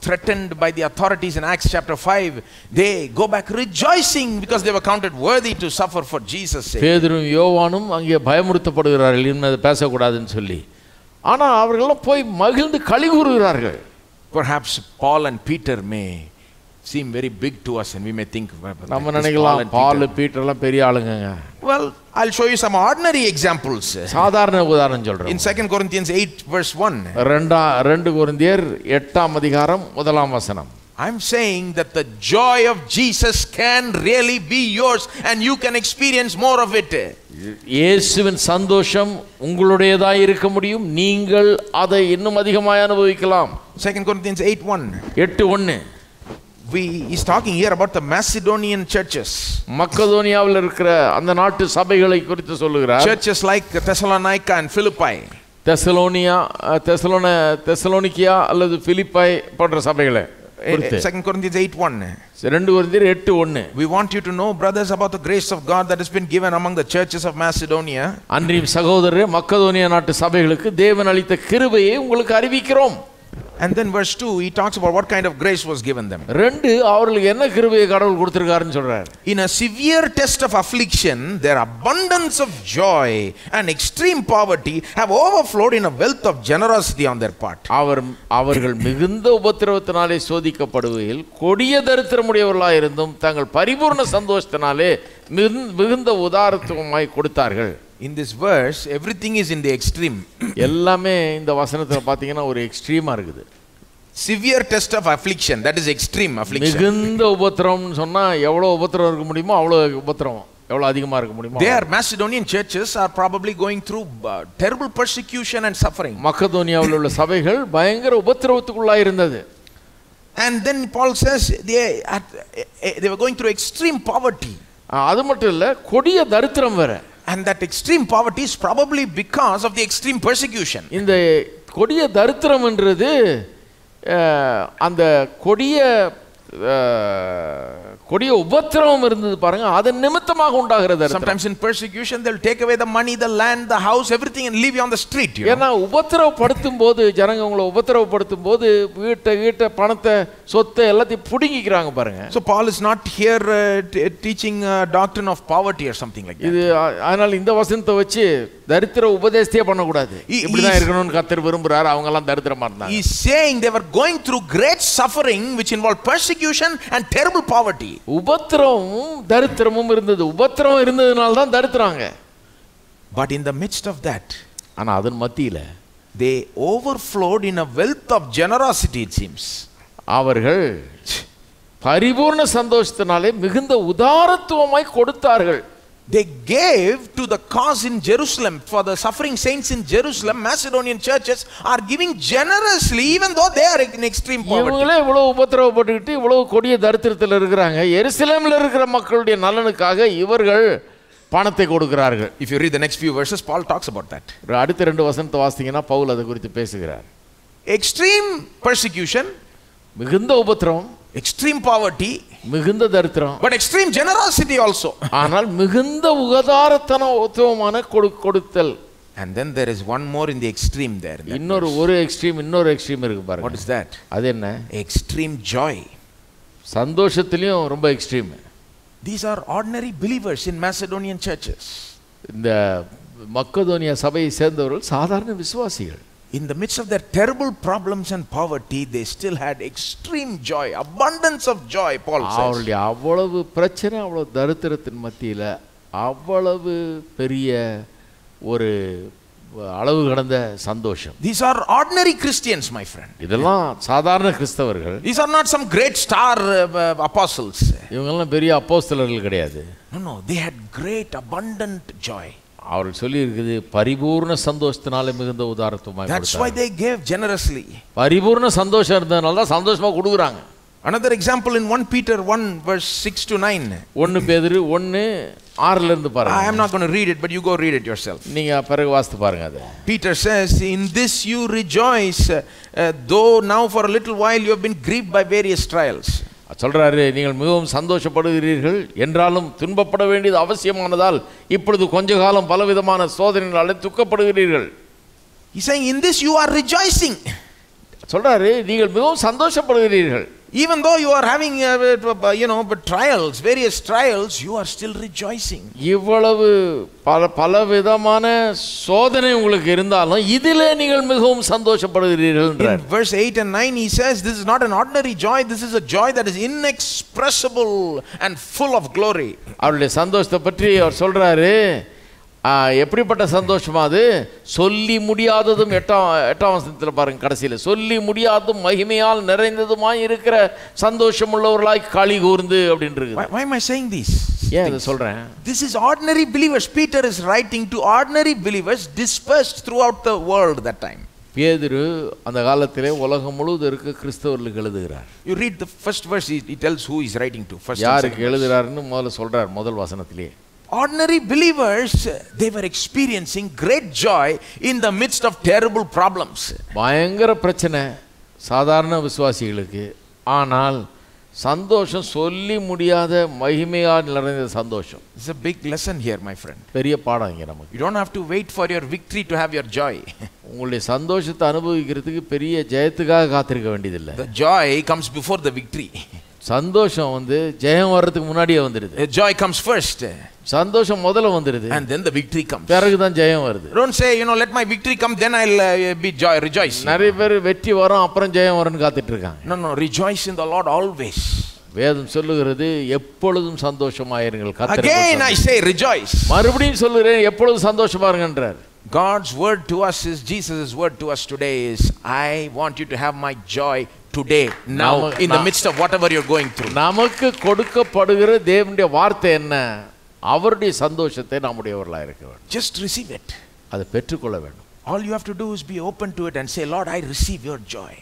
threatened by the authorities in Acts chapter 5. They go back rejoicing because they were counted worthy to suffer for Jesus' sake. பேதுரும் யோவானும் அங்கே பயமுறுத்தப்படுகிறார்கள், இன்னும் பேசக்கூடாதுன்னு சொல்லி. ஆனா அவர்கள் போய் மகிழ்ந்து களி கூறுகிறார்கள். Perhaps Paul and Peter may seem very big to us and we may think நம்ம நினைக்கலாம் பால் பீட்டர்லாம் பெரிய ஆளுங்க. Well, I'll show you some ordinary examples. சாதாரண உதாரணம் சொல்றேன். In 2 Corinthians 8 verse 1. 2 கொரிந்தியர் 8ஆம் அதிகாரம் 1ஆம் வசனம். I'm saying that the joy of Jesus can really be yours and you can experience more of it. இயேசுவின் சந்தோஷம் உங்களுடையதாக இருக்க முடியும், நீங்கள் அதை இன்னும் அதிகமாக அனுபவிக்கலாம். 2 Corinthians 8:1. 8:1. He's talking here about the Macedonian churches. மக்கதோனியாவில் இருக்கிற அந்த நாட்டு சபைகளை குறித்து சொல்லுகிறார். Churches like Thessalonica and Philippi. Thessalonica அல்லது பிலிப்பை போன்ற சபைகளை. 2 Corinthians 8:1. 2 Corinthians 8:1. We want you to know, brothers, about the grace of God that has been given among the churches of Macedonia. அன்றியும் சகோதரரே, மக்கதோனியா நாட்டு சபைகளுக்கு தேவன் அளித்த கிருபையை உங்களுக்கு அறிவிக்கிறோம். And then verse 2, he talks about what kind of grace was given them. அவர்களுக்கு என்ன கிருபையை கடவுள் கொடுத்திருக்காருன்னு சொல்றார். In a severe test of affliction, their abundance of joy and extreme poverty have overflowed in a wealth of generosity on their part. அவர்கள் மிகுந்த உபத்திரவத்தினாலே சோதிக்கப்படுகையில் கொடிய தரித்திரமுடையவர்களாய் இருந்தும் தங்கள் பரிபூர்ண சந்தோஷத்தினாலே மிகுந்த உதாரத்துவமாய் கொடுத்தார்கள். In this verse, everything is in the extreme. எல்லாமே இந்த வசனத்துல பாத்தீங்கன்னா ஒரு எக்ஸ்ட்ரீமா இருக்குது. Severe test of affliction, that is extreme affliction. மிகுந்த உபத்திரவம் சொன்னா எவ்வளவு உபத்திரவம் இருக்க முடியுமோ அவ்வளவு உபத்திரவம் எவ்வளவு அதிகமா இருக்க முடியுமோ. Their Macedonian churches are probably going through terrible persecution and suffering. மக்கதோனியாவில் உள்ள சபைகள் பயங்கர உபத்திரவத்துக்குள்ளா இருந்தது. And then Paul says they were going through extreme poverty. அது மட்டும் இல்ல, கொடிய தரித்திரம் வேற. And that extreme poverty is probably because of the extreme persecution. இந்த கொடிய தரித்திரம் என்றது அந்த கொடிய உபத்திரவம் இருந்தது பாருங்க, அதன் நிமித்தமாக உண்டாகிறது. Sometimes in persecution they'll take away the money, the land, the house, everything and leave you on the street. ஏன்னா உபத்திரவப்படுத்தும் போது, ஜனங்க உங்களை உபத்திரவப்படுத்தும் போது வீட்டை பணத்தை சொத்தை எல்லாத்தையும் புடுங்கிக்கிறாங்க பாருங்க. So Paul is not here teaching doctrine of poverty or something like that. இது அதனால இந்த வசனத்தை வச்சு தரித்திர உபதேசத்தையே பண்ணக்கூடாது. இப்படிதான் இருக்கணும்னு கர்த்தர் விரும்புறாரு. அவங்க எல்லாம் தரித்திரமா இருந்தாங்க. He is saying they were going through great suffering which involved persecution and terrible poverty. உபத்திரமும் தரித்திரமும் இருந்தது. உபத்திரம் இருந்ததுனால தான் தரித்திராங்க. But in the midst of that, ஆனா அதன் மத்தியில they overflowed in a wealth of generosity, it seems. அவர்கள் பரிபூர்ண சந்தோஷத்தினாலே மிகுந்த உதாரத்துவமாய் கொடுத்தார்கள். They gave to the cause in Jerusalem. For the suffering saints in Jerusalem, Macedonian churches are giving generously even though they are in extreme poverty. இவங்களே இவ்வளவு உபத்திரவப்பட்டுக்கிட்டு இவ்வளவு கொடிய தரித்திரத்தில் இருக்கிறாங்க. எருசலேமில் இருக்கிற மக்களுடைய நலனுக்காக இவர்கள் பணத்தை கொடுக்கிறார்கள். If you read the next few verses, Paul talks about that. அடுத்த 2 வசனத்தை வாசித்தீங்கன்னா பவுல் அதை குறித்து பேசுகிறார். Extreme persecution, மிகுந்த உபத்திரவம், extreme poverty, மிகுந்த தரித்திரம், but extreme generosity also. ஆனால் மிகுந்த உதாரத்தனமான கொடுத்தல். And then there is one more in the extreme there. இன்னொரு எக்ஸ்ட்ரீம் இருக்கு பாருங்க. What is that? அது என்ன? Extreme joy. சந்தோஷத்திலயும் ரொம்ப extreme. These are ordinary believers in Macedonian churches. இந்த மக்கதோனியா சபையை சேர்ந்தவர்கள் சாதாரண விசுவாசிகள். In the midst of their terrible problems and poverty, they still had extreme joy, abundance of joy, Paul says. அவருடைய அவ்வளவு பிரச்சனை, அவ்வளவு தரித்திரத்தின் மத்தியில அவ்வளவு பெரிய ஒரு அளவு கடந்த சந்தோஷம். These are ordinary Christians, my friend. இதெல்லாம் சாதாரண கிறிஸ்தவர்கள். These are not some great star apostles. இவங்கெல்லாம் பெரிய அப்போஸ்தலர்கள் கிடையாது. No, they had great abundant joy. அவர்கள் சொல்லி இருக்குது பரிபூர்ண சந்தோஷத்தினால மிகுந்த உதாரத்துவமாய் கொடுத்தாங்க. That's why they gave generously. பரிபூர்ண சந்தோஷம் இருந்ததனால தான் சந்தோஷமா கொடுக்குறாங்க. Another example in 1 Peter 1 verse 6 to 9. 1 பேதுரு 1:6 இருந்து பாருங்க. I am not going to read it, but you go read it yourself. நீங்க பிறகு வாசித்து பாருங்க அது. Peter says, in this you rejoice, though now for a little while you have been grieved by various trials. சொல்றாரு, நீங்கள் மிகவும் சந்தோஷப்படுகிறீர்கள், என்றாலும் துன்பப்பட வேண்டியது அவசியமானதால் இப்பொழுது கொஞ்ச காலம் பலவிதமான சோதனைகளால் துக்கப்படுகிறீர்கள். He's saying in this you are rejoicing. சொல்றாரு, நீங்கள் மிகவும் சந்தோஷப்படுகிறீர்கள். Even though you are having trials, various trials, you are still rejoicing. இவ்வளவு பலவிதமான சோதனை உங்களுக்கு இருந்தாலும் இதிலே நீங்கள் மிகவும் சந்தோஷப்படுகிறீர்கள் என்றார். In verse 8 and 9 he says this is not an ordinary joy, this is a joy that is inexpressible and full of glory. அவருடைய சந்தோஷத்தை பற்றி அவர் சொல்றாரு, எப்படிப்பட்ட சந்தோஷமா அது, சொல்லி முடியாததும் 8ஆம் வசனத்தில் பாருங்க, கடைசியில் சொல்லி முடியாததும் மகிமையால் நிறைந்ததுமாய் இருக்கிற சந்தோஷம் உள்ளவர்களாய் களி கூர்ந்து அப்படின்றது. Why am I saying this? ஏன் இதை சொல்றேன்? This is ordinary believers. Peter is writing to ordinary believers dispersed throughout the world that time. பேதுரு அந்த காலத்திலே உலகம் முழுவதும் இருக்க கிறிஸ்தவர்களுக்கு எழுதுகிறார். You read the first verse, he tells who he's writing to. First யாருக்கு எழுதுறாருன்னு முதல்ல சொல்றார் முதல் வசனத்திலே. Ordinary believers, they were experiencing great joy in the midst of terrible problems. பயங்கர பிரச்சனை சாதாரண விசுவாசிகளுக்கு, ஆனால் சந்தோஷம் சொல்லி முடியாத மகிமையா நிறைந்த சந்தோஷம். It's a big lesson here, my friend. பெரிய பாடம் இங்க நமக்கு. You don't have to wait for your victory to have your joy. உங்களுடைய சந்தோஷத்தை அனுபவிக்கிறதுக்கு பெரிய ஜெயத்துக்காக காத்திருக்க வேண்டியதில்லை. The joy comes before the victory. சந்தோஷம் ஜெயம் வர்றதுக்கு முன்னாடியே வந்துடுது. Joy comes first. சந்தோஷம் முதல்ல வந்துடுது. And then the victory comes. பிறகுதான் ஜெயம் வருது. Don't say, let my victory come, then I'll rejoice. நிறைய பேர் வெற்றி வரும் அப்புறம் ஜெயம் வரும்னு காத்துட்டு இருக்காங்க. No, rejoice in the Lord always. வேதம் சொல்லுகிறது எப்பொழுதும் சந்தோஷமாயிருங்கள். Again I say rejoice. மறுபடியும் சொல்லுகிறேன் எப்பொழுதும் சந்தோஷமா இருங்கன்றார். God's word to us is, Jesus' word to us today is, I want you to have my joy today, now, in the midst of whatever you're going through. நமக்கு கொடுக்கப்படுகிற தேவனுடைய வார்த்தை என்ன? அவருடைய சந்தோஷத்தை நம்முடையவர்களாக இருக்க வேண்டும். Just receive it. அதை பெற்றுக்கொள்ள வேண்டும். All you have to do is be open to it and say, Lord, I receive your joy.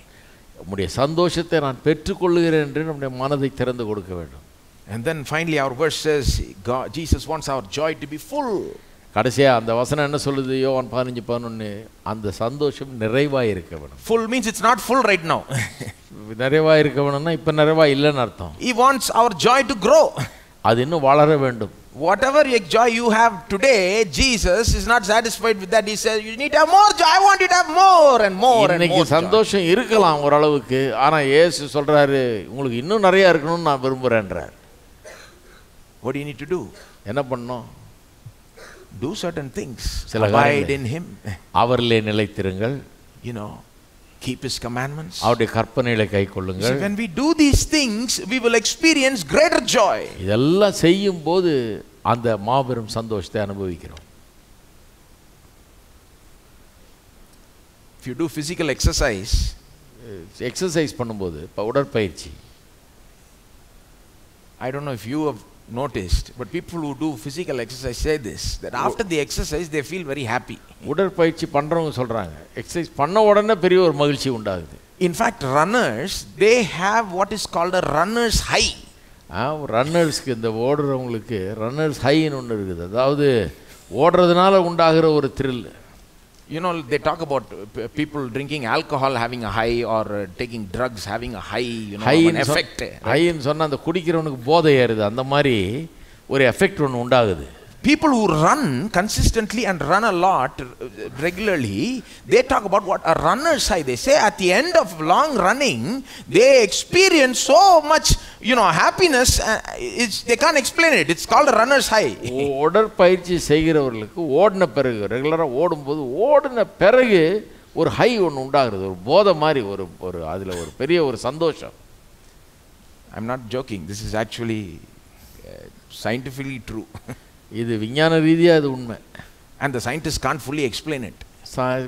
நம்முடைய சந்தோஷத்தை நான் பெற்றுக்கொள்கிறேன் என்று நம்முடைய மனதை திறந்து கொடுக்க வேண்டும். And then finally our verse says, Jesus wants our joy to be full. கடைசியா அந்த வசனம் என்ன சொல்லுது? யோவான் 15:11, அந்த சந்தோஷம் நிறைவாய் இருக்க வேண்டும். Full means it's not full right now. நிறைவாய் இருக்க வேணும்னா இப்ப நிறைவாய் இல்லைன்னு அர்த்தம். He wants our joy to grow. அது இன்னும் வளர வேண்டும். Whatever joy you have today, Jesus is not satisfied with that. He says, you need to have more joy. I want you to have more and more and more. இன்னைக்கு சந்தோஷம் இருக்கலாம் ஓரளவுக்கு, ஆனா இயேசு சொல்றாரு உங்களுக்கு இன்னும் நிறைய இருக்கணும்னு நான் விரும்புறேன்றார். What do you need to do? என்ன பண்ணணும்? Do certain things. Abide in him. அவரிலே நிலைத்திருங்கள். Keep his commandments. அவருடைய கற்பனைகளை கைக்கொள்ளுங்கள். When we do these things, we will experience greater joy. இதெல்லாம் செய்யும்போது அந்த மாபெரும் சந்தோஷத்தை அனுபவிக்கிறோம். If you do physical exercise, பண்ணும்போது இப்ப உடற்பயிற்சி, I don't know if you have noticed, but people who do physical exercise say this, that after the exercise they feel very happy. உடற்பயிற்சி பண்றவங்க சொல்றாங்க எக்சர்சைஸ் பண்ண உடனே பெரிய ஒரு மகிழ்ச்சி உண்டாகுது. In fact, runners, they have what is called a runner's high. ரன்னர்ஸ்க்கு இந்த ஓடுறவங்களுக்கு ரன்னர்ஸ் ஹைன்னு ஒன்று இருக்குது. அதாவது ஓடுறதுனால உண்டாகிற ஒரு thrill. They talk about people drinking alcohol having a high, or taking drugs having a high, an effect. ஹைன்னு சொன்னா அந்த குடிக்கிறவனுக்கு போதை ஏறுது, அந்த மாதிரி ஒரு எஃபெக்ட் ஒன்று உண்டாகுது. People who run consistently and run a lot regularly, they talk about what a runner's high. They say at the end of long running, they experience so much, happiness. They can't explain it. It's called a runner's high. உடற்பயிற்சி செய்கிறவர்களுக்கு ஓடின பிறகு, ரெகுலராக ஓடும்போது ஓடின பிறகு ஒரு high ஒன்று உண்டாகிறது, ஒரு போதை மாதிரி, ஒரு அதில் ஒரு பெரிய ஒரு சந்தோஷம். I'm not joking. This is actually scientifically true. இது விஞ்ஞான ரீதியா இது உண்மை. And the scientists can't fully explain it.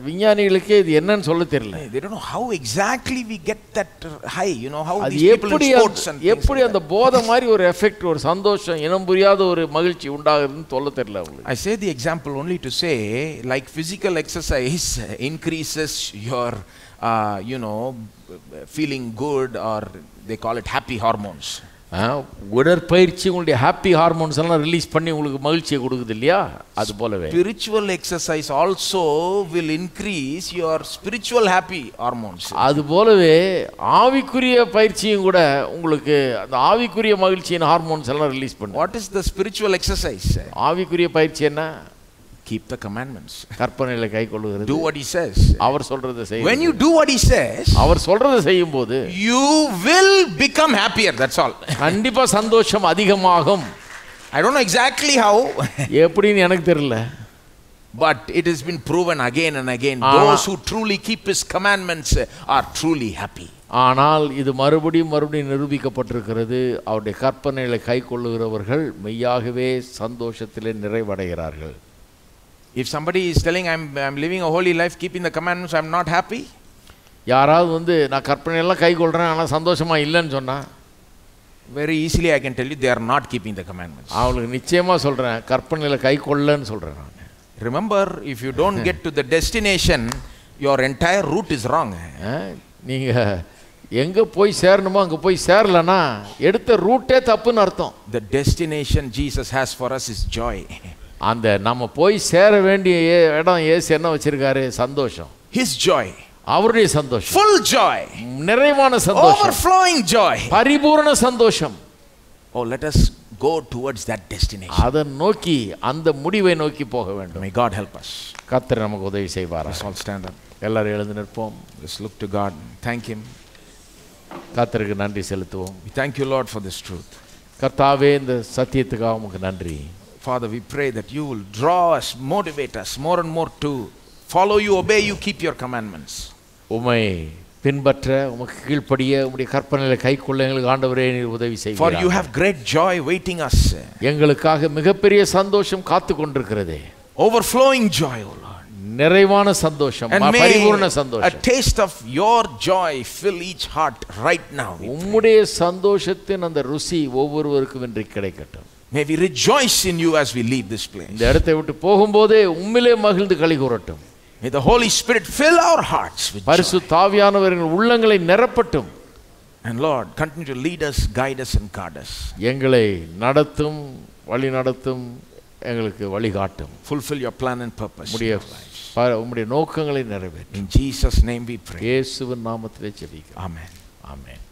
விஞ்ஞானிகளுக்கே இது என்னன்னு சொல்ல தெரியல. They don't know how exactly we get that high, how these people in sports and எப்படி அந்த போதை மாதிரி ஒரு எஃபெக்ட், ஒரு சந்தோஷம், இனம் புரியாத ஒரு மகிழ்ச்சி உண்டாகுதுன்னு சொல்ல தெரியல அவங்களுக்கு. I say the example only to say, like physical exercise increases your feeling good, or they call it happy hormones. உடற்பயிற்சி உங்களுடைய ஹாப்பி ஹார்மோன்ஸ் எல்லாம் ரிலீஸ் பண்ணி உங்களுக்கு மகிழ்ச்சியை கொடுக்குது இல்லையா? அது போலவே spiritual exercise also will increase your spiritual happy hormones. அது போலவே ஆவிக்குரிய பயிற்சியும் கூட உங்களுக்கு அந்த ஆவிக்குரிய மகிழ்ச்சியின் ஹார்மோன்ஸ் எல்லாம் ரிலீஸ் பண்ணும். What is the spiritual exercise? ஆவிக்குரிய பயிற்சி என்ன? Keep the commandments. கற்பனைகளை கைக்கொள்ளுகிறது. Do what he says. அவர் சொல்றதை செய்யுங்க. When you do what he says, அவர் சொல்றதை செய்யும்போது you will become happier. That's all. கண்டிப்பா சந்தோஷம் அதிகமாகும். I don't know exactly how. எப்படின்னு எனக்கு தெரியல. But it has been proven again and again. Those who truly keep his commandments are truly happy. ஆனால் இது மறுபடியும் நிரூபிக்கப்பட்டிருக்கிறது. அவருடைய கற்பனைகளை கைக்கொள்ளுகிறவர்கள் மெய்யாகவே சந்தோஷத்திலே நிறைவடைகிறார்கள். If somebody is telling I'm living a holy life, keeping the commandments, I'm not happy, யாராவது நான் கற்பனை எல்லாம் கைக்கொள்றேன் ஆனா சந்தோஷமா இல்லன்னு சொன்னா, very easily I can tell you they are not keeping the commandments. அவங்களுக்கு நிச்சயமா சொல்றேன் கற்பனைகளை கைக்கொள்ளன்னு சொல்றேன் நான். Remember, if you don't get to the destination, your entire route is wrong. நீங்க எங்க போய் சேரணுமோ அங்க போய் சேரலனா எடுத்த ரூட்டே தப்புன்னு அர்த்தம். The destination Jesus has for us is joy. அந்த நம்ம போய் சேர வேண்டிய இடம் இயேசு என்ன வச்சிருக்காரு? சந்தோஷம். His joy. அவருடைய சந்தோஷம். Full joy. நிறைவான சந்தோஷம். Overflowing joy. பரிபூரண சந்தோஷம். Oh, let us go towards that destination. அதை நோக்கி அந்த முடிவை நோக்கி போக வேண்டும். May God help us. கர்த்தர் நமக்கு உதவி செய்வார். Let's all stand up. எல்லாரும் எழுந்து நிற்போம். Let's look to God. Thank him. கர்த்தருக்கு நன்றி செலுத்துவோம். We thank you, Lord, for this truth. கர்த்தாவே இந்த சத்தியத்துக்காக உமக்கு நன்றி. Father, we pray that you will draw us, motivate us more and more to follow you, obey you, keep your commandments. உம்மை பின்பற்ற, உமக்கு கீழ்ப்படிய, உம்முடைய கற்பனைகளை கைக்கொள்ள எங்களுக்கு ஆண்டவரே நீர் உதவி செய்வீர். For you have great joy waiting us. எங்களுக்காக மிகப்பெரிய சந்தோஷம் காத்து கொண்டிருக்கிறதே. Overflowing joy, O Lord. நிறைவான சந்தோஷம், பரிபூரண சந்தோஷம். A taste of your joy fill each heart right now. உம்முடைய சந்தோஷத்தின் அந்த ருசி ஒவ்வொருவருக்கும் இன்றைக்கு கிடைக்கட்டும். May we rejoice in you as we leave this place. இந்த இடத்தை விட்டு போகும்போதே உம்மிலே மகிழ்ந்து களி கூறட்டும். May the Holy Spirit fill our hearts with joy. பரிசுத்த ஆவியானவர் எங்கள் உள்ளங்களை நிரப்பட்டும். And Lord, continue to lead us, guide us and guard us. எங்களை நடத்தும், வழி நடத்தும், எங்களுக்கு வழிகாட்டும். Fulfill your plan and purpose. உம்முடைய நோக்கங்களை நிறைவேற்றும். In Jesus' name we pray. இயேசுவின் நாமத்திலே ஜெபிக்கிறோம். Amen. ஆமென்.